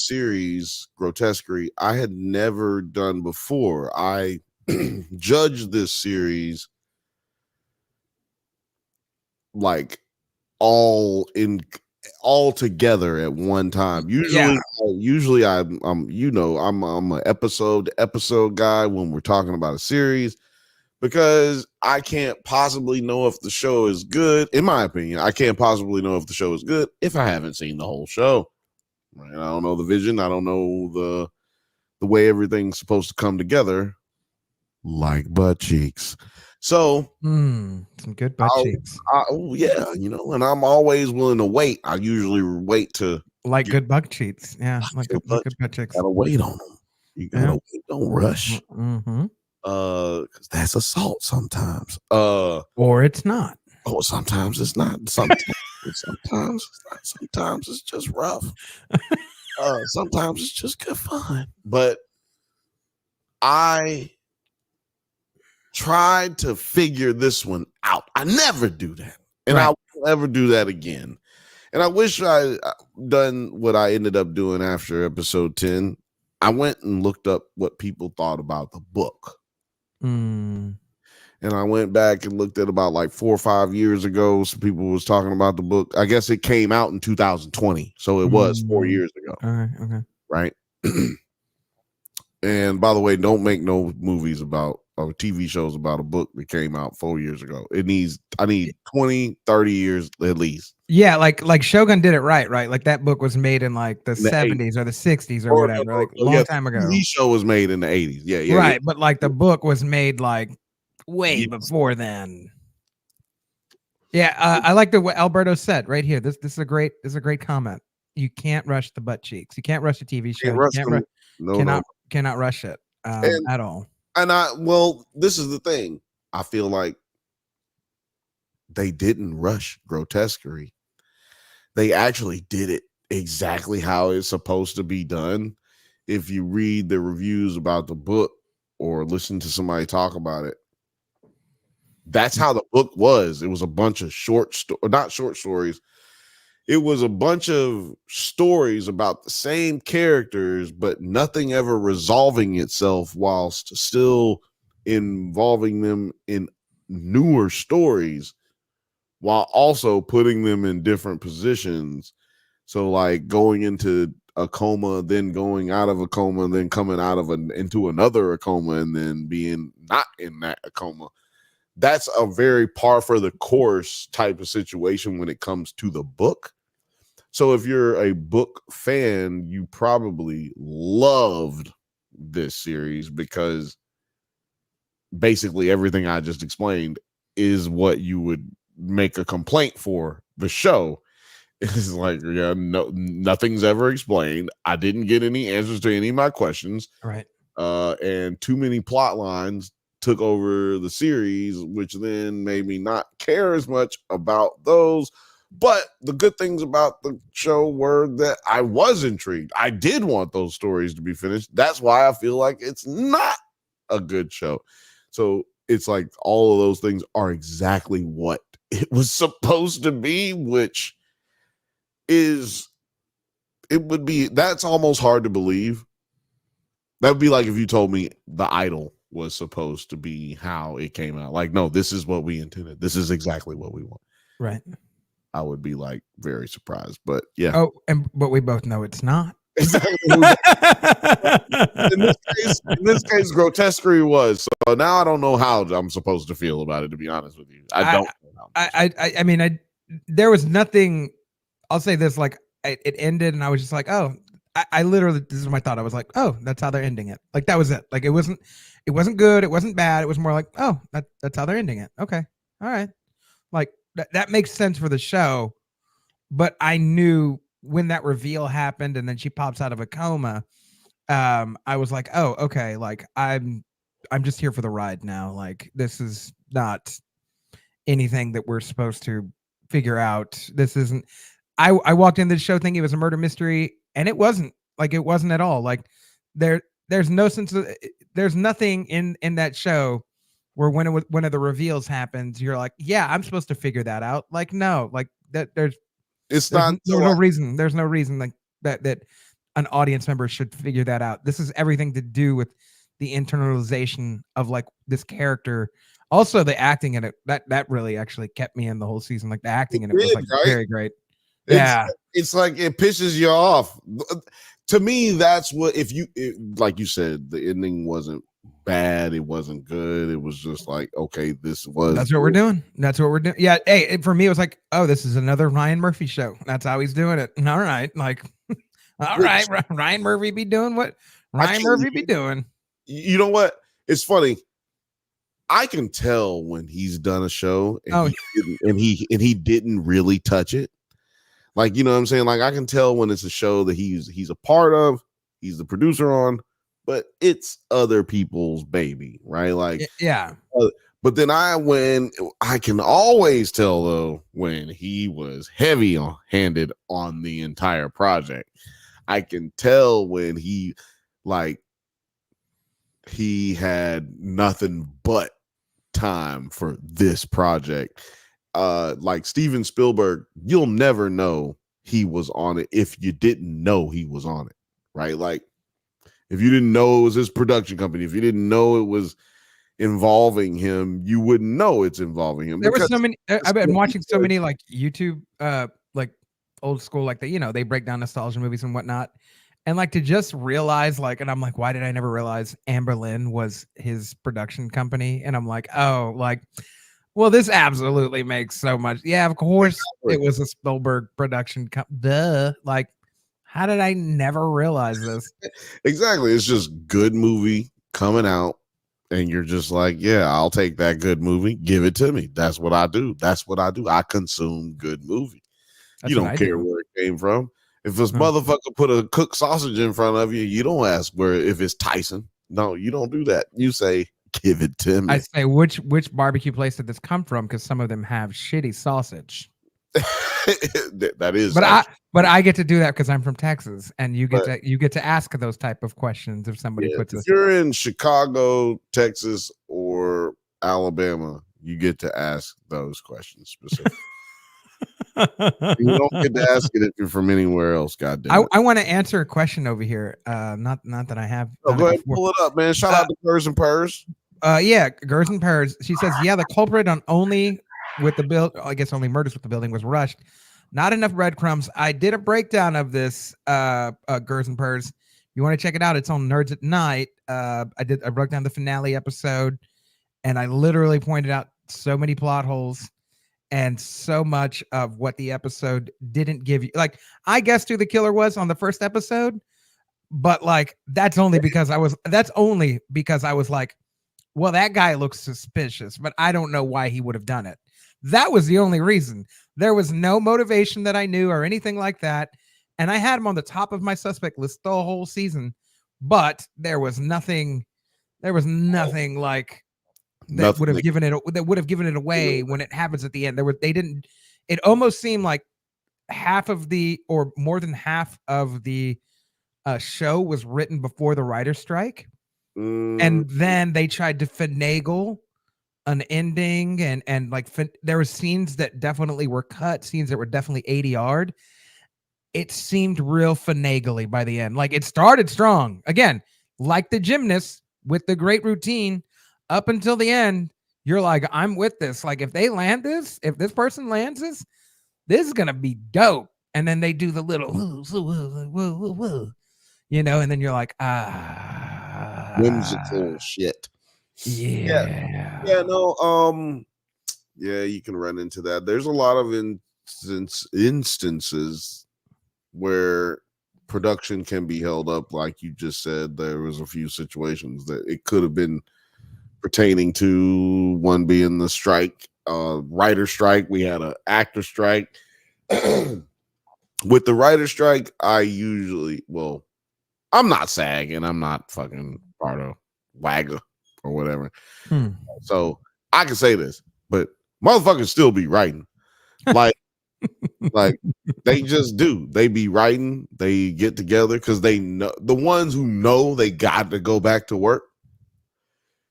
series, Grotesquerie, I had never done before. I judged this series like all together at one time. Usually I'm an episode to episode guy when we're talking about a series, because I can't possibly know if the show is good. In my opinion, I can't possibly know if the show is good if I haven't seen the whole show. Right? I don't know the vision. I don't know the way everything's supposed to come together, like butt cheeks. So some good butt cheeks. And I'm always willing to wait. I usually wait to good butt cheeks. Yeah, like good butt cheeks. Gotta wait on them. You gotta wait. Don't rush. Mm-hmm. Because that's assault sometimes. Or it's not. Or sometimes it's not. Sometimes it's not. Sometimes it's just rough. Sometimes it's just good fun. But I tried to figure this one out. I never do that. And I won't ever do that again. And I wish I done what I ended up doing after episode 10. I went and looked up what people thought about the book. And I went back and looked at about like 4 or 5 years ago. Some people was talking about the book. I guess it came out in 2020. So it was 4 years ago. All right. Okay. Right. And by the way, don't make no movies about or TV shows about a book that came out 4 years ago. I need 20, 30 years at least. Yeah, like Shogun did it right? Like that book was made in like the 70s or the 60s or whatever, like a long time ago. The show was made in the 80s. Yeah. Right, but like the book was made like way before then. Yeah, I like what Alberto said right here. This is a great comment. You can't rush the butt cheeks. You can't rush a TV show. Cannot rush it at all. And this is the thing. I feel like they didn't rush grotesquerie. They actually did it exactly how it's supposed to be done. If you read the reviews about the book or listen to somebody talk about it, that's how the book was. It was a bunch of not short stories. It was a bunch of stories about the same characters, but nothing ever resolving itself whilst still involving them in newer stories while also putting them in different positions. So like going into a coma, then going out of a coma, and then coming out of into another coma, and then being not in that coma. That's a very par for the course type of situation when it comes to the book. So if you're a book fan, you probably loved this series because basically everything I just explained is what you would make a complaint for the show. It's like, nothing's ever explained. I didn't get any answers to any of my questions. Right. And too many plot lines took over the series, which then made me not care as much about those. But the good things about the show were that I was intrigued. I did want those stories to be finished. That's why I feel like it's not a good show. So it's like all of those things are exactly what it was supposed to be, which that's almost hard to believe. That would be like if you told me The Idol was supposed to be how it came out. Like, no, this is what we intended. This is exactly what we want. Right. I would be like very surprised, but yeah. Oh, but we both know it's not. Exactly. in this case, grotesquerie was. So now I don't know how I'm supposed to feel about it. To be honest with you, I don't. I mean, there was nothing. I'll say this: like it ended, and I was just like, oh, I literally, this is my thought. I was like, oh, that's how they're ending it. Like that was it. Like it wasn't good. It wasn't bad. It was more like, oh, that's how they're ending it. Okay, all right. Like that makes sense for the show, but I knew when that reveal happened and then she pops out of a coma, I was like, oh, okay, like I'm just here for the ride now. Like this is not anything that we're supposed to figure out. This isn't. I walked into the show thinking it was a murder mystery, and it wasn't. Like it wasn't at all. Like there's no sense of, there's nothing in that show where when one of the reveals happens, you're like, yeah, I'm supposed to figure that out. Like no, like that there's no reason. There's no reason like that an audience member should figure that out. This is everything to do with the internalization of like this character. Also, the acting in it that really actually kept me in the whole season. Like the acting in it was like very great. Yeah, it's like it pisses you off. To me, that's what like you said, the ending wasn't bad. It wasn't good. It was just like, okay, that's what we're doing. That's what we're doing. Yeah. Hey, for me, it was like, oh, this is another Ryan Murphy show. That's how he's doing it. All right. Like, all right, Ryan Murphy be doing what Ryan Murphy be doing. You know what? It's funny. I can tell when he's done a show and he didn't really touch it. Like, you know what I'm saying? Like I can tell when it's a show that he's a part of, he's the producer on, but it's other people's baby, right? Like, yeah. But then I can always tell though when he was heavy-handed on the entire project. I can tell when he had nothing but time for this project. Like Steven Spielberg, you'll never know he was on it if you didn't know he was on it, right? Like if you didn't know it was his production company, if you didn't know it was involving him, you wouldn't know it's involving him. There were so many. I've been watching so many like YouTube, like old school, like they break down nostalgia movies and whatnot, and like to just realize like, and I'm like, why did I never realize Amberlin was his production company? And I'm like, oh, like, well, this absolutely makes so much. Yeah, of course it was a Spielberg production. Duh, like, how did I never realize this? Exactly, it's just good movie coming out. And you're just like, yeah, I'll take that good movie. Give it to me. That's what I do. I consume good movie. You don't care where it came from. If this motherfucker put a cooked sausage in front of you, you don't ask if it's Tyson. No, you don't do that. You say, give it to me. I say, which barbecue place did this come from? Because some of them have shitty sausage. That is, but I get to do that because I'm from Texas, and you get to ask those type of questions if somebody puts. If you're in Chicago, Texas, or Alabama, you get to ask those questions specifically. You don't get to ask it if you're from anywhere else. Goddamn. I want to answer a question over here. Not that I have. Go ahead, and pull it up, man. Shout out to Gers and Purrs. Yeah, Gers and Purrs. She says, yeah, the culprit on only murders with the building was rushed. Not enough breadcrumbs. I did a breakdown of this, Gers and Purrs. You want to check it out? It's on Nerds at Night. I broke down the finale episode, and I literally pointed out so many plot holes and so much of what the episode didn't give you. Like, I guessed who the killer was on the first episode, but like that's only because I was like, well, that guy looks suspicious, but I don't know why he would have done it. That was the only reason. There was no motivation that I knew or anything like that. And I had him on the top of my suspect list the whole season, but there was nothing like that would have given it away when it happens at the end. It almost seemed like half of or more than half of the show was written before the writer's strike. And then they tried to finagle an ending and like there were scenes that definitely were cut, scenes that were definitely ADR'd. It seemed real finagly by the end. Like it started strong again, like the gymnasts with the great routine up until the end. You're like, I'm with this. Like if this person lands this is gonna be dope. And then they do the little and then you're like, whimsical shit. Yeah. No, yeah, you can run into that. There's a lot of instances where production can be held up, like you just said. There was a few situations that it could have been pertaining to, one being the strike, writer strike. We had an actor strike. With the writer strike, I'm not SAG and I'm not fucking part of WAGA or whatever. So I can say this, but motherfuckers still be writing. Like they just do. They be writing. They get together because they know, the ones who know they got to go back to work.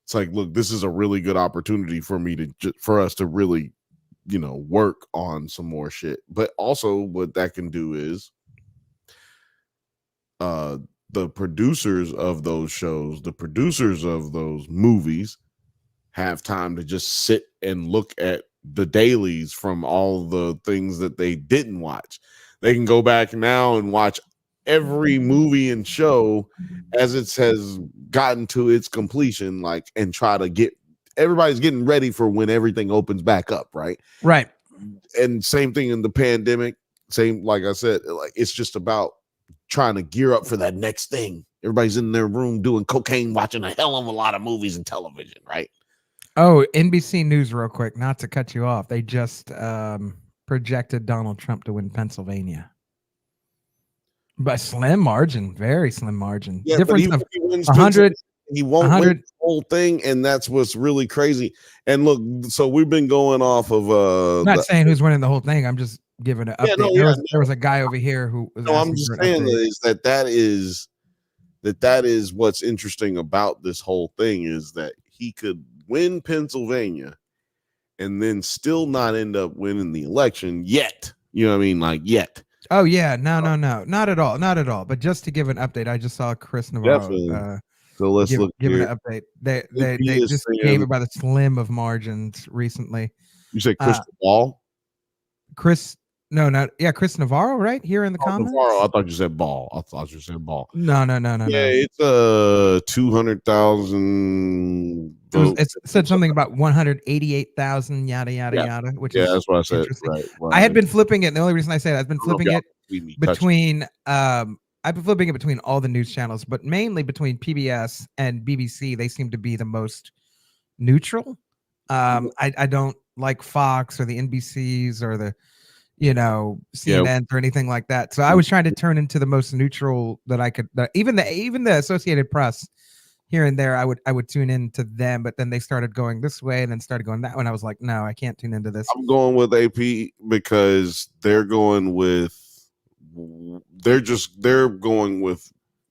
It's like, look, this is a really good opportunity for us to really, work on some more shit. But also what that can do is the producers of those shows, the producers of those movies have time to just sit and look at the dailies from all the things that they didn't watch. They can go back now and watch every movie and show as it has gotten to its completion, like, and try to everybody's getting ready for when everything opens back up, right? Right. And same thing in the pandemic. Same, like I said, like it's just about trying to gear up for that next thing. Everybody's in their room doing cocaine, watching a hell of a lot of movies and television, right? Oh, NBC News, real quick, not to cut you off. They just projected Donald Trump to win Pennsylvania. By slim margin, very slim margin. Yeah, difference of he wins 100. He won't win the whole thing, and that's what's really crazy. And look, so we've been going off of I'm not saying who's winning the whole thing. I'm just giving an update. There was a guy over here who was I'm just saying that is what's interesting about this whole thing, is that he could win Pennsylvania and then still not end up winning the election yet. You know what I mean? Like yet. Oh yeah, no, not at all, not at all. But just to give an update, I just saw Chris Definitely. Navarro So let's look give here. an update. They AP is just saying- gave it by the slim of margins recently. You say Chris Ball? Chris Navarro, right here in the comments. Navarro. I thought you said Ball. I thought you said Ball. No. Yeah, it's 200,000. It said something about 188,000, yada yada, which is that's what I said. interesting. Right. I had been flipping it. The only reason I say that, I've been flipping it between I've been flipping it between all the news channels, but mainly between PBS and BBC. They seem to be the most neutral. I don't like Fox or the NBCs or the CNN or anything like that. So I was trying to turn into the most neutral that I could. Even the Associated Press here and there, I would tune into them, but then they started going this way and then started going that way. And I was like, no, I can't tune into this. I'm going with AP because they're going with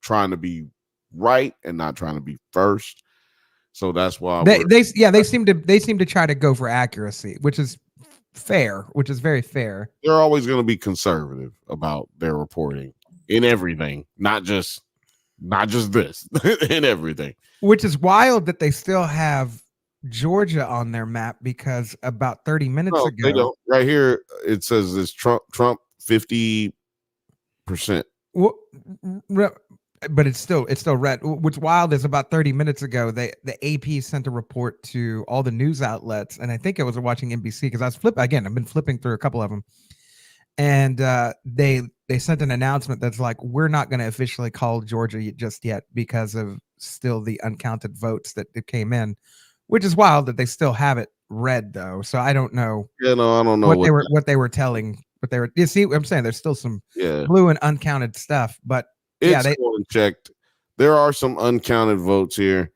trying to be right and not trying to be first. So that's why they seem to try to go for accuracy, which is fair, which is very fair. They're always going to be conservative about their reporting in everything, not just this, in everything. Which is wild that they still have Georgia on their map, because about 30 minutes ago, they don't. Right here it says this Trump 50%. Well, but it's still red. What's wild is about 30 minutes ago, the AP sent a report to all the news outlets, and I think I was watching NBC because I was flipping again. I've been flipping through a couple of them, and they sent an announcement that's like, we're not going to officially call Georgia just yet because of still the uncounted votes that came in, which is wild that they still have it red though. So I don't know. Yeah, no, I don't know what they were telling. But they were. You see what I'm saying? There's still some blue and uncounted stuff, but. They checked. There are some uncounted votes here,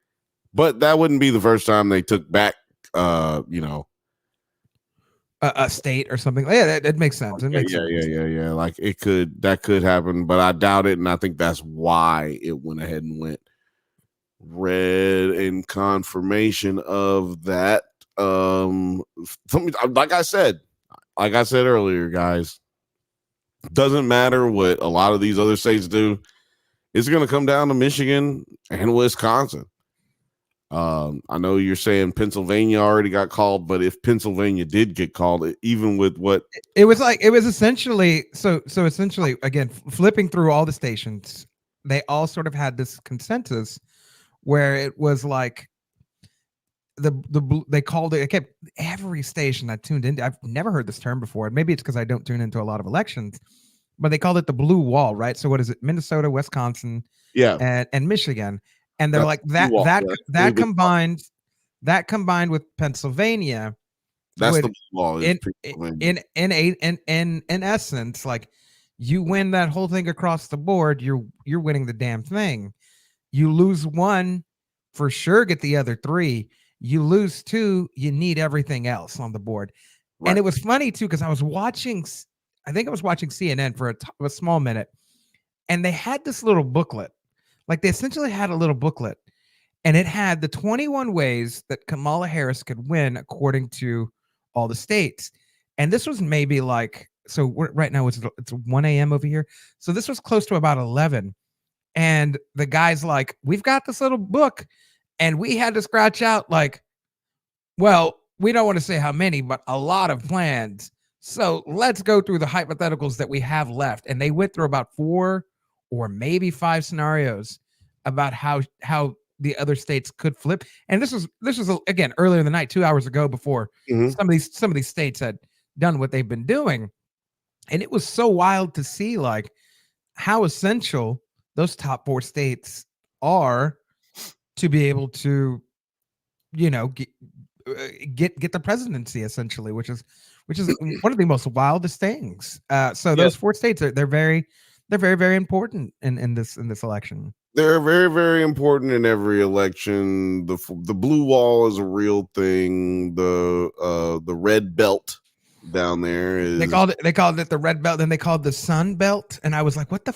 but that wouldn't be the first time they took back, a state or something. Yeah, that makes sense. It makes sense. Yeah. Like that could happen, but I doubt it, and I think that's why it went ahead and went red in confirmation of that. Like I said earlier, guys. Doesn't matter what a lot of these other states do. It's going to come down to Michigan and Wisconsin. I know you're saying Pennsylvania already got called, but if Pennsylvania did get called, even with what it was essentially essentially, again, flipping through all the stations, they all sort of had this consensus where it was like they called it. I kept every station I tuned into. I've never heard this term before. Maybe it's because I don't tune into a lot of elections, but they called it the blue wall, right? So what is it? Minnesota, Wisconsin, and Michigan, and they're like that combined with Pennsylvania. That's the blue wall. In essence, like, you win that whole thing across the board, you're winning the damn thing. You lose one, for sure, get the other three. You lose two, you need everything else on the board. Right. And it was funny too, because I was watching CNN for a small minute, and they had this little booklet. Like, they essentially had a little booklet, and it had the 21 ways that Kamala Harris could win according to all the states. And this was maybe like, right now it's 1 a.m. over here. So this was close to about 11. And the guy's like, we've got this little book. And we had to scratch out, like, well, we don't want to say how many, but a lot of plans. So let's go through the hypotheticals that we have left. And they went through about 4 or maybe 5 scenarios about how the other states could flip. And this was again earlier in the night, 2 hours ago, before some of these states had done what they've been doing. And it was so wild to see, like, how essential those top 4 states are to be able to, get the presidency, essentially, which is one of the most wildest things. So those 4 states they're very, very important in this election. They're very, very important in every election. The blue wall is a real thing. The red belt down there is, they called it the red belt, then they called the sun belt, and I was like, what the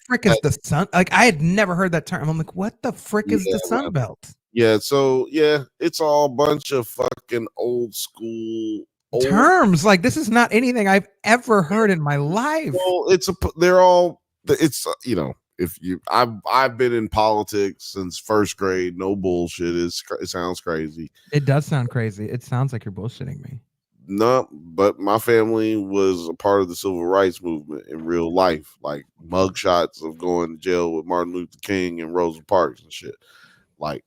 frick is the sun? Like, I had never heard that term. I'm like, what the frick is the sun belt? Yeah, so yeah, it's all a bunch of fucking old school terms. Like this is not anything I've ever heard in my life. Well, they're all it's if you I've been in politics since first grade. No bullshit. It sounds crazy. It does sound crazy. It sounds like you're bullshitting me. No, but my family was a part of the civil rights movement in real life, like mugshots of going to jail with Martin Luther King and Rosa Parks and shit. Like,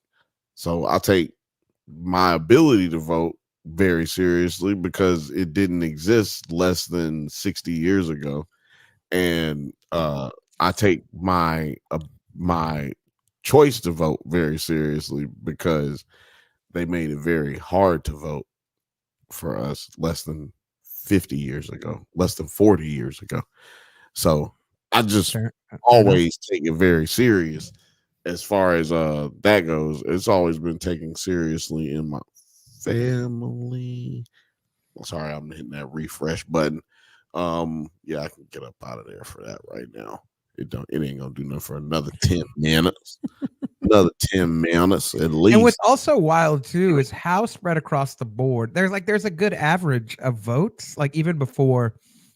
so I take my ability to vote very seriously because it didn't exist less than 60 years ago. And I take my choice to vote very seriously because they made it very hard to vote for us less than 50 years ago, less than 40 years ago. So I just always take it very serious as far as that goes. It's always been taken seriously in my family. Sorry, I'm hitting that refresh button. Yeah, I can get up out of there for that right now. It ain't gonna do nothing for another 10 minutes. Another 10 minutes at least. And what's also wild too is how spread across the board. There's a good average of votes, like even before,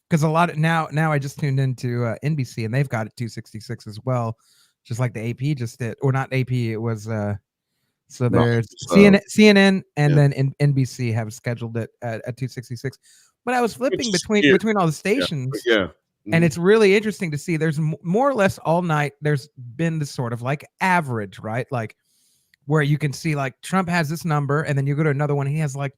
because a lot of now I just tuned into NBC and they've got it 266 as well, just like the AP just did, or not AP. It was so there's CNN and then NBC have scheduled it at 266. But I was flipping between all the stations. Yeah. And it's really interesting to see there's more or less all night. There's been this sort of like average, right? Like where you can see like Trump has this number and then you go to another one. He has like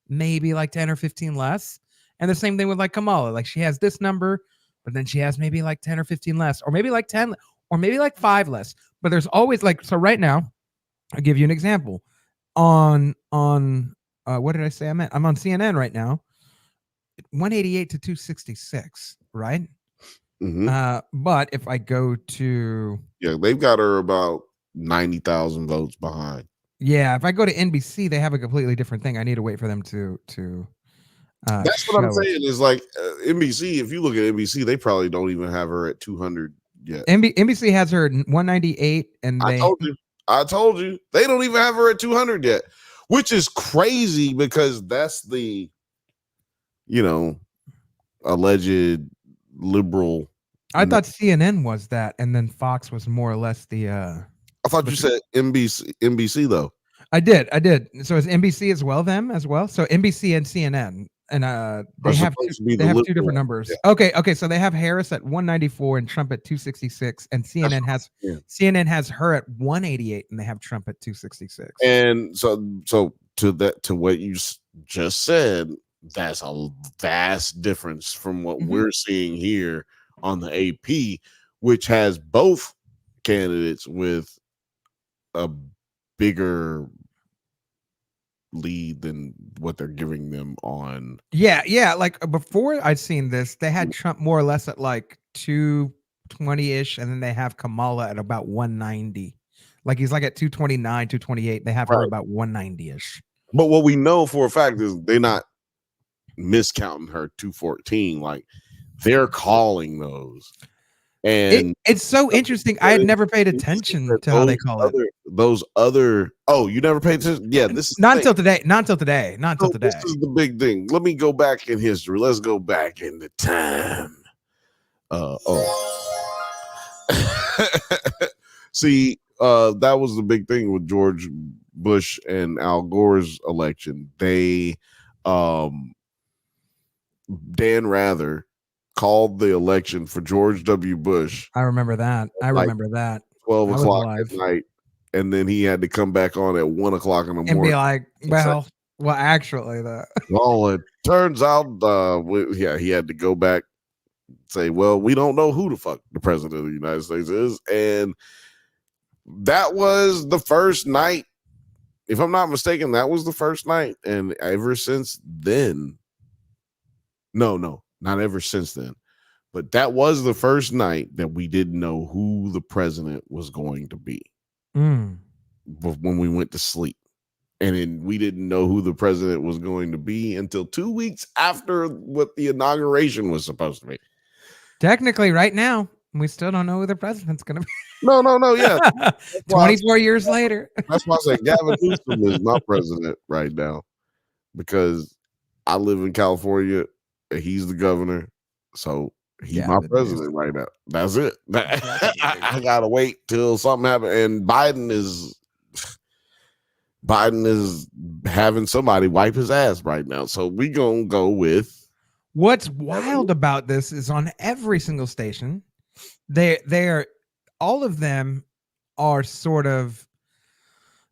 maybe like 10 or 15 less. And the same thing with like Kamala, like she has this number, but then she has maybe like 10 or 15 less, or maybe like 10 or maybe like 5 less. But there's always like, so right now, I'll give you an example on what did I say? I'm on CNN right now. 188 to 266, right? Mm-hmm. But if I go to they've got her about 90,000 votes behind. Yeah, if I go to NBC, they have a completely different thing. I need to wait for them to that's what I'm saying is like NBC. If you look at NBC, they probably don't even have her at 200 yet. NBC has her 198, and I told you they don't even have her at 200 yet, which is crazy because that's the alleged liberal. I thought CNN was that, and then Fox was more or less the. I thought you said NBC though. I did. So is NBC as well them as well? So NBC and CNN, and they have two different numbers. Yeah. Okay. So they have Harris at 194 and Trump at 266, and CNN has her at 188, and they have Trump at 266. And so to what you just said. That's a vast difference from what we're seeing here on the AP, which has both candidates with a bigger lead than what they're giving them on. Yeah. Like before I'd seen this, they had Trump more or less at like 220-ish, and then they have Kamala at about 190. Like he's like at 229, 228. They have her about 190-ish. But what we know for a fact is they're not miscounting her 214. Like they're calling those, and it's so interesting. I had never paid attention to how they call it. Those other you never paid attention. Yeah, this is not until today. This is the big thing. Let me go back in history. Let's go back in the time. See, that was the big thing with George Bush and Al Gore's election. They Dan Rather called the election for George W. Bush. I remember that. 12 o'clock at night. And then he had to come back on at 1 o'clock in the morning. And be like, well, actually, well, it turns out, he had to go back and say, well, we don't know who the fuck the president of the United States is. And that was the first night. If I'm not mistaken, that was the first night. And ever since then, no, not ever since then, but that was the first night that we didn't know who the president was going to be when we went to sleep. And then we didn't know who the president was going to be until 2 weeks after what the inauguration was supposed to be. Technically, right now, We still don't know who the president's going to No. Yeah, be. 24 years later. that's why I say Gavin Newsom is my president right now, because I live in California and he's the governor, so he's my Gavin president Newsom. right now. That's it. I gotta wait till something happens, and Biden is having somebody wipe his ass right now. So we gonna go with. What's wild about this is on every single station, they're all of them are sort of,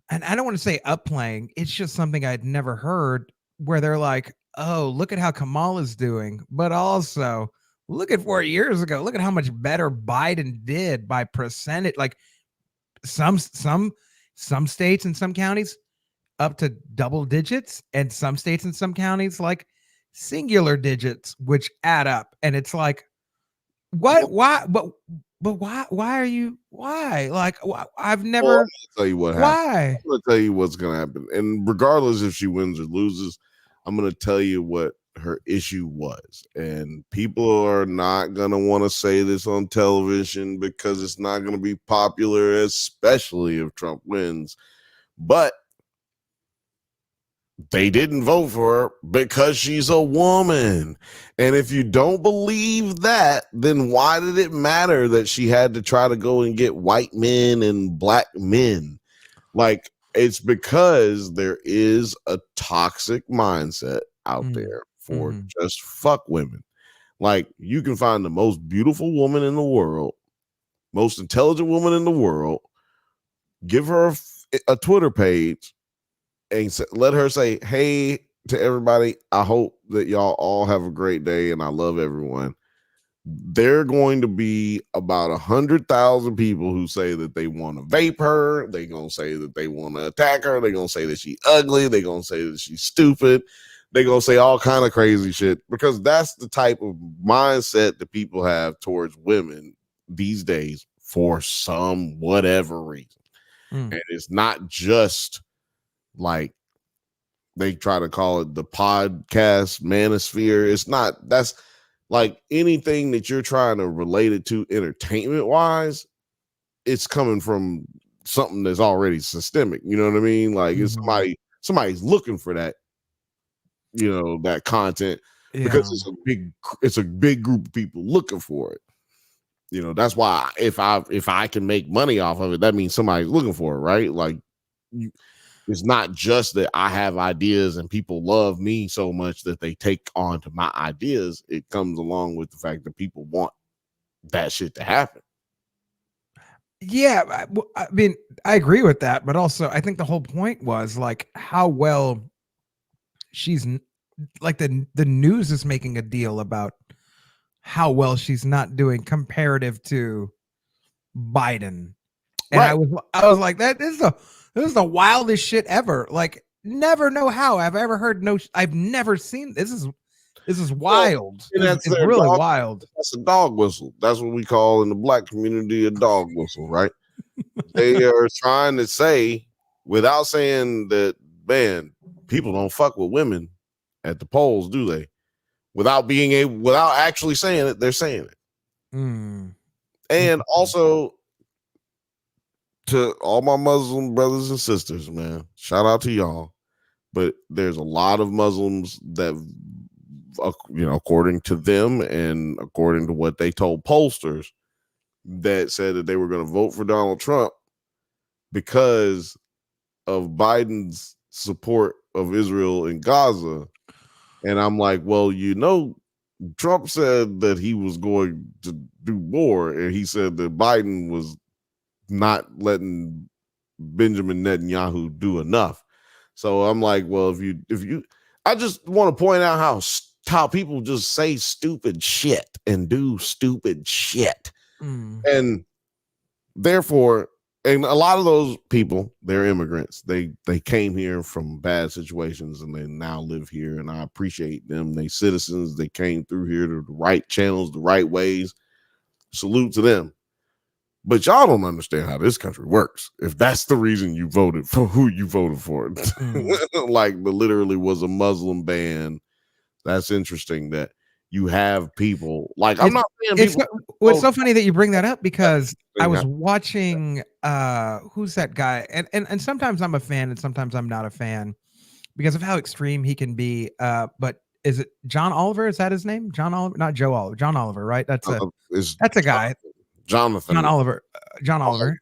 and I don't want to say upplaying, it's just something I'd never heard, where they're like, oh, look at how Kamala's doing, but also look at 4 years ago, look at how much better Biden did by percentage. Like some states and some counties up to double digits, and some states and some counties like singular digits, which add up. And it's like, what? Why? But why are you? Why? Like, I've never. Well, I'm gonna tell you what happened. Why? I'm gonna tell you what's gonna happen, and regardless if she wins or loses, I'm gonna tell you what her issue was. And people are not gonna want to say this on television because it's not gonna be popular, especially if Trump wins. But they didn't vote for her because she's a woman. And if you don't believe that, then why did it matter that she had to try to go and get white men and black men? Like, it's because there is a toxic mindset out there for just fuck women. Like, you can find the most beautiful woman in the world, most intelligent woman in the world, give her a Twitter page, and let her say, hey to everybody, I hope that y'all all have a great day and I love everyone. There are going to be about 100,000 people who say that they want to vape her. They're going to say that they want to attack her. They're going to say that she's ugly. They're going to say that she's stupid. They're going to say all kind of crazy shit, because that's the type of mindset that people have towards women these days for some whatever reason. And it's not just like they try to call it the podcast manosphere. It's not. That's like anything that you're trying to relate it to entertainment wise, it's coming from something that's already systemic. You know what I mean? Like, it's somebody's looking for that, you know, that content, because it's a big group of people looking for it. You know, that's why if I can make money off of it, that means somebody's looking for it, right? Like, it's not just that I have ideas and people love me so much that they take on to my ideas. It comes along with the fact that people want that shit to happen. Yeah, I mean, I agree with that, but also I think the whole point was like how well she's like the news is making a deal about how well she's not doing comparative to Biden. And right. I was like, this is the wildest shit ever. Like, never know how I've ever heard. I've never seen this is wild. Well, it's really wild. That's a dog whistle. That's what we call in the black community a dog whistle, right? They are trying to say, without saying that, man, people don't fuck with women at the polls, do they? Without actually saying it, they're saying it. And also, to all my Muslim brothers and sisters, man, shout out to y'all. But there's a lot of Muslims that, you know, according to them and according to what they told pollsters, that said that they were going to vote for Donald Trump because of Biden's support of Israel in Gaza. And I'm like, well, you know, Trump said that he was going to do more, and he said that Biden was not letting Benjamin Netanyahu do enough. So I'm like, well, if you, I just want to point out how people just say stupid shit and do stupid shit. And therefore, and a lot of those people, they're immigrants. They came here from bad situations and they now live here, and I appreciate them. They citizens. They came through here to the right channels, the right ways. Salute to them. But y'all don't understand how this country works. If that's the reason you voted for who you voted for, like literally was a Muslim ban. That's interesting that you have people like I'm not saying It's people. well, it's so funny that you bring that up because I thing was watching who's that guy? And sometimes I'm a fan and sometimes I'm not a fan because of how extreme he can be. But is it John Oliver? Is that his name? John Oliver, not Joe Oliver. John Oliver, right? That's is a guy. Jonathan John Oliver. John Oliver.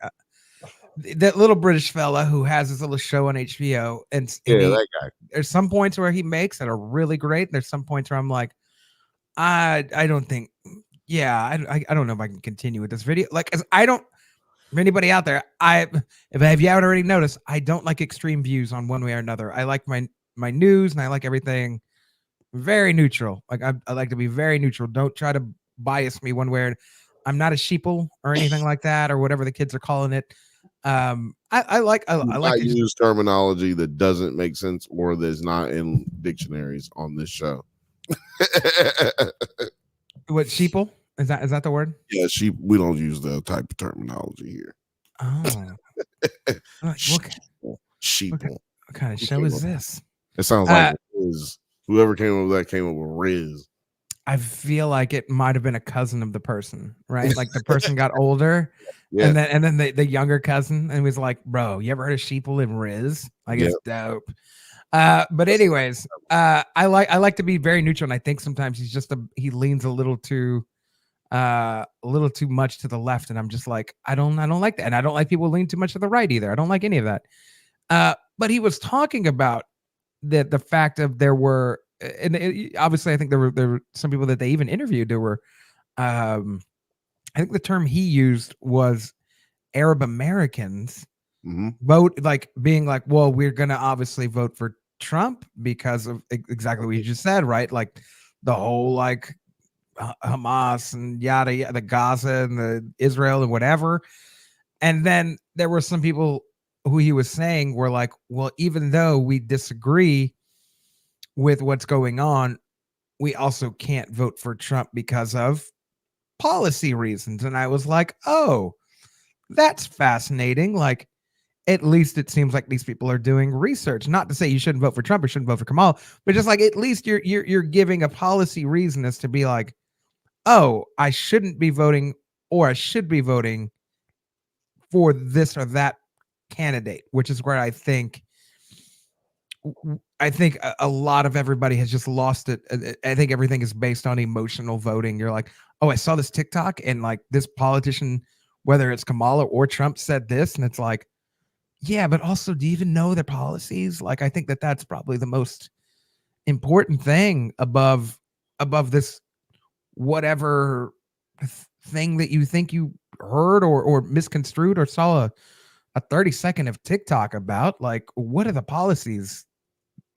That little British fella who has his little show on HBO, and Yeah, he, that guy. there's some points where he makes that are really great. And there's some points where I'm like, I don't think, yeah, I don't know if I can continue with this video. Like, as I don't, for anybody out there, if you haven't already noticed, I don't like extreme views on one way or another. I like my news and I like everything very neutral. Like I like to be very neutral. Don't try to bias me one way. I'm not a sheeple or anything like that, or whatever the kids are calling it. I like to use terminology that doesn't make sense or that's not in dictionaries on this show. What, sheeple? Is that the word? Yeah, sheep. We don't use that type of terminology here. Oh, Sheeple. What kind of show is this? It sounds like Riz. Whoever came up with that came up with Riz. I feel like it might have been a cousin of the person, right? Like the person got older, Yeah. and then the younger cousin, and was like, "Bro, you ever heard of Sheeple and Riz? Like, it's dope." But anyways, I like to be very neutral, and I think sometimes he leans a little too much to the left, and I'm just like, I don't like that, and I don't like people lean too much to the right either. I don't like any of that. But he was talking about the fact of there were, and obviously I think there were some people that they even interviewed. There were, I think the term he used was Arab Americans vote, like being like, well, we're gonna obviously vote for Trump because of exactly what you just said, right? Like the whole like Hamas and yada, the Gaza and the Israel and whatever. And then there were some people who he was saying were like, well, even though we disagree with what's going on, we also can't vote for Trump because of policy reasons. And I was like, oh, that's fascinating. Like, at least it seems like these people are doing research. Not to say you shouldn't vote for Trump or shouldn't vote for Kamala, but just like at least you're giving a policy reason as to be like, oh, I shouldn't be voting or I should be voting for this or that candidate, which is where I think a lot of everybody has just lost it. I think everything is based on emotional voting. You're like, oh, I saw this TikTok and like this politician, whether it's Kamala or Trump, said this, and it's like, yeah, but also, do you even know their policies? Like, I think that's probably the most important thing above this whatever thing that you think you heard or misconstrued or saw a 30-second of TikTok about. Like, what are the policies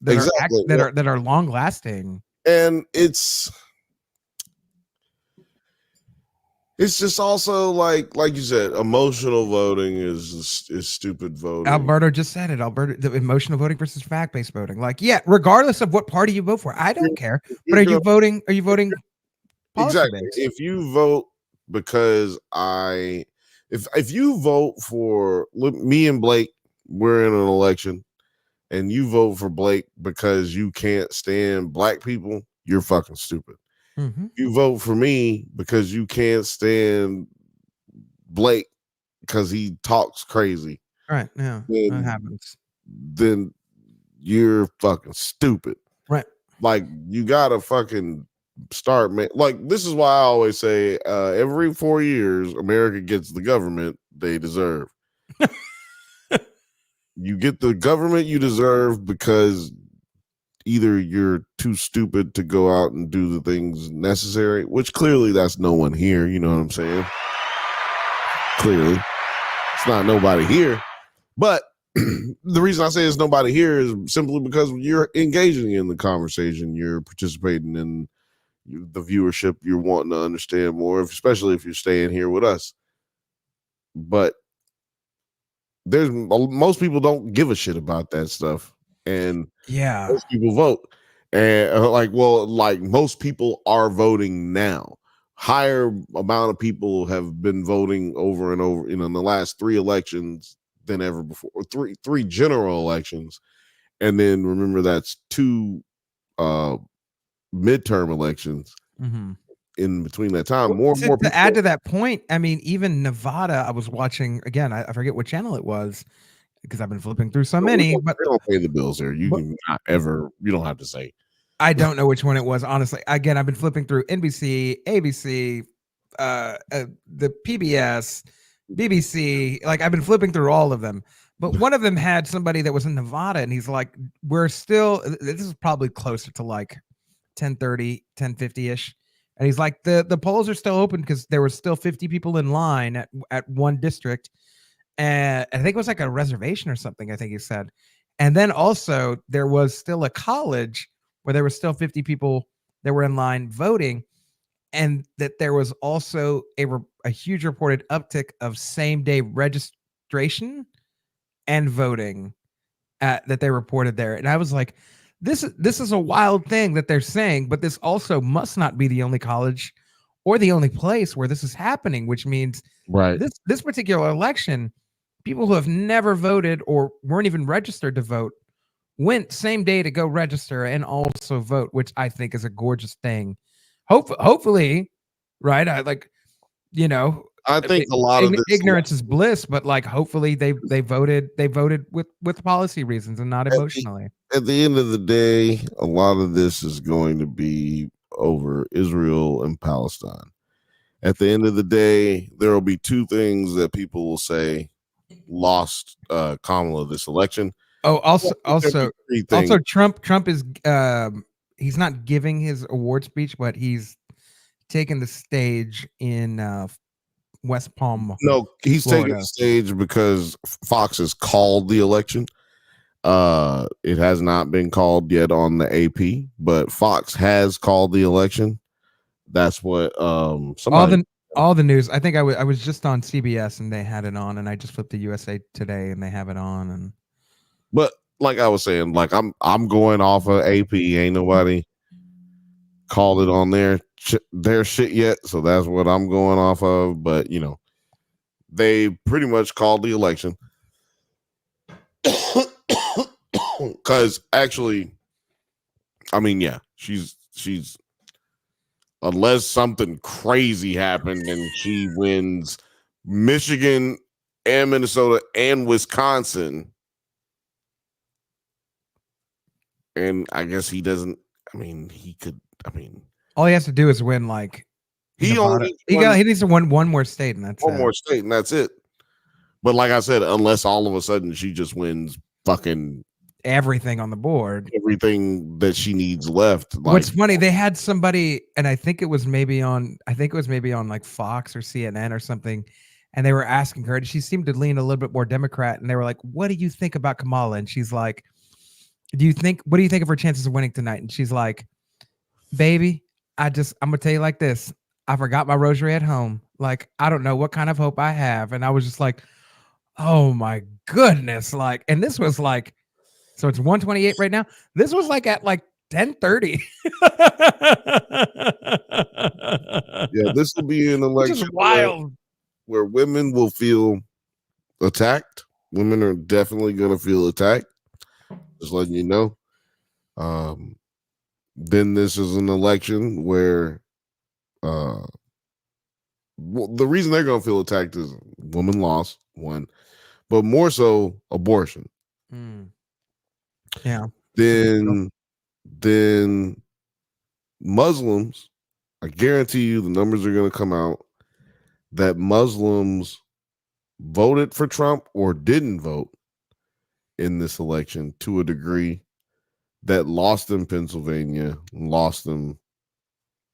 that are long lasting? And it's just also like you said, emotional voting is stupid voting. Alberto just said it. The emotional voting versus fact-based voting. Like, yeah, regardless of what party you vote for, I don't care. But are you voting exactly? Based? If you vote because if you vote for me and Blake, we're in an election, and you vote for Blake because you can't stand black people, you're fucking stupid. Mm-hmm. You vote for me because you can't stand Blake because he talks crazy. Right. Yeah. That happens. Then you're fucking stupid. Right. Like, you gotta fucking start, man. Like, this is why I always say every 4 years, America gets the government they deserve. You get the government you deserve because either you're too stupid to go out and do the things necessary, which clearly that's no one here. You know what I'm saying? Clearly, it's not nobody here. But the reason I say it's nobody here is simply because you're engaging in the conversation. You're participating in the viewership. You're wanting to understand more, especially if you're staying here with us. But most people don't give a shit about that stuff. And yeah, most people vote, and like most people are voting now. Higher amount of people have been voting over and over in the last 3 elections than ever before, or three general elections, and then remember that's 2 midterm elections. in between that time. More and to, more to add to that point, I mean, even Nevada, I was watching again. I forget what channel it was because I've been flipping through so many. But they don't pay the bills there. You can not ever. You don't have to say. I don't know which one it was, honestly. Again, I've been flipping through NBC, ABC, the PBS, BBC. Like I've been flipping through all of them. But one of them had somebody that was in Nevada, and he's like, "We're still. This is probably closer to like 10:30, 10:50ish." And he's like, the polls are still open because there were still 50 people in line at one district. And I think it was like a reservation or something, I think he said. And then also there was still a college where there were still 50 people that were in line voting. And that there was also a huge reported uptick of same day registration and voting that they reported there. And I was like, this is a wild thing that they're saying, but this also must not be the only college or the only place where this is happening, which means this particular election, people who have never voted or weren't even registered to vote went same day to go register and also vote, which I think is a gorgeous thing. Hopefully, right? I like, I think a lot of this ignorance is bliss, but like hopefully they voted with policy reasons and not emotionally. At the end of the day, a lot of this is going to be over Israel and Palestine. At the end of the day, there will be two things that people will say lost Kamala this election. Oh, also Trump is he's not giving his award speech, but he's taking the stage in West Palm. No, he's Florida. taking the stage because Fox has called the election. It has not been called yet on the AP, but Fox has called the election. That's what all the news. I think I was just on CBS and they had it on, and I just flipped to USA Today and they have it on. And but like I was saying, like I'm going off of AP. Ain't nobody called it on their shit yet, so that's what I'm going off of. But they pretty much called the election. Because actually, I mean, yeah, she's unless something crazy happened and she wins Michigan and Minnesota and Wisconsin, and I guess he doesn't. I mean, he could. I mean, all he has to do is win. Like he needs to win one more state, and that's more state, and that's it. But like I said, unless all of a sudden she just wins fucking everything on the board, everything that she needs left. Like, what's funny, they had somebody, and I think it was maybe on like Fox or CNN or something, and they were asking her, and she seemed to lean a little bit more Democrat, and they were like, "What do you think about Kamala?" And she's like, what do you think of her chances of winning tonight? And she's like, "Baby, I'm gonna tell you like this. I forgot my rosary at home. Like, I don't know what kind of hope I have." And I was just like, oh my goodness. Like, and this was like, so it's 128 right now. This was like at like 10:30. Yeah, this will be an election wild where women will feel attacked. Women are definitely going to feel attacked. Just letting you know. Then this is an election where the reason they're going to feel attacked is woman lost, one, but more so abortion. Yeah. Then Muslims, I guarantee you the numbers are going to come out that Muslims voted for Trump or didn't vote in this election to a degree that lost them Pennsylvania, lost them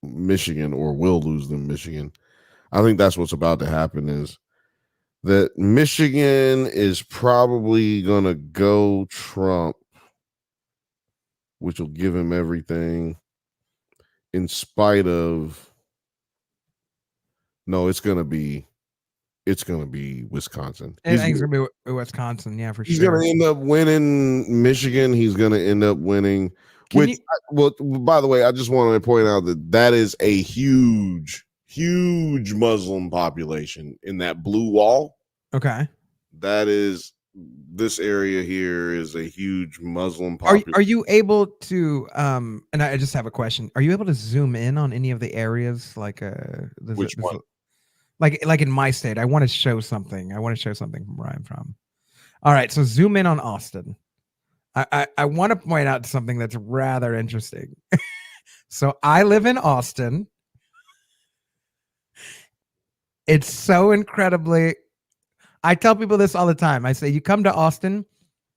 Michigan, or will lose them Michigan. I think that's what's about to happen is that Michigan is probably going to go Trump, which will give him everything in spite of it's going to be Wisconsin. I think it's going to be Wisconsin. Yeah, for he's sure. He's going to end up winning Michigan. He's going to end up winning. By the way, I just want to point out that is a huge Muslim population in that blue wall. Okay. That is this area here is a huge Muslim Are population. you able to and I just have a question. Are you able to zoom in on any of the areas like Which one? like in my state? I want to show something. I want to show something from where I'm from. All right, so zoom in on Austin. I want to point out something that's rather interesting. So I live in Austin. It's so incredibly. I tell people this all the time. I say you come to Austin,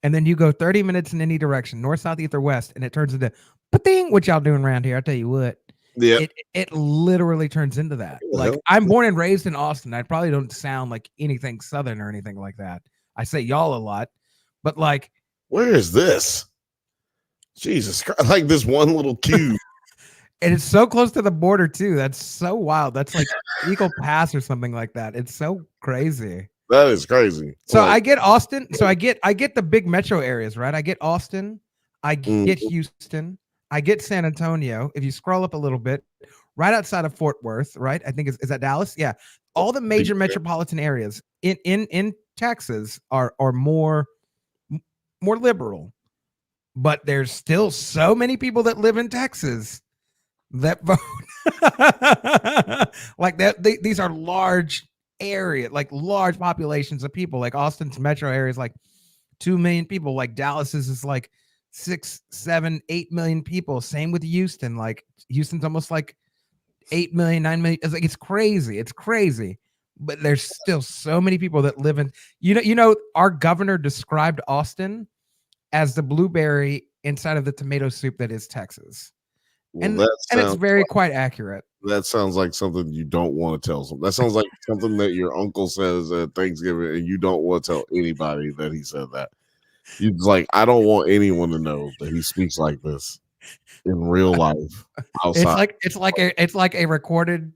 and then you go 30 minutes in any direction, north, south, east, or west, and it turns into ba-ding, what y'all doing around here? I tell you what. Yeah. It literally turns into that. the Like hell? I'm born and raised in Austin. I probably don't sound like anything southern or anything like that. I say y'all a lot, but like Where is this? Jesus Christ! Like this one little cube. and it's so close to the border too. That's so wild. That's like Eagle Pass or something like that. It's so crazy. That is crazy. So Like, I get Austin. So I get the big metro areas, right? I get Austin. I get Houston. I get San Antonio. If you scroll up a little bit, right outside of Fort Worth, right? I think is that Dallas? Yeah. All the major metropolitan areas in Texas are more liberal, but there's still so many people that live in Texas that vote like that. These are large area, like large populations of people. Like Austin's metro area is like 2 million people. Like Dallas's is like 6, 7, 8 million people. Same with Houston. Like Houston's almost like 8 million, 9 million. It's like it's crazy. It's crazy. But there's still so many people that live in. You know, our governor described Austin as the blueberry inside of the tomato soup that is Texas, and it's very quite accurate. That sounds like something you don't want to tell someone. That sounds like something that your uncle says at Thanksgiving, and you don't want to tell anybody that he said that. You like, I don't want anyone to know that he speaks like this in real life. Outside. It's like a recorded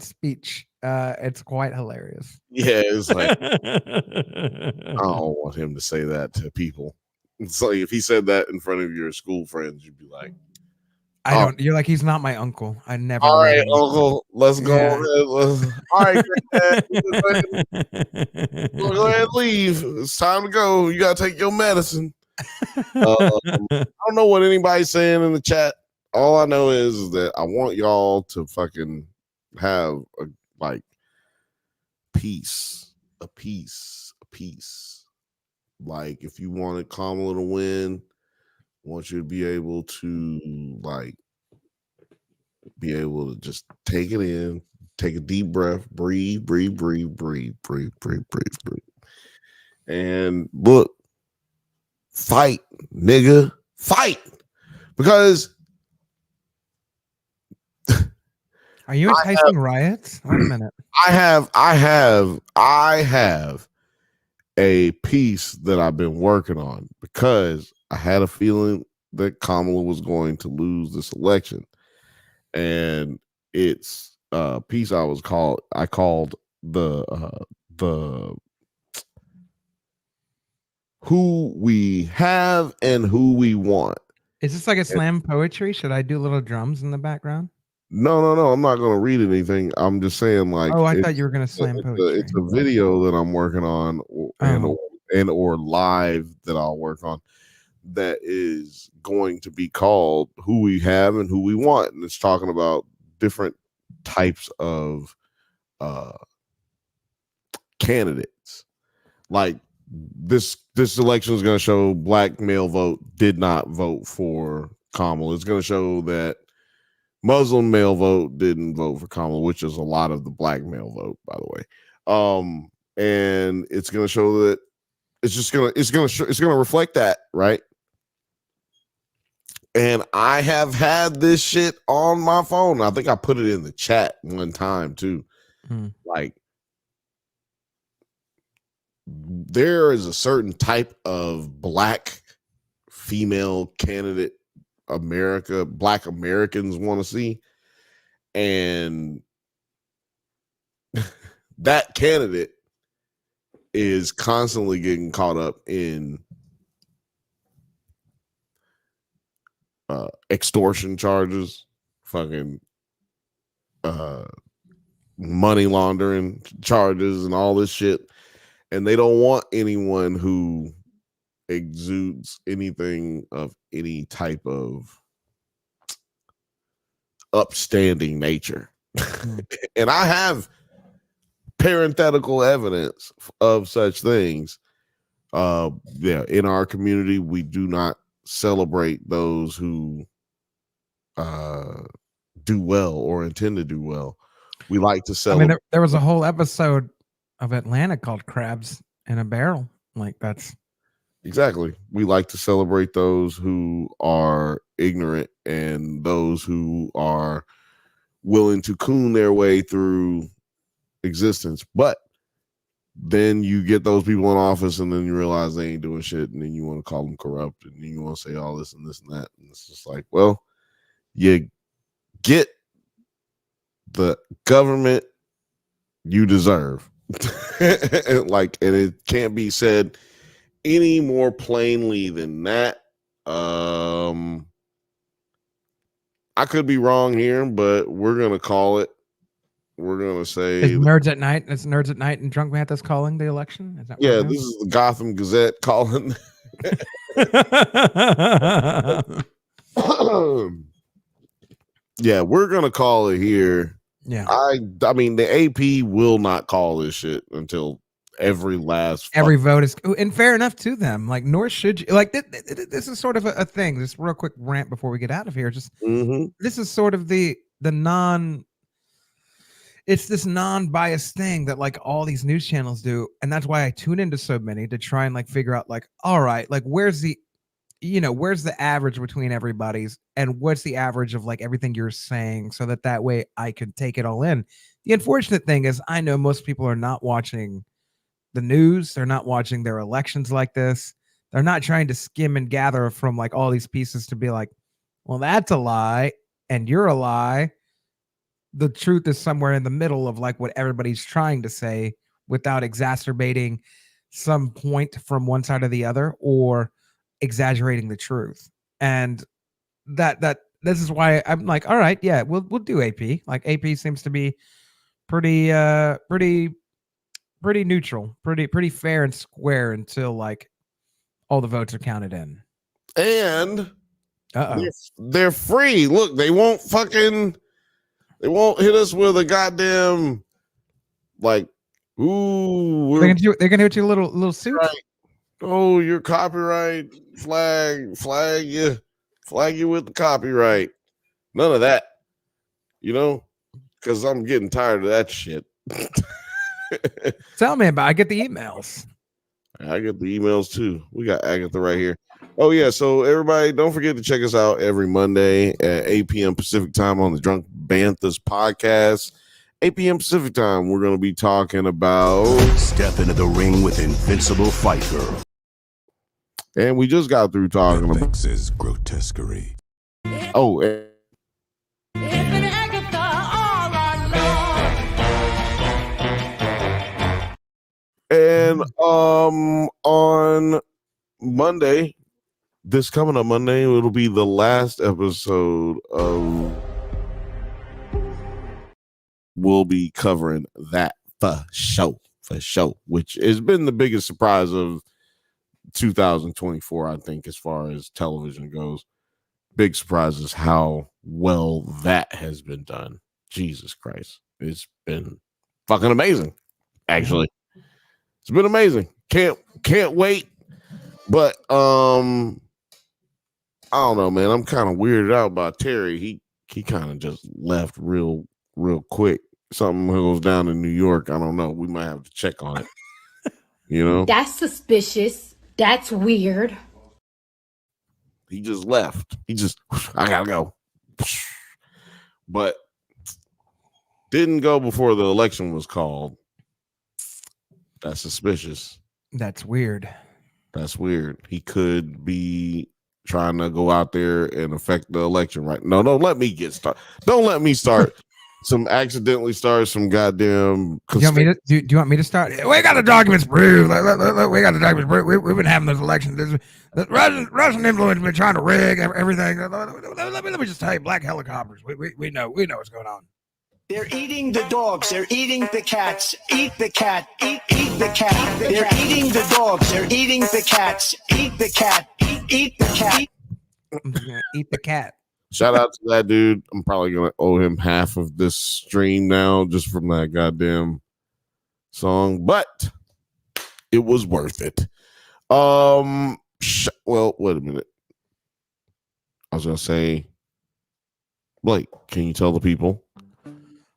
speech. It's quite hilarious. Yeah, it's like I don't want him to say that to people. It's like if he said that in front of your school friends, you'd be like, I don't. You're like, he's not my uncle. I never. All right, uncle, let's go ahead. All right, Granddad, go ahead and leave. It's time to go. You gotta take your medicine. I don't know what anybody's saying in the chat. All I know is that I want y'all to fucking have a peace. Like if you wanted Kamala to win, I want you to be able to just take it in, take a deep breath, breathe. And look, fight, nigga, fight. Because are you enticing riots? Wait a minute. I have a piece that I've been working on because I had a feeling that Kamala was going to lose this election. And it's a piece I called the who we have and who we want. Is this like a slam poetry? Should I do little drums in the background? No. I'm not going to read anything. I'm just saying, like, oh, I thought you were going to slam poetry. It's a video that I'm working on, or live that I'll work on, that is going to be called "Who We Have and Who We Want," and it's talking about different types of candidates. Like this election is going to show black male vote did not vote for Kamala. It's going to show that Muslim male vote didn't vote for Kamala, which is a lot of the black male vote, by the way. And it's going to show that it's going to reflect that, right? And I have had this shit on my phone. I think I put it in the chat one time too. Like, there is a certain type of black female candidate black Americans want to see, and that candidate is constantly getting caught up in extortion charges, fucking money laundering charges, and all this shit. and they don't want anyone who exudes anything of any type of upstanding nature. And I have parenthetical evidence of such things. In our community, we do not celebrate those who do well or intend to do well. We like to celebrate. I mean, there was a whole episode of Atlanta called Crabs in a Barrel. Like, that's exactly. We like to celebrate those who are ignorant and those who are willing to coon their way through existence. But then you get those people in office and then you realize they ain't doing shit, and then you want to call them corrupt, and then you want to say all this and this and that. And it's just like, well, you get the government you deserve. Like, and it can't be said any more plainly than that. I could be wrong here, but we're gonna call it. We're gonna say it's Nerds at Night. It's Nerds at Night, and Drunk Bantha's calling the election. Is that what yeah, this is the Gotham Gazette calling. Yeah, we're gonna call it here. Yeah, I mean, the AP will not call this shit until every vote is, and fair enough to them. Like, nor should you. Like, this is sort of a thing. Just real quick rant before we get out of here. Just this is sort of the non. It's this non-biased thing that like all these news channels do, and that's why I tune into so many to try and like figure out like, all right, like where's the average between everybody's, and what's the average of like everything you're saying, so that way I can take it all in. The unfortunate thing is, I know most people are not watching the news. They're not watching their elections like this. They're not trying to skim and gather from like all these pieces to be like, well, that's a lie and you're a lie. The truth is somewhere in the middle of like what everybody's trying to say, without exacerbating some point from one side or the other, or exaggerating the truth. And that this is why I'm like, all right, yeah, we'll do AP. Like, AP seems to be pretty neutral, pretty fair and square until like all the votes are counted in. And they're free. Look, they won't hit us with a goddamn like, ooh, they're gonna hit you a little suit. Right. Oh, your copyright flag you with the copyright. None of that, because I'm getting tired of that shit. Tell me about it. I get the emails. I get the emails too. We got Agatha right here. Oh yeah, so everybody, don't forget to check us out every Monday at 8 p.m. Pacific time on the Drunk Banthas podcast. 8 p.m. Pacific time, we're going to be talking about Step into the ring with Invincible Fight Girl. And we just got through talking about Redfex's grotesquerie. Oh, and on Monday, this coming up Monday, it'll be the last episode of. We'll be covering that for show, which has been the biggest surprise of 2024, I think, as far as television goes. Big surprise is how well that has been done. Jesus Christ. It's been fucking amazing. Actually, it's been amazing. Can't wait. But I don't know, man. I'm kind of weirded out by Terry. He kind of just left real quick. Something goes down in New York. I don't know. We might have to check on it. That's suspicious. That's weird. He just left. I gotta go. But didn't go before the election was called. That's suspicious. That's weird. He could be trying to go out there and affect the election, right? No, don't let me get started. Don't let me start accidentally start some goddamn. Do you want me to start? We got the documents proved. We got the documents proved. We've been having those elections. The Russian influence been trying to rig everything. Let me just tell you, black helicopters. We know what's going on. They're eating the dogs. They're eating the cats. Eat the cat. Eat the cat. They're eating the dogs. They're eating the cats. Eat the cat. Eat the cat. Eat the cat. Shout out to that dude. I'm probably gonna owe him half of this stream now just from that goddamn song, but it was worth it. Well, wait a minute. I was gonna say, Blake, can you tell the people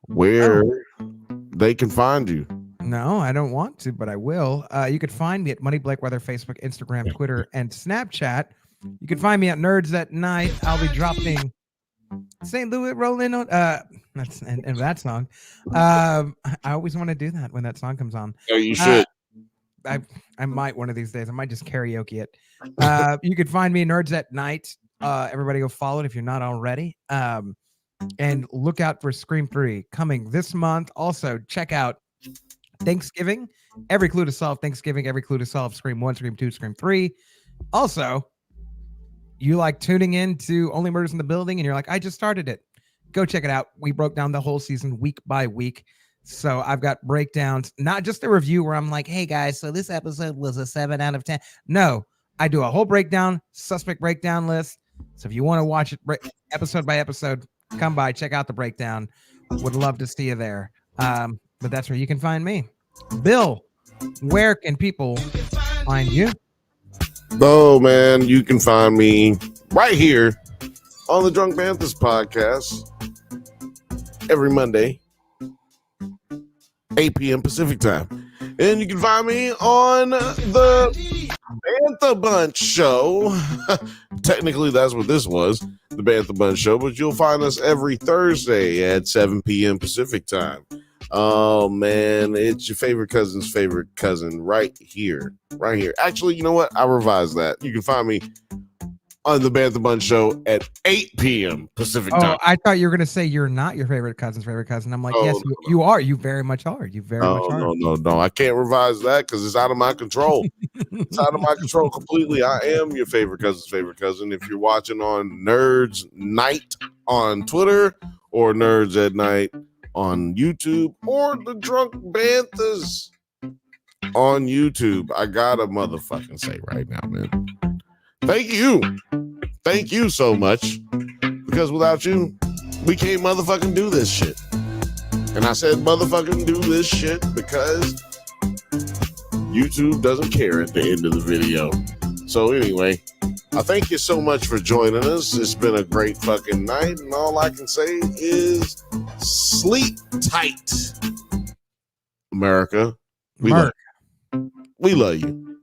where they can find you? No, I don't want to, but I will. You could find me at Money Blake Weather, Facebook, Instagram, Twitter, and Snapchat. You can find me at Nerds at Night. I'll be dropping St. Louis rolling on that's and that song. I always want to do that when that song comes on. Oh, you should. I might one of these days. I might just karaoke it. You could find me Nerds at Night. Everybody go follow it if you're not already. And look out for Scream 3 coming this month. Also, check out Thanksgiving. Every Clue to Solve Thanksgiving. Every Clue to Solve Scream 1, Scream 2, Scream 3. Also, you like tuning in to Only Murders in the Building and you're like, I just started it. Go check it out. We broke down the whole season week by week. So I've got breakdowns, not just a review where I'm like, hey guys, so this episode was a 7 out of 10. No, I do a whole breakdown, suspect breakdown list. So if you want to watch it episode by episode, come by, check out the breakdown. Would love to see you there. But that's where you can find me. Bill, where can people find you? Oh, man, you can find me right here on the Drunk Banthas podcast every Monday, 8 p.m. Pacific time. And you can find me on the Bantha Bunch show. Technically, that's what this was, the Bantha Bunch show, but you'll find us every Thursday at 7 p.m. Pacific time. Oh, man, it's your favorite cousin's favorite cousin right here. Right here. Actually, you know what? I revised that. You can find me on the Bantha Bunch show at 8 p.m. Pacific time. Oh, I thought you were going to say you're not your favorite cousin's favorite cousin. I'm like, yes, you are. You very much are. You very much are. No. I can't revise that because it's out of my control. It's out of my control completely. I am your favorite cousin's favorite cousin. If you're watching on Nerds Night on Twitter or Nerds at Night on YouTube or the Drunk Banthas on YouTube, I gotta motherfucking say right now, man. Thank you. Thank you so much. Because without you, we can't motherfucking do this shit. And I said motherfucking do this shit because YouTube doesn't care at the end of the video. So anyway, I thank you so much for joining us. It's been a great fucking night. And all I can say is sleep tight, America. We love you.